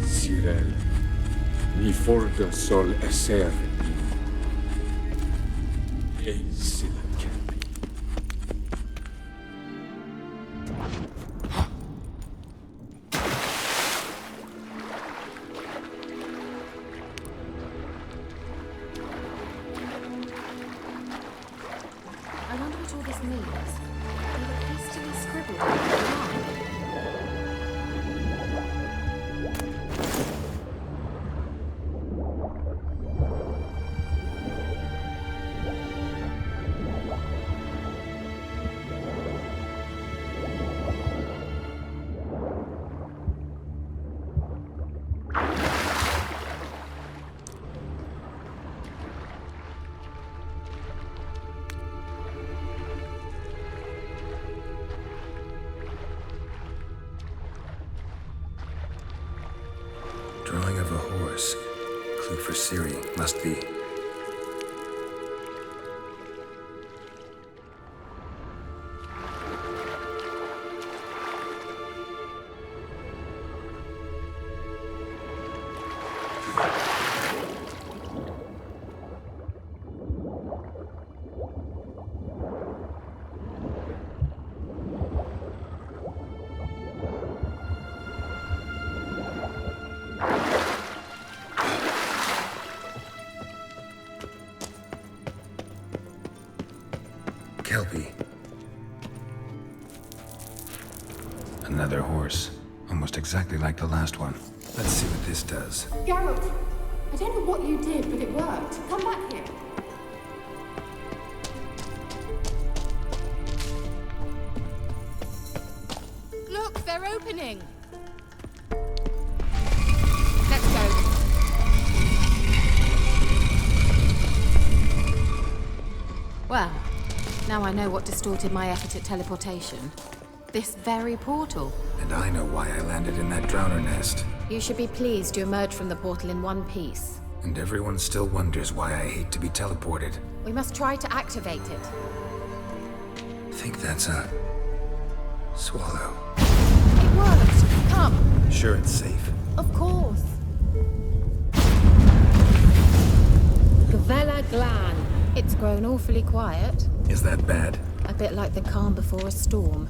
Ciri, ni forda sol esser in. Ei silla kelpi. I wonder what all this means. They were hastily scribbled on the ground. Drawing of a horse. Clue for Ciri, must be. Kelpie. Another horse. Almost exactly like the last one. Let's see what this does. Geralt, I don't know what you did, but it worked. Come back here. Look, they're opening. Let's go. Well, now I know what distorted my effort at teleportation. This very portal. And I know why I landed in that drowner nest. You should be pleased you emerged from the portal in one piece. And everyone still wonders why I hate to be teleported. We must try to activate it. Think that's a... swallow. It worked! Come! Sure it's safe. Of course. Gavella Glan. It's grown awfully quiet. Is that bad? A bit like the calm before a storm.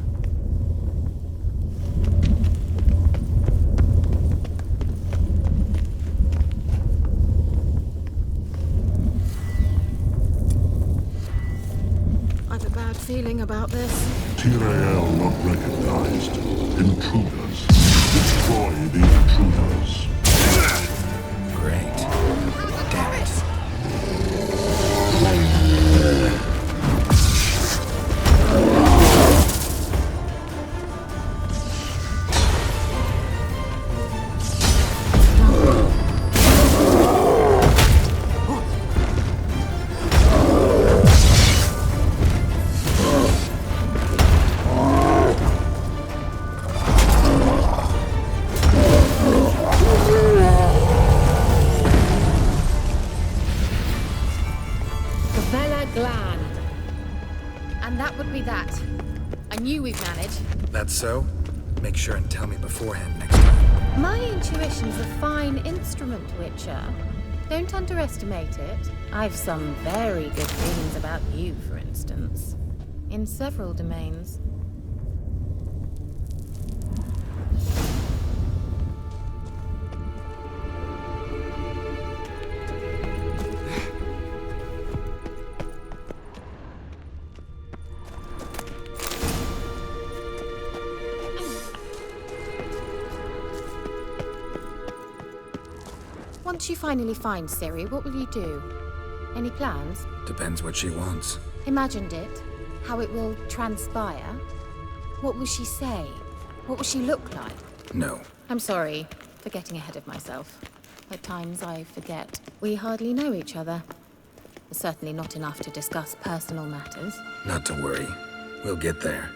I've a bad feeling about this? Tyrael not recognized. Intruders. Destroy the intruders. Great. Damn it. And that would be that. I knew we'd manage. That's so? Make sure and tell me beforehand next time. My intuition's a fine instrument, Witcher. Don't underestimate it. I've some very good feelings about you, for instance. In several domains. Once you finally find Ciri, what will you do? Any plans? Depends what she wants. Imagined it? How it will transpire? What will she say? What will she look like? No. I'm sorry for getting ahead of myself. At times I forget we hardly know each other. Certainly not enough to discuss personal matters. Not to worry. We'll get there.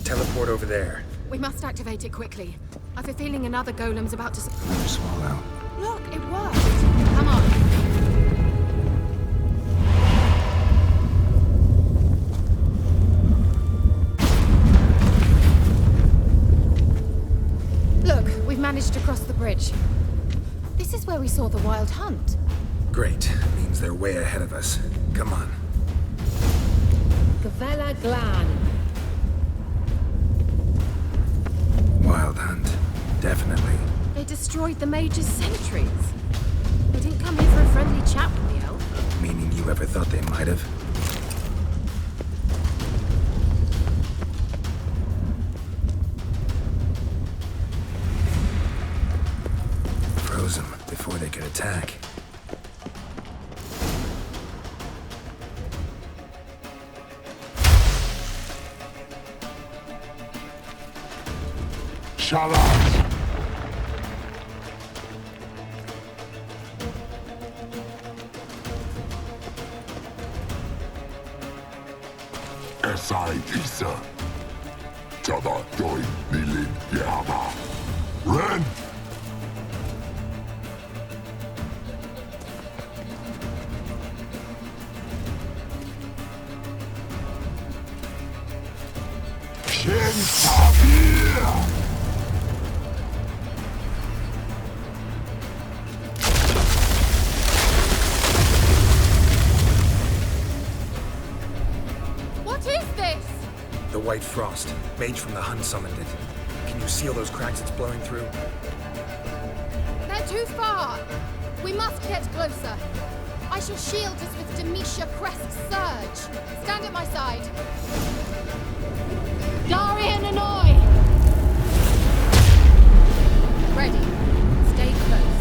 Teleport over there. We must activate it quickly. I've a feeling another golem's about to... Another swallow. Look, it worked! Come on. Look, we've managed to cross the bridge. This is where we saw the wild hunt. Great. Means they're way ahead of us. Come on. Gavella Glan. Wild hunt. Definitely. They destroyed the mage's sentries. They didn't come here for a friendly chat with the elf. Meaning you ever thought they might have? Froze them before they could attack. Shalas! Esai Tisa. Tada doin nilin yama. Ren! Shin Sabir! white frost. Mage from the Hun summoned it. Can you seal those cracks it's blowing through? They're too far! We must get closer. I shall shield us with Demetia Crest's surge. Stand at my side. Darian Annoy! Ready. Stay close.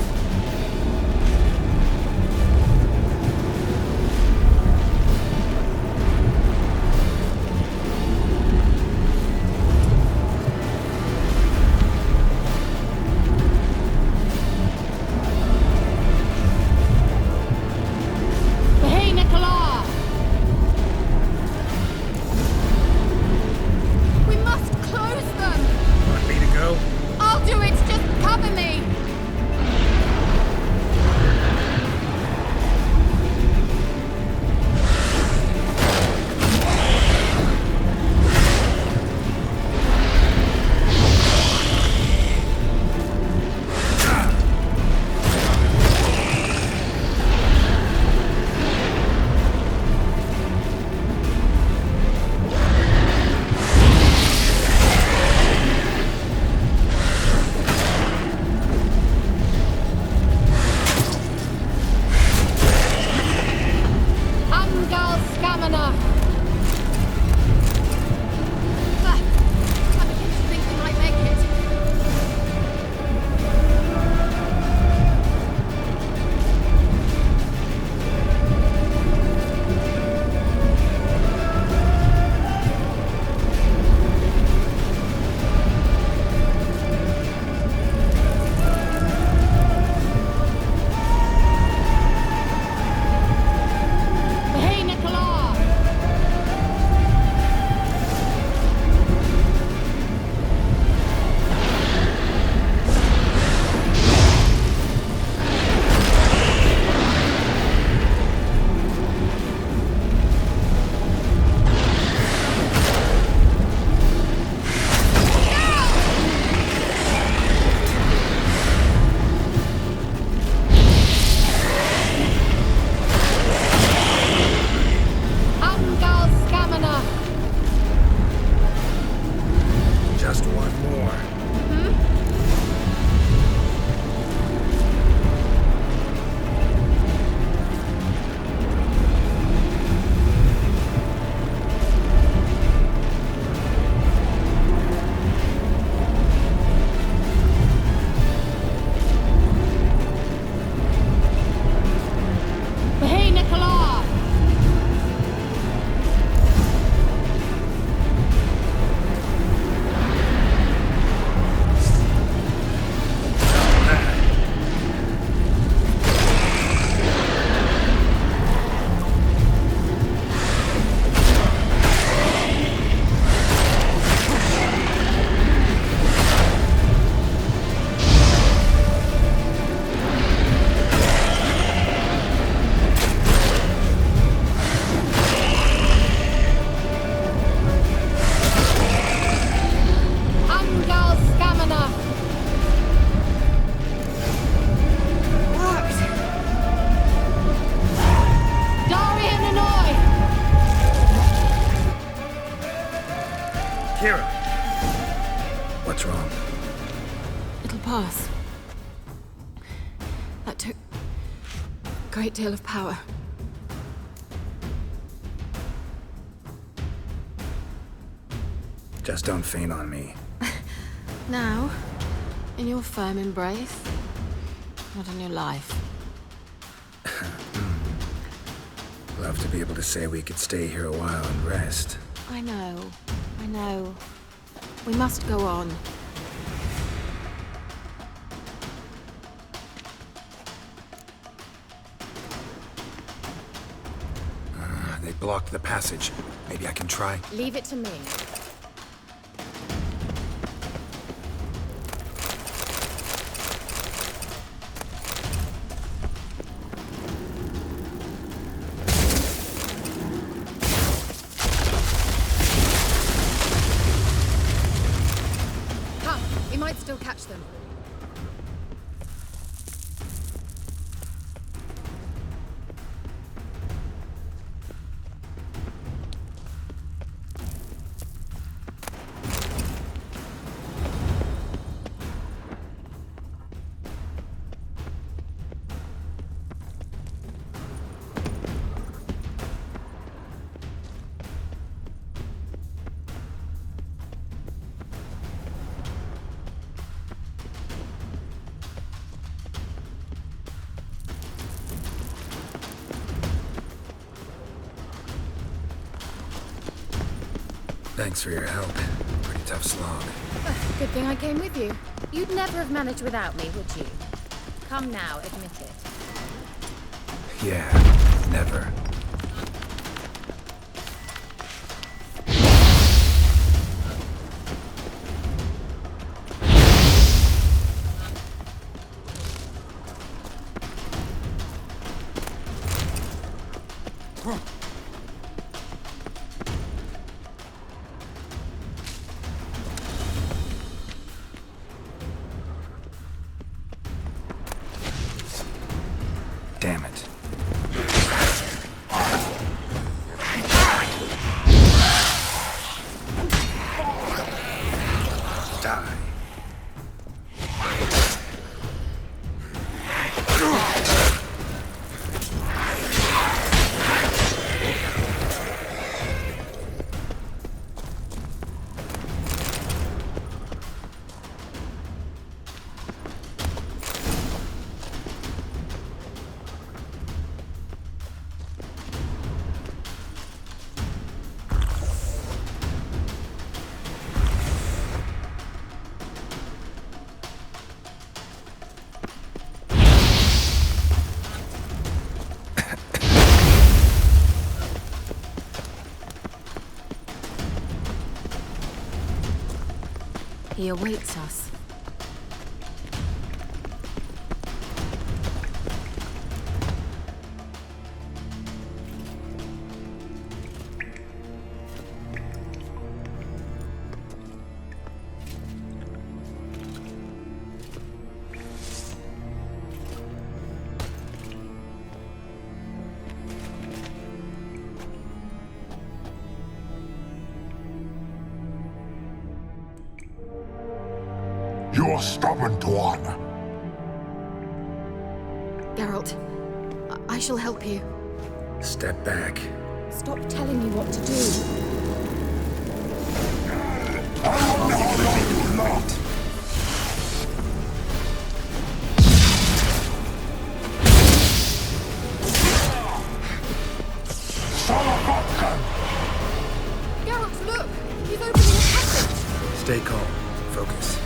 Ciri! What's wrong? It'll pass. That took a great deal of power. Just don't faint on me. Now, in your firm embrace, not in your life. Love to be able to say we could stay here a while and rest. I know. We must go on. They blocked the passage. Maybe I can try. Leave it to me. Still catch them. Thanks for your help. Pretty tough slog. Good thing I came with you. You'd never have managed without me, would you? Come now, admit it. Yeah, never. Damn it. Die. He awaits us. You're stubborn, Tuan. Geralt, I shall help you. Step back. Stop telling me what to do. Geralt, look! He's opening a passage! Stay calm. Focus.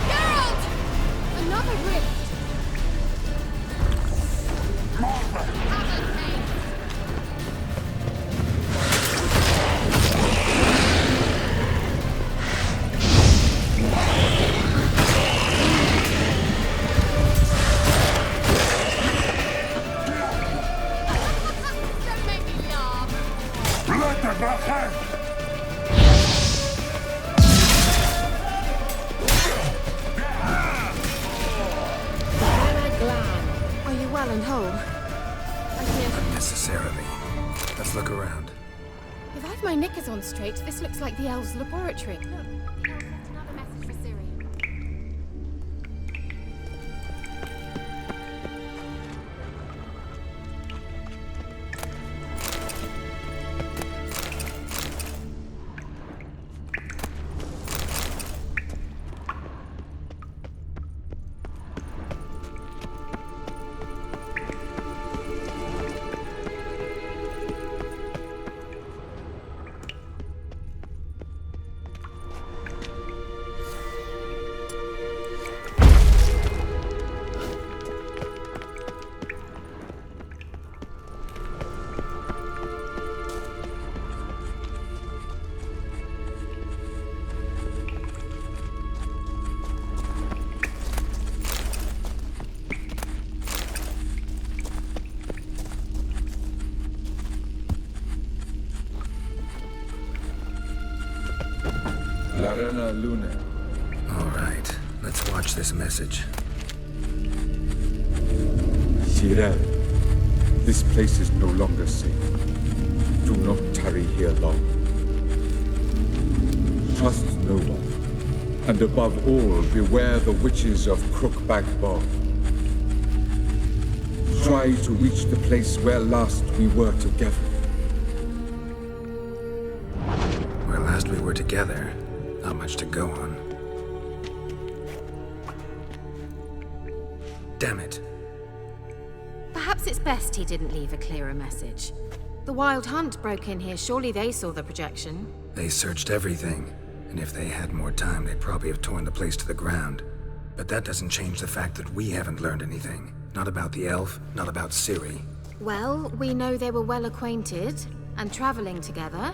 Geralt! Another rift! Don't make me laugh! Are you well and whole? Unnecessarily. Let's look around. If I've my knickers on straight, this looks like the elves' laboratory. Look, the elf left another message for Ciri. All right, let's Let's watch this message. Ciri, this place is no longer safe. Do not tarry here long. Trust no one, and above all, beware the witches of Crookback Bog. Try to reach the place where last we were together. Where last we were together, not much to go on. Damn it. Perhaps it's best he didn't leave a clearer message. The Wild Hunt broke in here. Surely they saw the projection. They searched everything, and if they had more time, they'd probably have torn the place to the ground. But that doesn't change the fact that we haven't learned anything. Not about the elf, not about Ciri. Well, we know they were well acquainted and traveling together.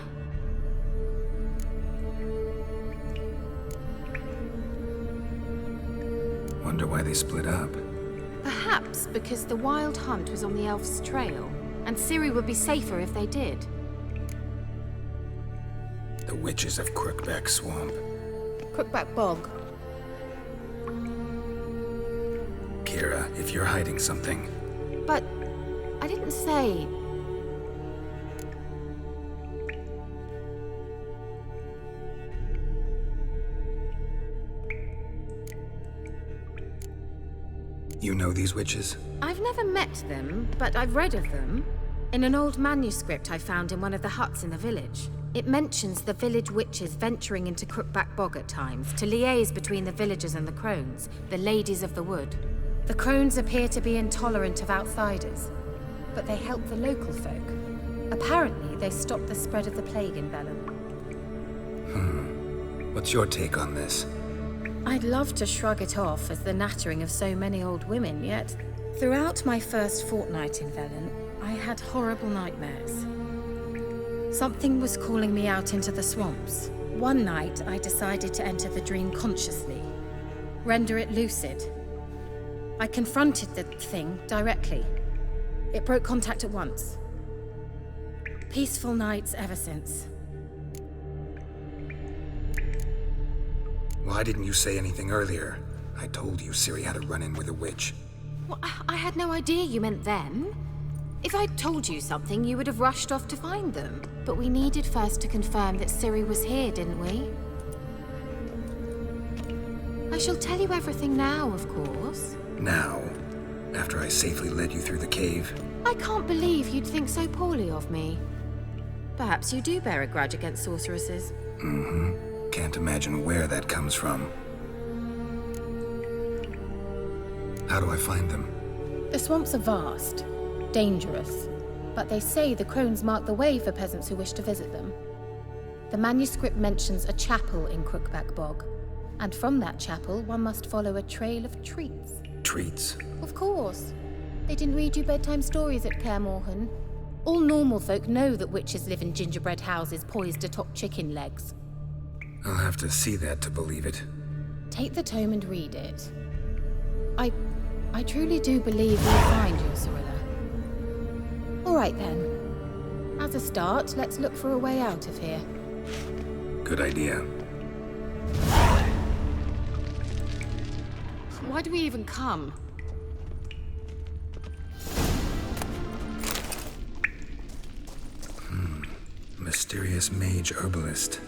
Wonder why they split up. Perhaps because the Wild Hunt was on the elf's trail, and Ciri would be safer if they did. The witches of Crookback Swamp. Crookback Bog. Kira, if you're hiding something... But I didn't say... You know these witches? I've never met them, but I've read of them. In an old manuscript I found in one of the huts in the village. It mentions the village witches venturing into Crookback Bog at times to liaise between the villagers and the crones, the ladies of the wood. The crones appear to be intolerant of outsiders, but they help the local folk. Apparently, they stopped the spread of the plague in Velen. What's your take on this? I'd love to shrug it off as the nattering of so many old women, yet throughout my first fortnight in Velen, I had horrible nightmares. Something was calling me out into the swamps. One night, I decided to enter the dream consciously, render it lucid. I confronted the thing directly. It broke contact at once. Peaceful nights ever since. Why didn't you say anything earlier? I told you Ciri had a run-in with a witch. Well, I had no idea you meant them. If I'd told you something, you would have rushed off to find them. But we needed first to confirm that Ciri was here, didn't we? I shall tell you everything now, of course. Now? After I safely led you through the cave? I can't believe you'd think so poorly of me. Perhaps you do bear a grudge against sorceresses. Mm-hmm. Can't imagine where that comes from. How do I find them? The swamps are vast, dangerous, but they say the crones mark the way for peasants who wish to visit them. The manuscript mentions a chapel in Crookback Bog, and from that chapel one must follow a trail of treats. Treats? Of course. They didn't read you bedtime stories at Kaer Morhen. All normal folk know that witches live in gingerbread houses poised atop chicken legs. I'll have to see that to believe it. Take the tome and read it. I truly do believe you'll find your Cirilla. All right then. As a start, let's look for a way out of here. Good idea. Why do we even come? Mysterious mage herbalist.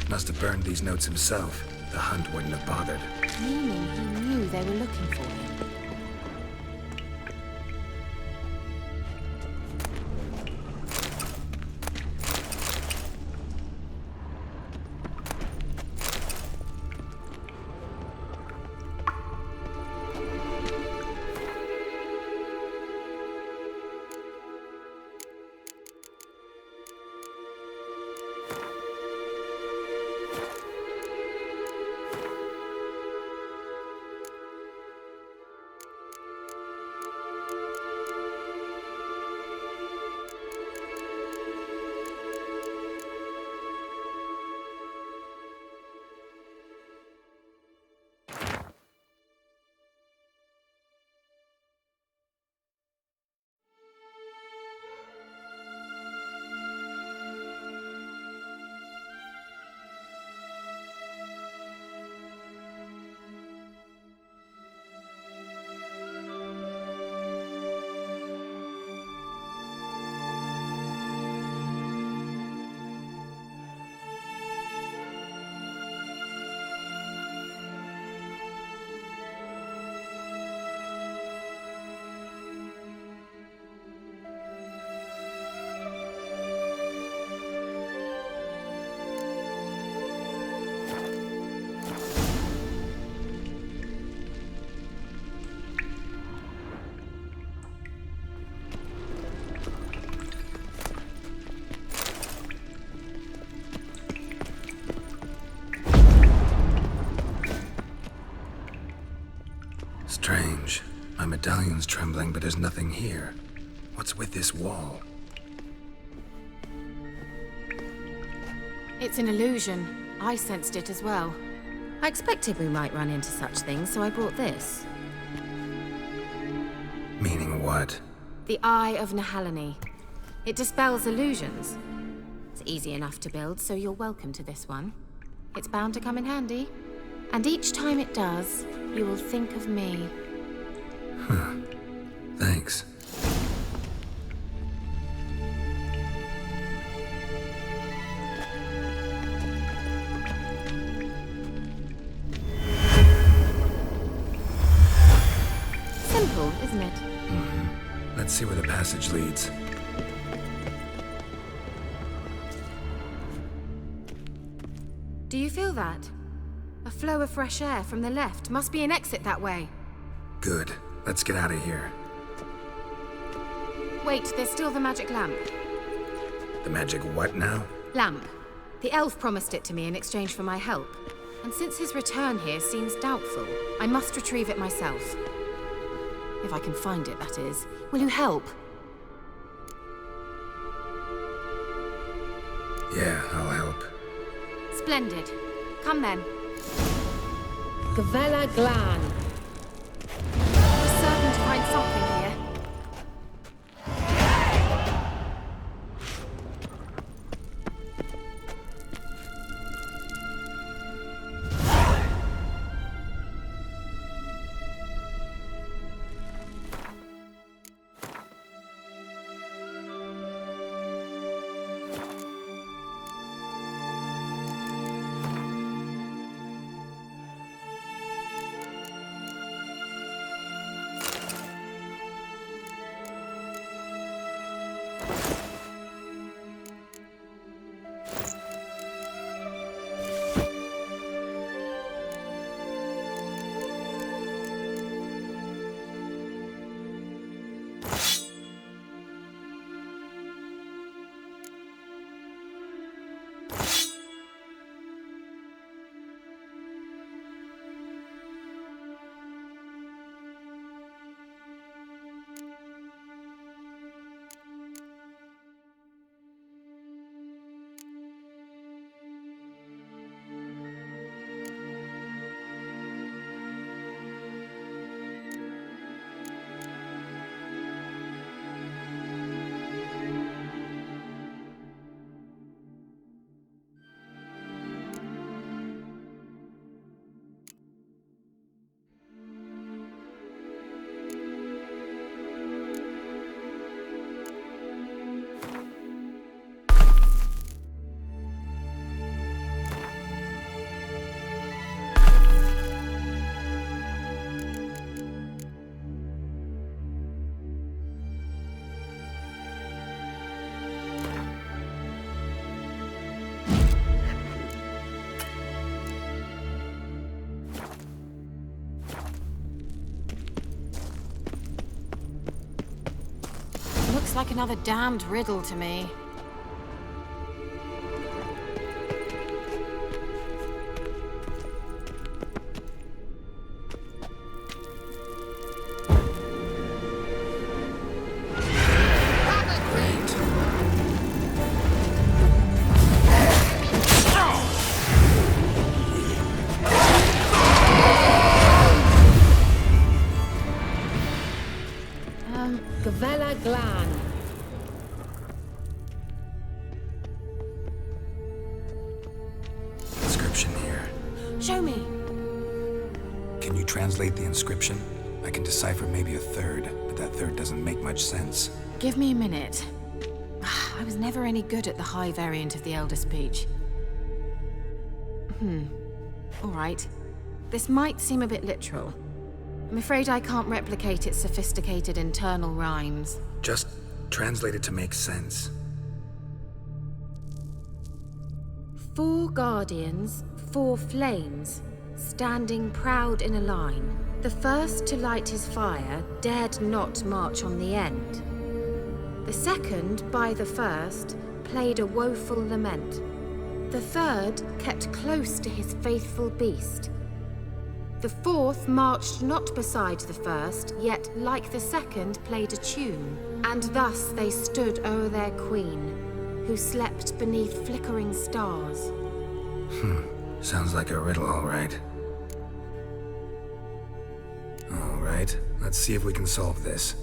Must have burned these notes himself. The hunt wouldn't have bothered. Meaning he knew they were looking for him. My medallion's trembling, but there's nothing here. What's with this wall? It's an illusion. I sensed it as well. I expected we might run into such things, so I brought this. Meaning what? The Eye of Nehaleni. It dispels illusions. It's easy enough to build, so you're welcome to this one. It's bound to come in handy. And each time it does, you will think of me. Huh. Thanks. Simple, isn't it? Mm-hmm. Let's see where the passage leads. Do you feel that? A flow of fresh air from the left. Must be an exit that way. Good. Let's get out of here. Wait, there's still the magic lamp. The magic what now? Lamp. The elf promised it to me in exchange for my help. And since his return here seems doubtful, I must retrieve it myself. If I can find it, that is. Will you help? Yeah, I'll help. Splendid. Come then. Gavella Glan. We're certain to find something here. Looks like another damned riddle to me. Gavella Glan. Inscription here. Show me. Can you translate the inscription? I can decipher maybe a third, but that third doesn't make much sense. Give me a minute. I was never any good at the high variant of the Elder Speech. All right. This might seem a bit literal. I'm afraid I can't replicate its sophisticated internal rhymes. Just translate it to make sense. 4 guardians, 4 flames, standing proud in a line. The first to light his fire dared not march on the end. The second, by the first, played a woeful lament. The third kept close to his faithful beast. The fourth marched not beside the first, yet like the second played a tune. And thus they stood o'er their queen, who slept beneath flickering stars. Sounds like a riddle, all right. All right, let's see if we can solve this.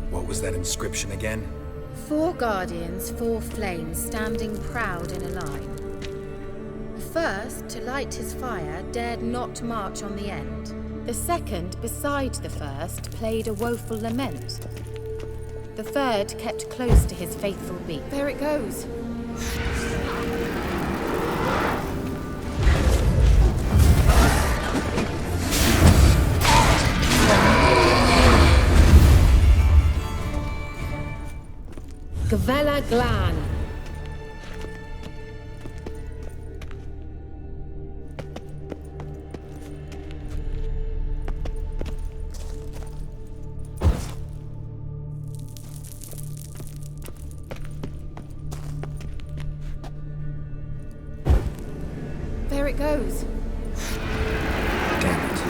What was that inscription again? 4 guardians, 4 flames, standing proud in a line. The first, to light his fire, dared not march on the end. The second, beside the first, played a woeful lament. The third kept close to his faithful beak. There it goes. Gavella Glan. There it goes. Damn it.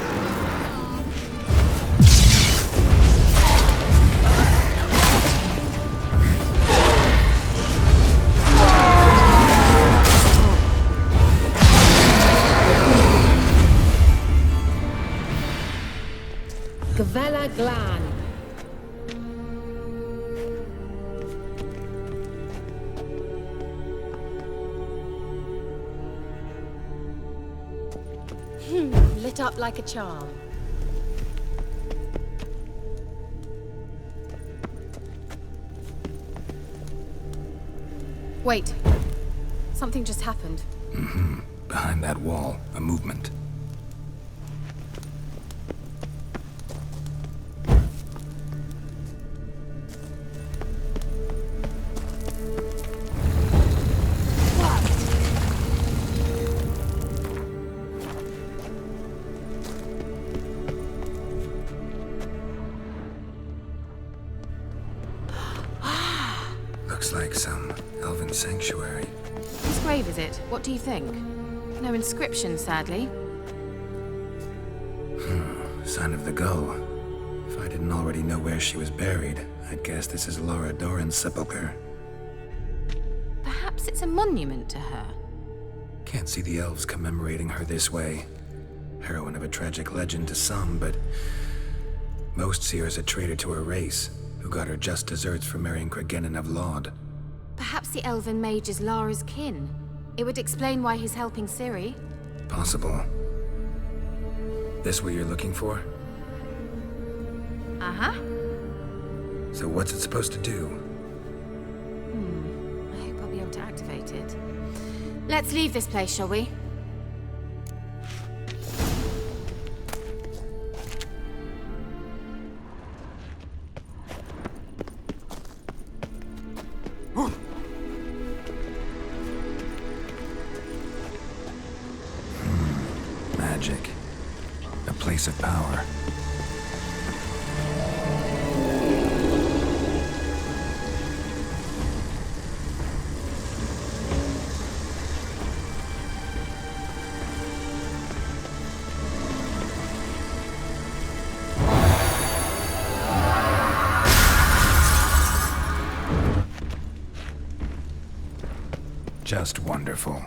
Gavella Glan. Lit up like a charm. Wait. Something just happened. Behind that wall, a movement. Looks like some elven sanctuary. Whose grave is it? What do you think? No inscription, sadly. Sign of the gull. If I didn't already know where she was buried, I'd guess this is Laura Doran's sepulchre. Perhaps it's a monument to her. Can't see the elves commemorating her this way. Heroine of a tragic legend to some, but most see her as a traitor to her race, who got her just deserts for marrying Cregennan of Laud. Perhaps the elven mage is Lara's kin. It would explain why he's helping Ciri. Possible. This what you're looking for? Uh-huh. So what's it supposed to do? I hope I'll be able to activate it. Let's leave this place, shall we? Magic. A place of power. Just wonderful.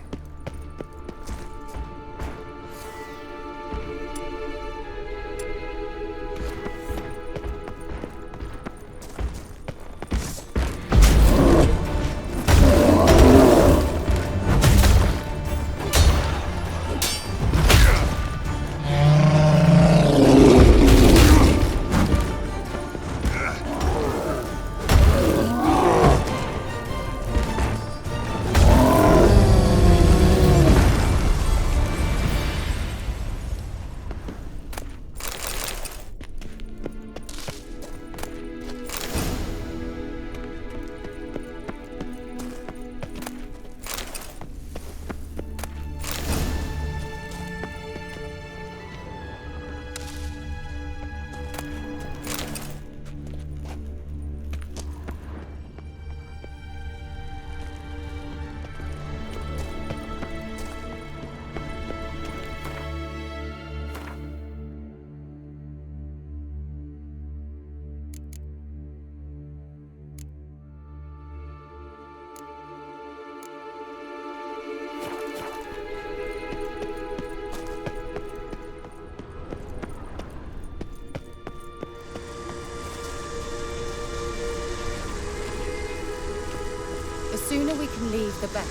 The sooner we can leave, the better.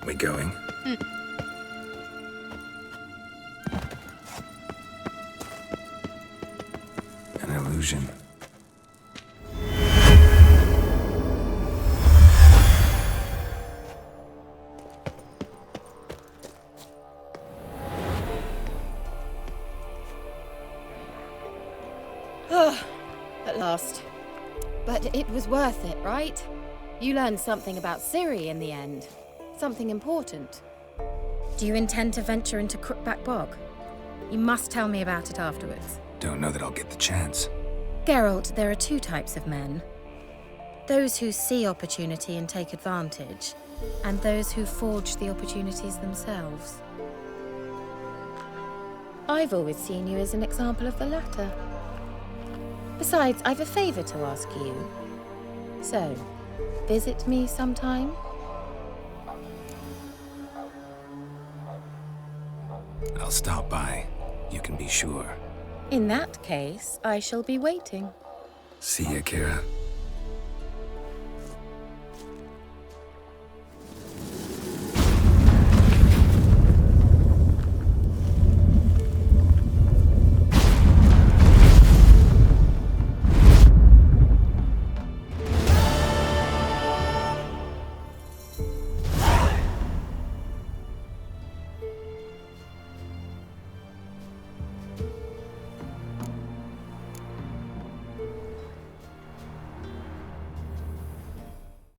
We going? An illusion. At last. But it was worth it, right? You learned something about Ciri in the end. Something important. Do you intend to venture into Crookback Bog? You must tell me about it afterwards. Don't know that I'll get the chance. Geralt, there are two types of men. Those who see opportunity and take advantage, and those who forge the opportunities themselves. I've always seen you as an example of the latter. Besides, I've a favor to ask you. So, visit me sometime? I'll stop by. You can be sure. In that case, I shall be waiting. See ya, Kira.